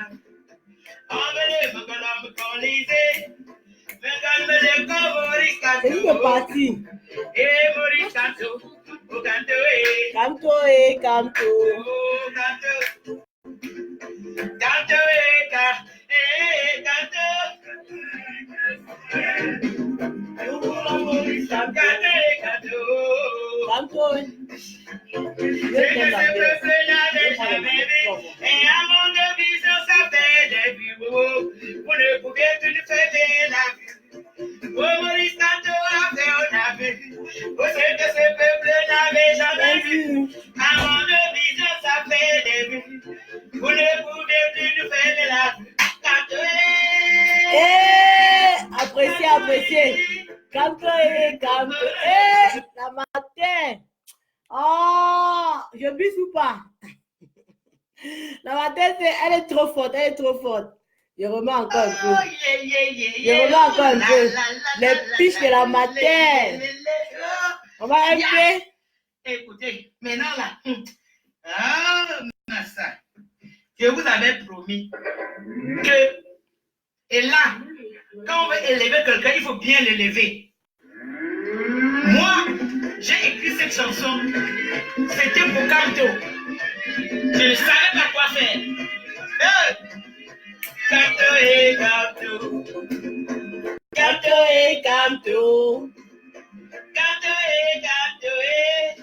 emmenez mon colombe qu'on lisait. C'est lui le parti. Et Maurice Kanto. Oh, Kanto et. Kanto et Kanto. Oh, Kanto. Kanto et Kanto. Nous voulons Maurice Kanto et Kanto. Kanto. C'est que ce peuple n'avait jamais vu. Et à mon vision, ça fait des bureaux. Vous ne pouvez plus faire la vue. Oh, Maurice Kanto a fait, on a vu. Oh, c'est que ce peuple n'avait jamais vu. À mon vision, ça fait des buts. Vous ne pouvez plus nous faire la vue. Kanto Appréciez. Kanto et Kanto. La matin. Oh, je bise ou pas? La matin, elle est trop forte. Je remets encore un peu. Les piches de la matin. On va un peu. Écoutez, maintenant là. Ah, massa. Je vous avais promis que, et là, quand on veut élever quelqu'un, il faut bien l'élever. Moi, j'ai écrit cette chanson. C'était pour Kanto. Je ne savais pas quoi faire. Kanto et Kanto. Kanto et Kanto. Kanto et Kanto et.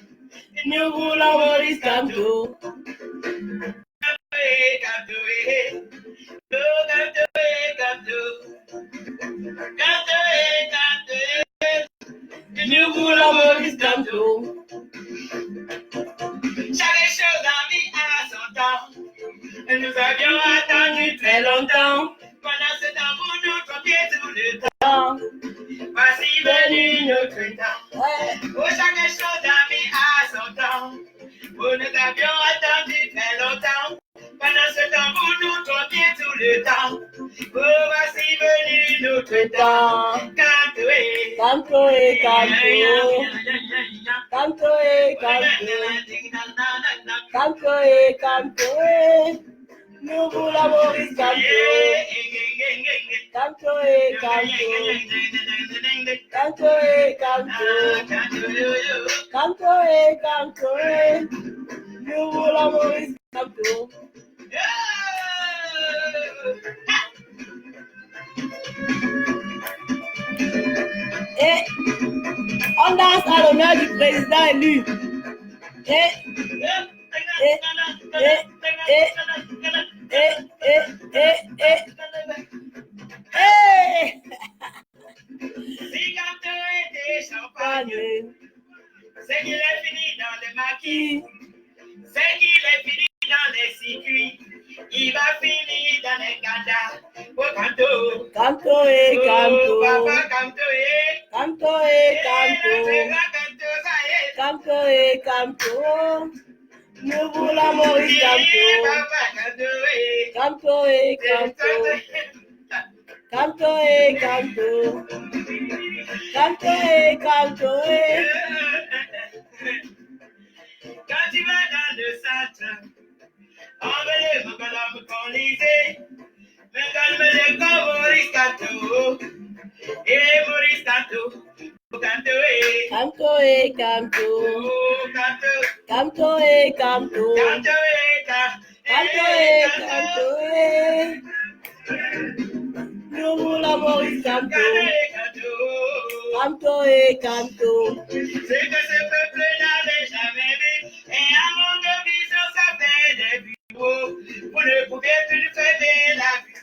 Nous voulons Maurice Kanto. Kanto et Kanto et. Kanto et Kanto. Kanto et Kanto et. Nous voulons Maurice Kanto. Chaque chose a mis à son temps. Et nous avions attendu très longtemps. Pendant ce temps, vous nous trompiez tout le temps. Voici venu notre temps. Oh, chaque chose a mis à son temps. Vous nous avions attendu très longtemps. Pendant ce temps, vous nous trompiez tout le temps. Oh, voici venu notre temps. Kanto et. Kanto et Kanto. Canto, nous voulons Maurice Canto. Canto, nous voulons Maurice Canto. Et on danse à l'honneur du président élu. C'est qu'il est fini dans les maquis, c'est qu'il est fini dans les circuits, il va finir dans les gadas. Oh, canto, papa, canto, nous voulons Maurice Canto. Canto. Quand tu vas dans le centre, envoyez ma madame Colisée, mais calme les corps Maurice Canto, et Maurice Canto, Canto. Nous voulons Maurice Canto. Canto. C'est que ce peuple n'avait jamais vu, et à mon vision ça fait des vidéos. Vous ne pouvez plus fermer la vue.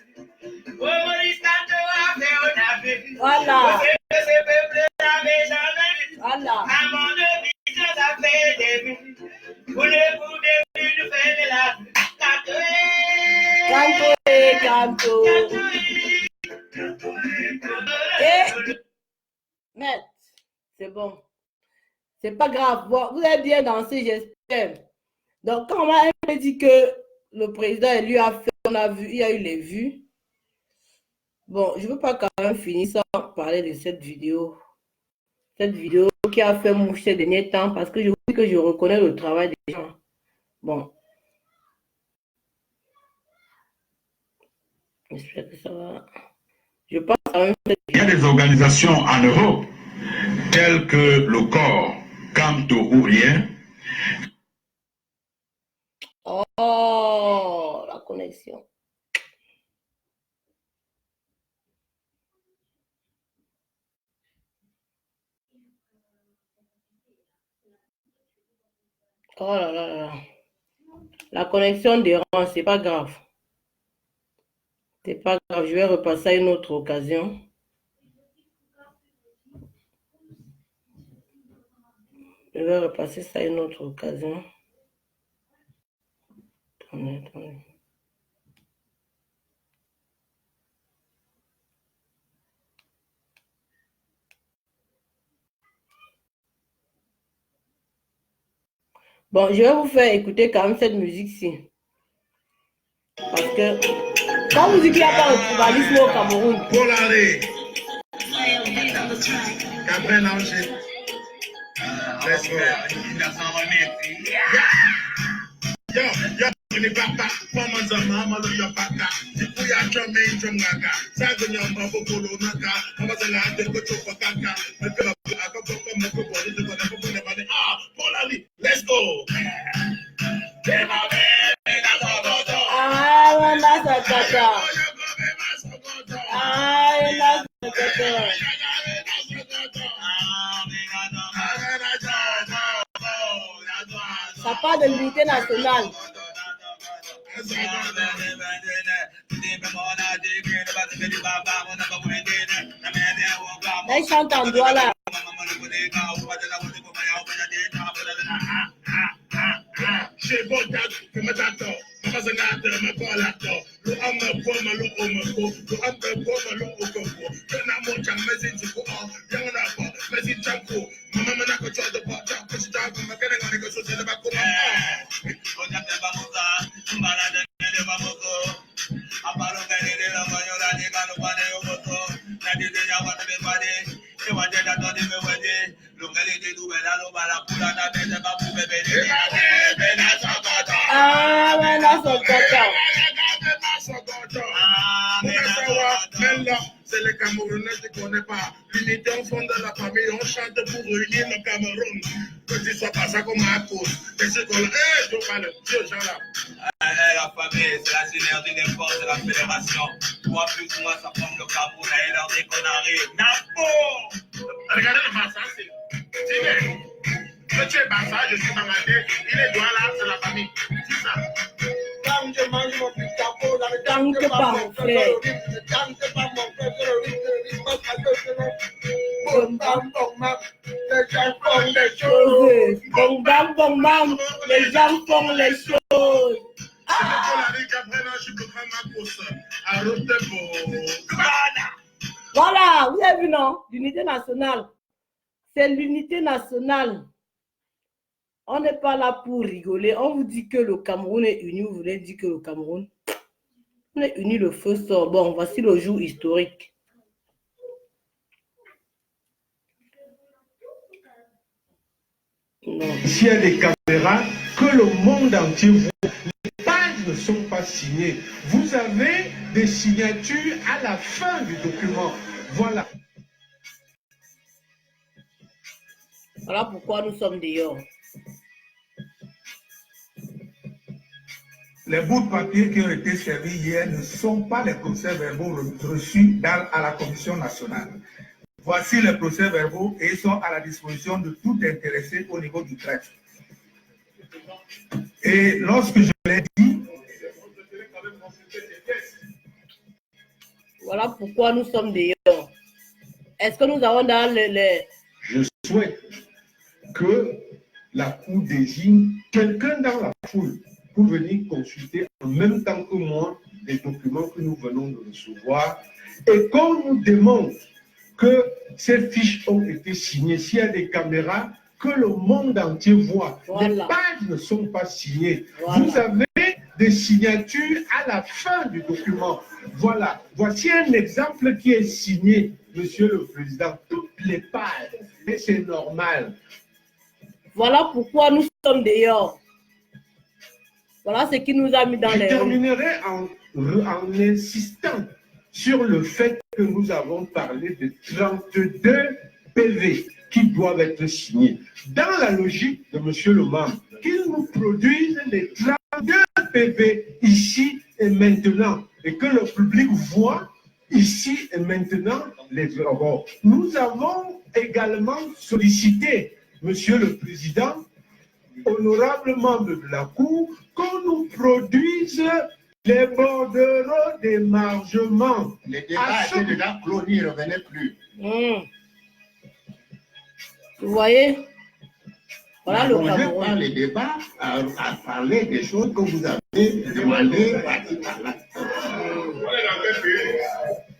Maurice Canto a fait un appel. Voilà. C'est que ce peuple n'avait jamais vu. Voilà. À mon vision ça fait des vues. Vous ne pouvez plus fermer la vue. Canto. Mais c'est bon. C'est pas grave. Bon, vous avez bien dansé, j'espère. Donc, quand on m'a dit que le président lui a fait, on a vu, il y a eu les vues. Bon, je ne veux pas quand même finir sans parler de cette vidéo. Cette vidéo qui a fait mouche ces derniers temps parce que je vous dis que je reconnais le travail des gens. Bon. J'espère que ça va. Je pense quand même. Il y a des organisations en Europe telles que le corps Canto ou rien. Oh, la connexion. Oh là là là. La connexion dérange, c'est pas grave. C'est pas grave, je vais repasser à une autre occasion. Je vais repasser ça à une autre occasion. Attendez. Bon, je vais vous faire écouter quand même cette musique-ci. Parce que quand vous dites qu'il n'y a pas de tribalisme au Cameroun. Pour l'aller. Gabriel Angers. Let's go. Yo, ni papa, mama zama, malo yo paka. Tipu ya chome inchom gaga. Sago nyamba bokolo naka. Mama zala ate kocho pakaka. Mekela akoko moko bodi de kona boko ne bani. Ah, Polali, let's go. Ça part de l'unité nationale. Là, ils chantent en doigt là. Ah, mais là, son caca. C'est les Camerounais qui ne connaissent pas. L'unité au fond de la famille, on chante pour réunir le Cameroun. Que tu sois pas ça comme à cause. Et c'est qu'on je parle, Dieu, gens là. La famille, c'est la synergie des forces de la fédération. Moi plus ou moins, ça forme le Cameroun et leur dit qu'on arrive. Napo! Regardez le Barça, c'est. Monsieur Barça, je suis dans ma tête. Il est droit là, c'est la famille. C'est ça. Quand je mange mon petit capot, dans le Tant que pas mon frère. tant que pas mon frère, bon bam, bon bam, les gens font des choses. Bon bam, bon bam, les gens font les choses. Voilà, vous avez vu, non? L'unité nationale. C'est l'unité nationale. On n'est pas là pour rigoler. On vous dit que le Cameroun est uni. Vous voulez dire que le Cameroun, on est uni, le feu sort. Bon, voici le jour historique. Non. S'il y a des caméras que le monde entier voit, les pages ne sont pas signées. Vous avez des signatures à la fin du document. Voilà. Voilà pourquoi nous sommes dehors. Les bouts de papier qui ont été servis hier ne sont pas les procès-verbaux reçus à la Commission nationale. Voici les procès-verbaux et ils sont à la disposition de tout intéressé au niveau du greffe. Et lorsque je l'ai dit, voilà pourquoi nous sommes dehors. Est-ce que nous avons dans les... Je souhaite que la Cour désigne quelqu'un dans la foule pour venir consulter en même temps que moi les documents que nous venons de recevoir et qu'on nous démontre que ces fiches ont été signées. S'il y a des caméras que le monde entier voit, Voilà. les pages ne sont pas signées. Voilà. Vous avez des signatures à la fin du document. Voilà. Voici un exemple qui est signé, Monsieur le Président. Toutes les pages. Et c'est normal. Voilà pourquoi nous sommes dehors. Voilà ce qui nous a mis dans Je les... terminerai en insistant sur le fait que nous avons parlé de 32 PV qui doivent être signés. Dans la logique de M. Le membre, qu'il nous produise les 32 PV ici et maintenant et que le public voit ici et maintenant les erreurs. Nous avons également sollicité, Monsieur le Président, honorable membre de la Cour, qu'on nous produise les bordereaux d'émargement. les débats étaient déjà clos, il ne revenait plus. Vous voyez? Voilà le On n'a Cameroun. pas les débats à parler des choses que vous avez demandées par-ci par-là.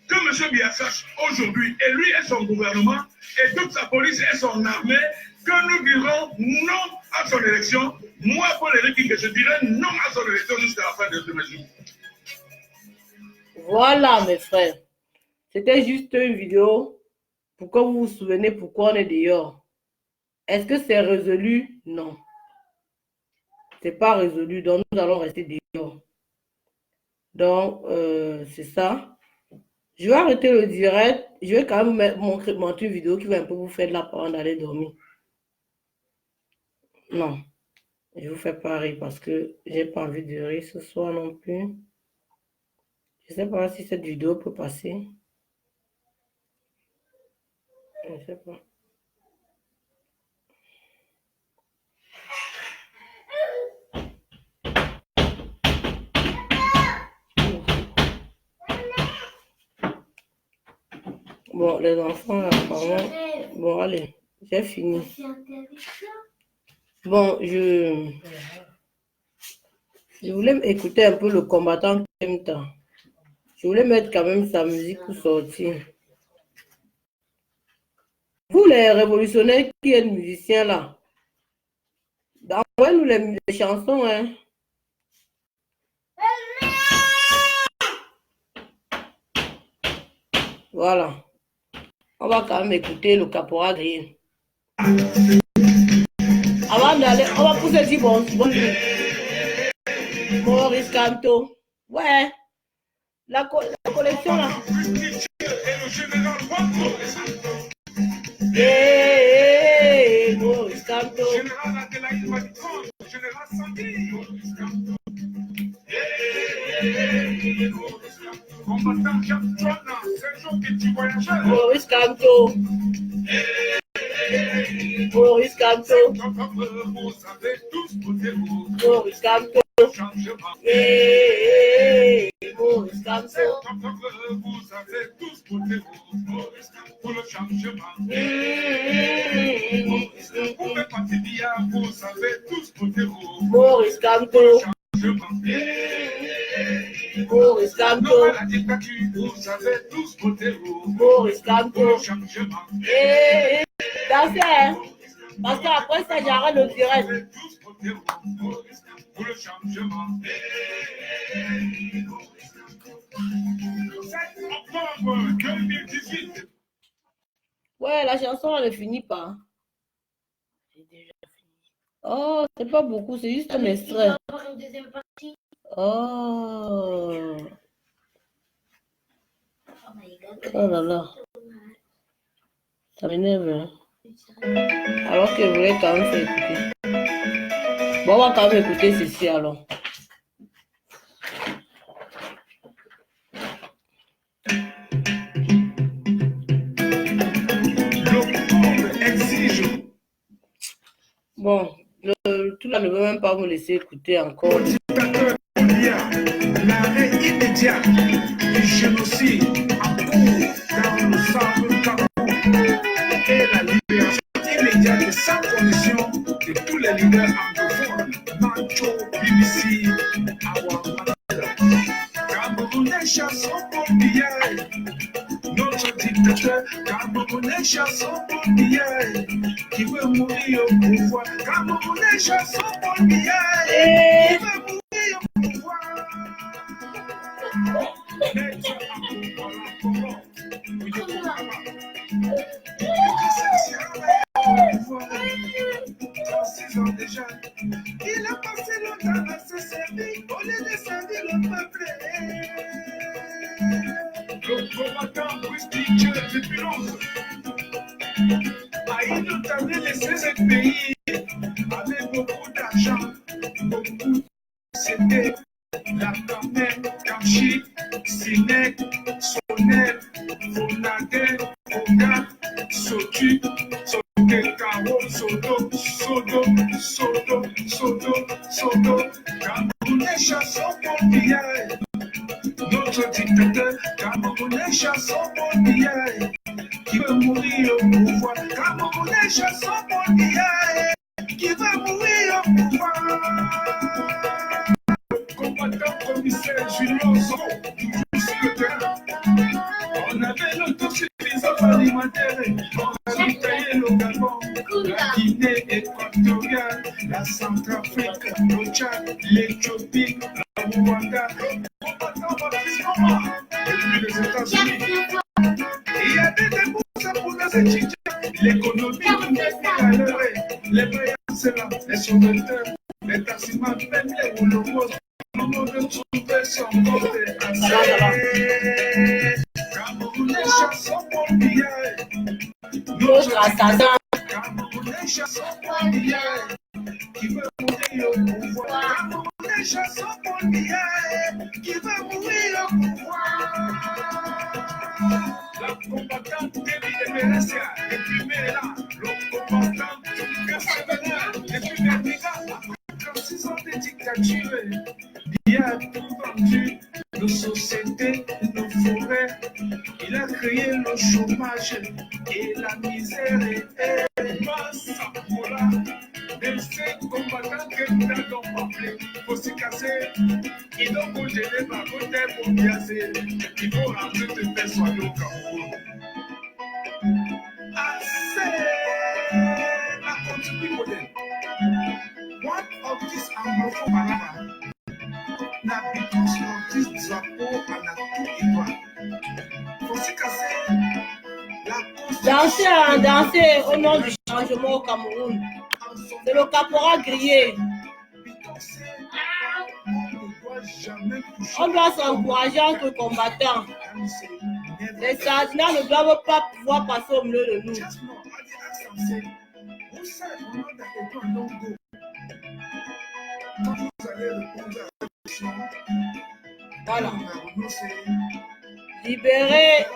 Que M. Biya sache aujourd'hui, et lui et son gouvernement, et toute sa police et son armée, que nous dirons non à son élection. Moi, pour Éric, je dirais non à son élection jusqu'à la fin de ce jour. Voilà, mes frères. C'était juste une vidéo pour que vous vous souveniez pourquoi on est dehors. Est-ce que c'est résolu? Non. C'est pas résolu, donc nous allons rester dehors. Donc, c'est ça. Je vais arrêter le direct. Je vais quand même montrer une vidéo qui va un peu vous faire de la parole d'aller dormir. Non. Je vous fais pas rire parce que j'ai pas envie de rire ce soir non plus. Je sais pas si cette vidéo peut passer. Je sais pas. Bon, les enfants, là, apparemment... Bon, allez, j'ai fini. Bon, je voulais écouter un peu le combattant en même temps. Je voulais mettre quand même sa musique pour sortir. Vous, les révolutionnaires qui êtes musiciens là, envoyez-nous les chansons, hein. Voilà. On va quand même écouter le caporal Green. Avant d'aller, on va pousser du bon nuit. Maurice Kamto. Ouais. La collection là. Maurice Kamto. Combattant Captain, c'est le jour que tu voyageais. Maurice Kamto. Maurice Kamto. Vous savez tous voter vous. Maurice Kamto. Changement. Maurice Kamto. Vous savez tous voter vous. Pour le changement. Vous faites partie d'IA, vous savez tous voter vous. Maurice Kamto. Maurice Kamto. La dictature, vous savez tous voter vous. Maurice Kamto. Pour le changement. Dansez, hein? Parce qu'après ça, j'arrête le direct. Pour le changement. 7 octobre 2018. Ouais, la chanson, elle ne finit pas. J'ai déjà fini. Oh, c'est pas beaucoup, c'est juste un extrait. Il va y avoir une deuxième partie. Oh. Oh my god. Oh là là. Ça m'énerve. Hein? Alors que je voulais quand même faire écouter. Bon, on va quand même écouter ceci alors. Le monde exige. Bon, tout là ne veut même pas vous laisser écouter encore. Dictateur Olia, l'arrêt immédiat du génocide en cours dans le sable Cameroun et la libération immédiate et sans condition de tous les leaders anglophones, Mancho, BBC, Awamada. Camerounais chassons pour Biaï, notre dictateur Camerounais chassons pour Biaï, qui veut mourir au pouvoir. Camerounais chassons pour Biaï, qui veut mourir au pouvoir. Déjà, il a passé longtemps à se servir au lieu de servir le peuple. Le combattant Christy depuis longtemps a innotamment laissé ce pays avec beaucoup d'argent, beaucoup. C'était la Kamel, Kamchi, Sinek, Sonel, Fonadel, Oga, Sotu, Kekao, Sodo, Camerounais chassons pour Biaï. Notre dictateur, Camerounais chassons pour Biaï, qui veut mourir au pouvoir. Camerounais chassons pour Biaï, qui veut mourir au pouvoir. Combattant commissaire Julien Zoro, toujours sur le terrain. On avait l'autosuffisance alimentaire, on a détaillé le Gabon, la Guinée équatoriale, la Centrafrique, le Tchad, l'Éthiopie, la Rwanda. Combattant Baptiste Moma, et puis les États-Unis. Il y a des débourses pour nos étudiants, l'économie nous met à l'heure, les voyages, c'est là, les sauveteurs, les tassimans, même les rouleaux. Notre assassin. Camerounais chassons pour Biaï, qui veut mourir au pouvoir. Camerounais chassons pour Biaï, qui veut mourir au pouvoir. La combattante Debbie Emeresia, depuis Mela, le combattant Gassabana, depuis Berniga, après 6 ans de dictature. Il a tout vendu, nos sociétés, nos forêts. Il a créé le chômage et la misère. Et Massapola, de ces combattants que nous n'avons pas appelés, pour se casser, ils n'ont pas gêné par côté pour biaiser. Il faut rentrer de faire soigner au Cameroun. Assez la continue modèle. One of these Anglophone Palama. Na because of this drapeau à la Côte d'Ivoire. Faut se casser la Dansez, hein, dansez au nom du changement au Cameroun. C'est le caporal grillé. On doit s'encourager entre combattants. Les sardinats ne doivent pas pouvoir passer au milieu de nous. Voilà. Libérer.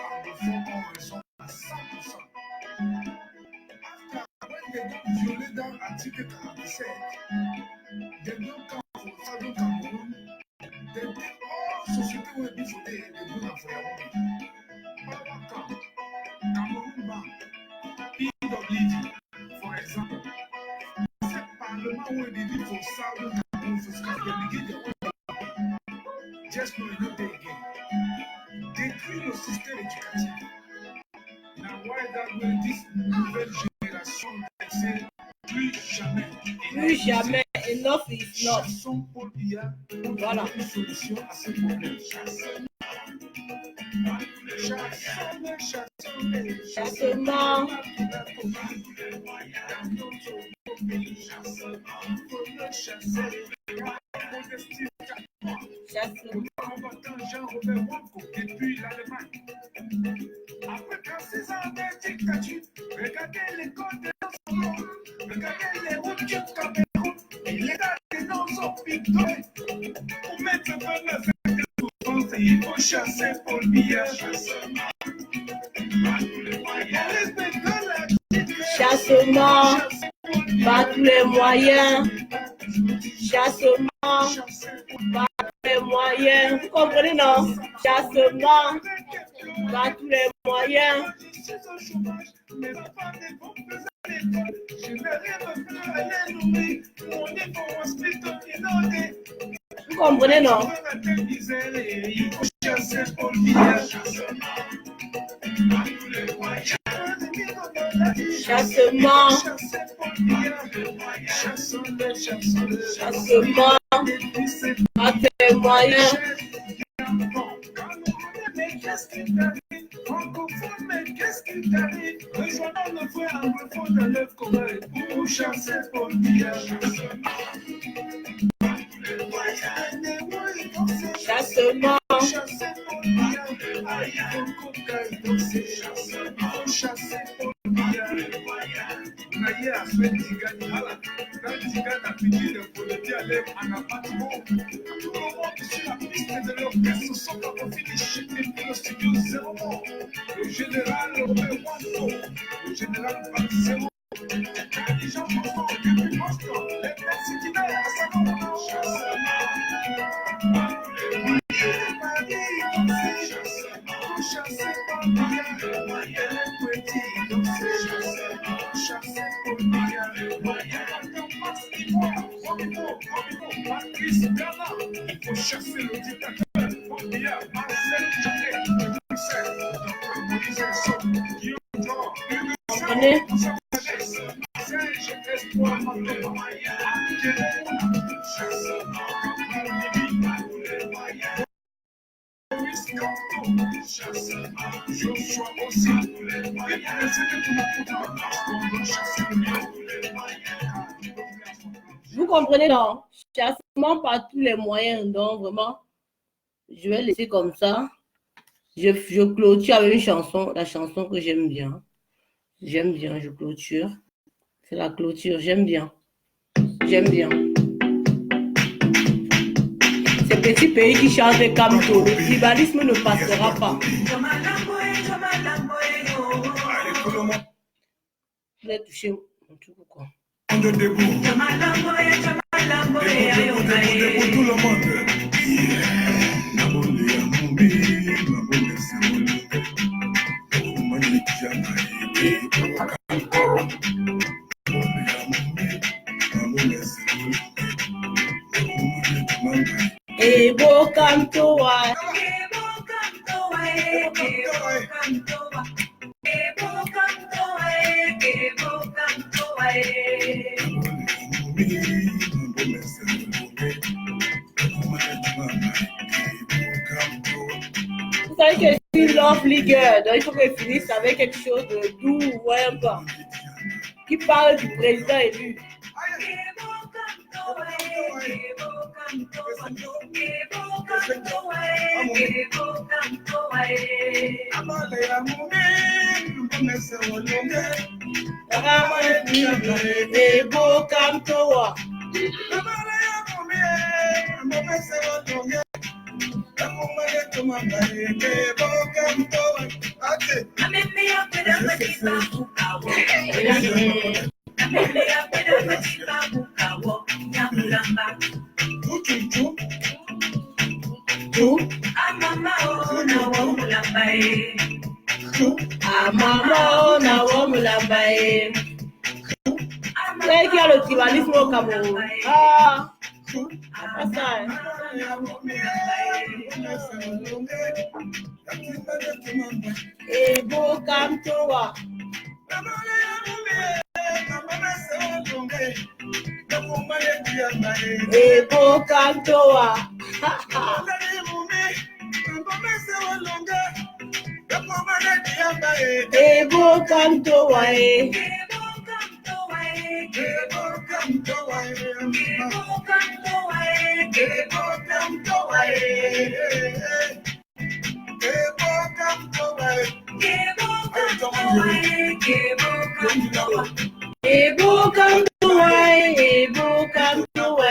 For example, ce parlement où il dit for Southern Cameroon, for just know another day again. Détruire le système éducatif. Now why that way this nouvelle génération c'est plus jamais. Plus jamais. Enough is enough. Chassons Paul Biya pour Voilà. trouver une solution à ce problème. Chassement. Chassement. Jean-Robert Wanko depuis l'Allemagne. Après 36 ans de dictature, regardez les codes de nos soldats, regardez les routes du Cameroun, et les gars de nos hôpitaux. Pour mettre fin à cette souffrance, il faut chasser Paul Biya. Chassement. Par tous les moyens. Chassement. Par tous les moyens. Vous comprenez, non? Chassement. Par tous les moyens. Vous comprenez, non? Chassement. Chassement. Par tous les moyens. Mais qu'est-ce qui t'arrive? Francophone, mais qu'est-ce qui t'arrive? Rejoignons le frère anglophone dans l'œuvre commun pour chasser Paul Biya. Chassement. Le général Robert Wanko, le général Banzero, les gens pensent que les monstres, les personnes qui veulent à sa il faut chasser le dictateur. Comprenez? Vous comprenez, non? Chassement par tous les moyens. Donc, vraiment, je vais laisser comme ça. Je clôture avec une chanson, la chanson que j'aime bien. J'aime bien, je clôture. C'est la clôture, j'aime bien. J'aime bien. Ces petits pays qui chantent les Kamto, le tribalisme ne passera pas. Je vais toucher mon truc ou quoi? Debout, debout, tout le monde. Ebo Kamtoa. Vous savez que je suis love leagueur, donc il faut que je finisse avec quelque chose de doux, ouais, un peu. qui parle du président élu. Ebo Kamtowa. Amama na womulabaye. C'est qui a le tribalisme au Cameroun? Ah, c'est ça. Ebo Kamtowa. Ebo Kamtowa. Ebo Kamtowa. Ebo Kamtowa. Ebo Kamtowa.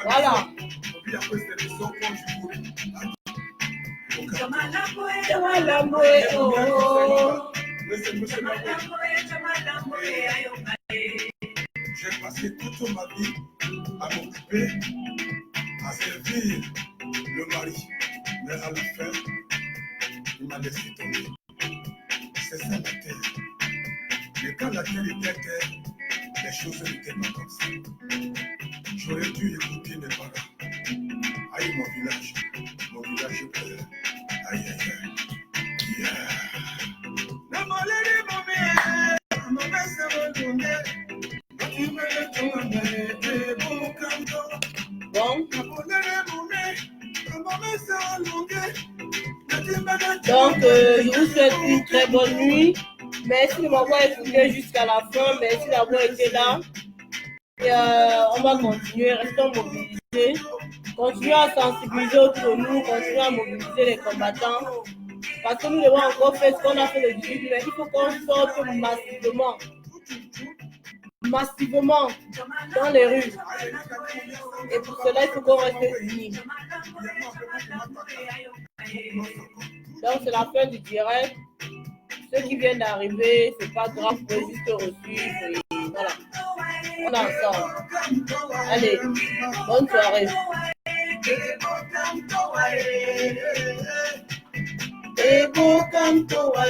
Voilà. J'ai passé toute ma vie à m'occuper, à servir le mari. Mais à la fin, il m'a laissé tomber. C'est ça la terre. Mais quand la terre était terre, les choses n'étaient pas comme ça. J'aurais dû écouter mes parents. Aïe, mon village pleure. Aïe, aïe, aïe. Yeah. Bon. Donc, je vous souhaite une très bonne nuit. Merci de m'avoir écouté jusqu'à la fin. Merci d'avoir été là. Et on va continuer, restons mobilisés. Continuons à sensibiliser autour de nous, continuons à mobiliser les combattants. Parce que nous devons encore faire ce qu'on a fait le 18 mai. Il faut qu'on sorte massivement dans les rues. Et pour cela, il faut qu'on reste unis. Donc, c'est la fin du direct. Ceux qui viennent d'arriver, c'est pas grave, vous pouvez juste reçuivre. Et voilà. On est ensemble. Allez, bonne soirée. Ebo Kamtowa.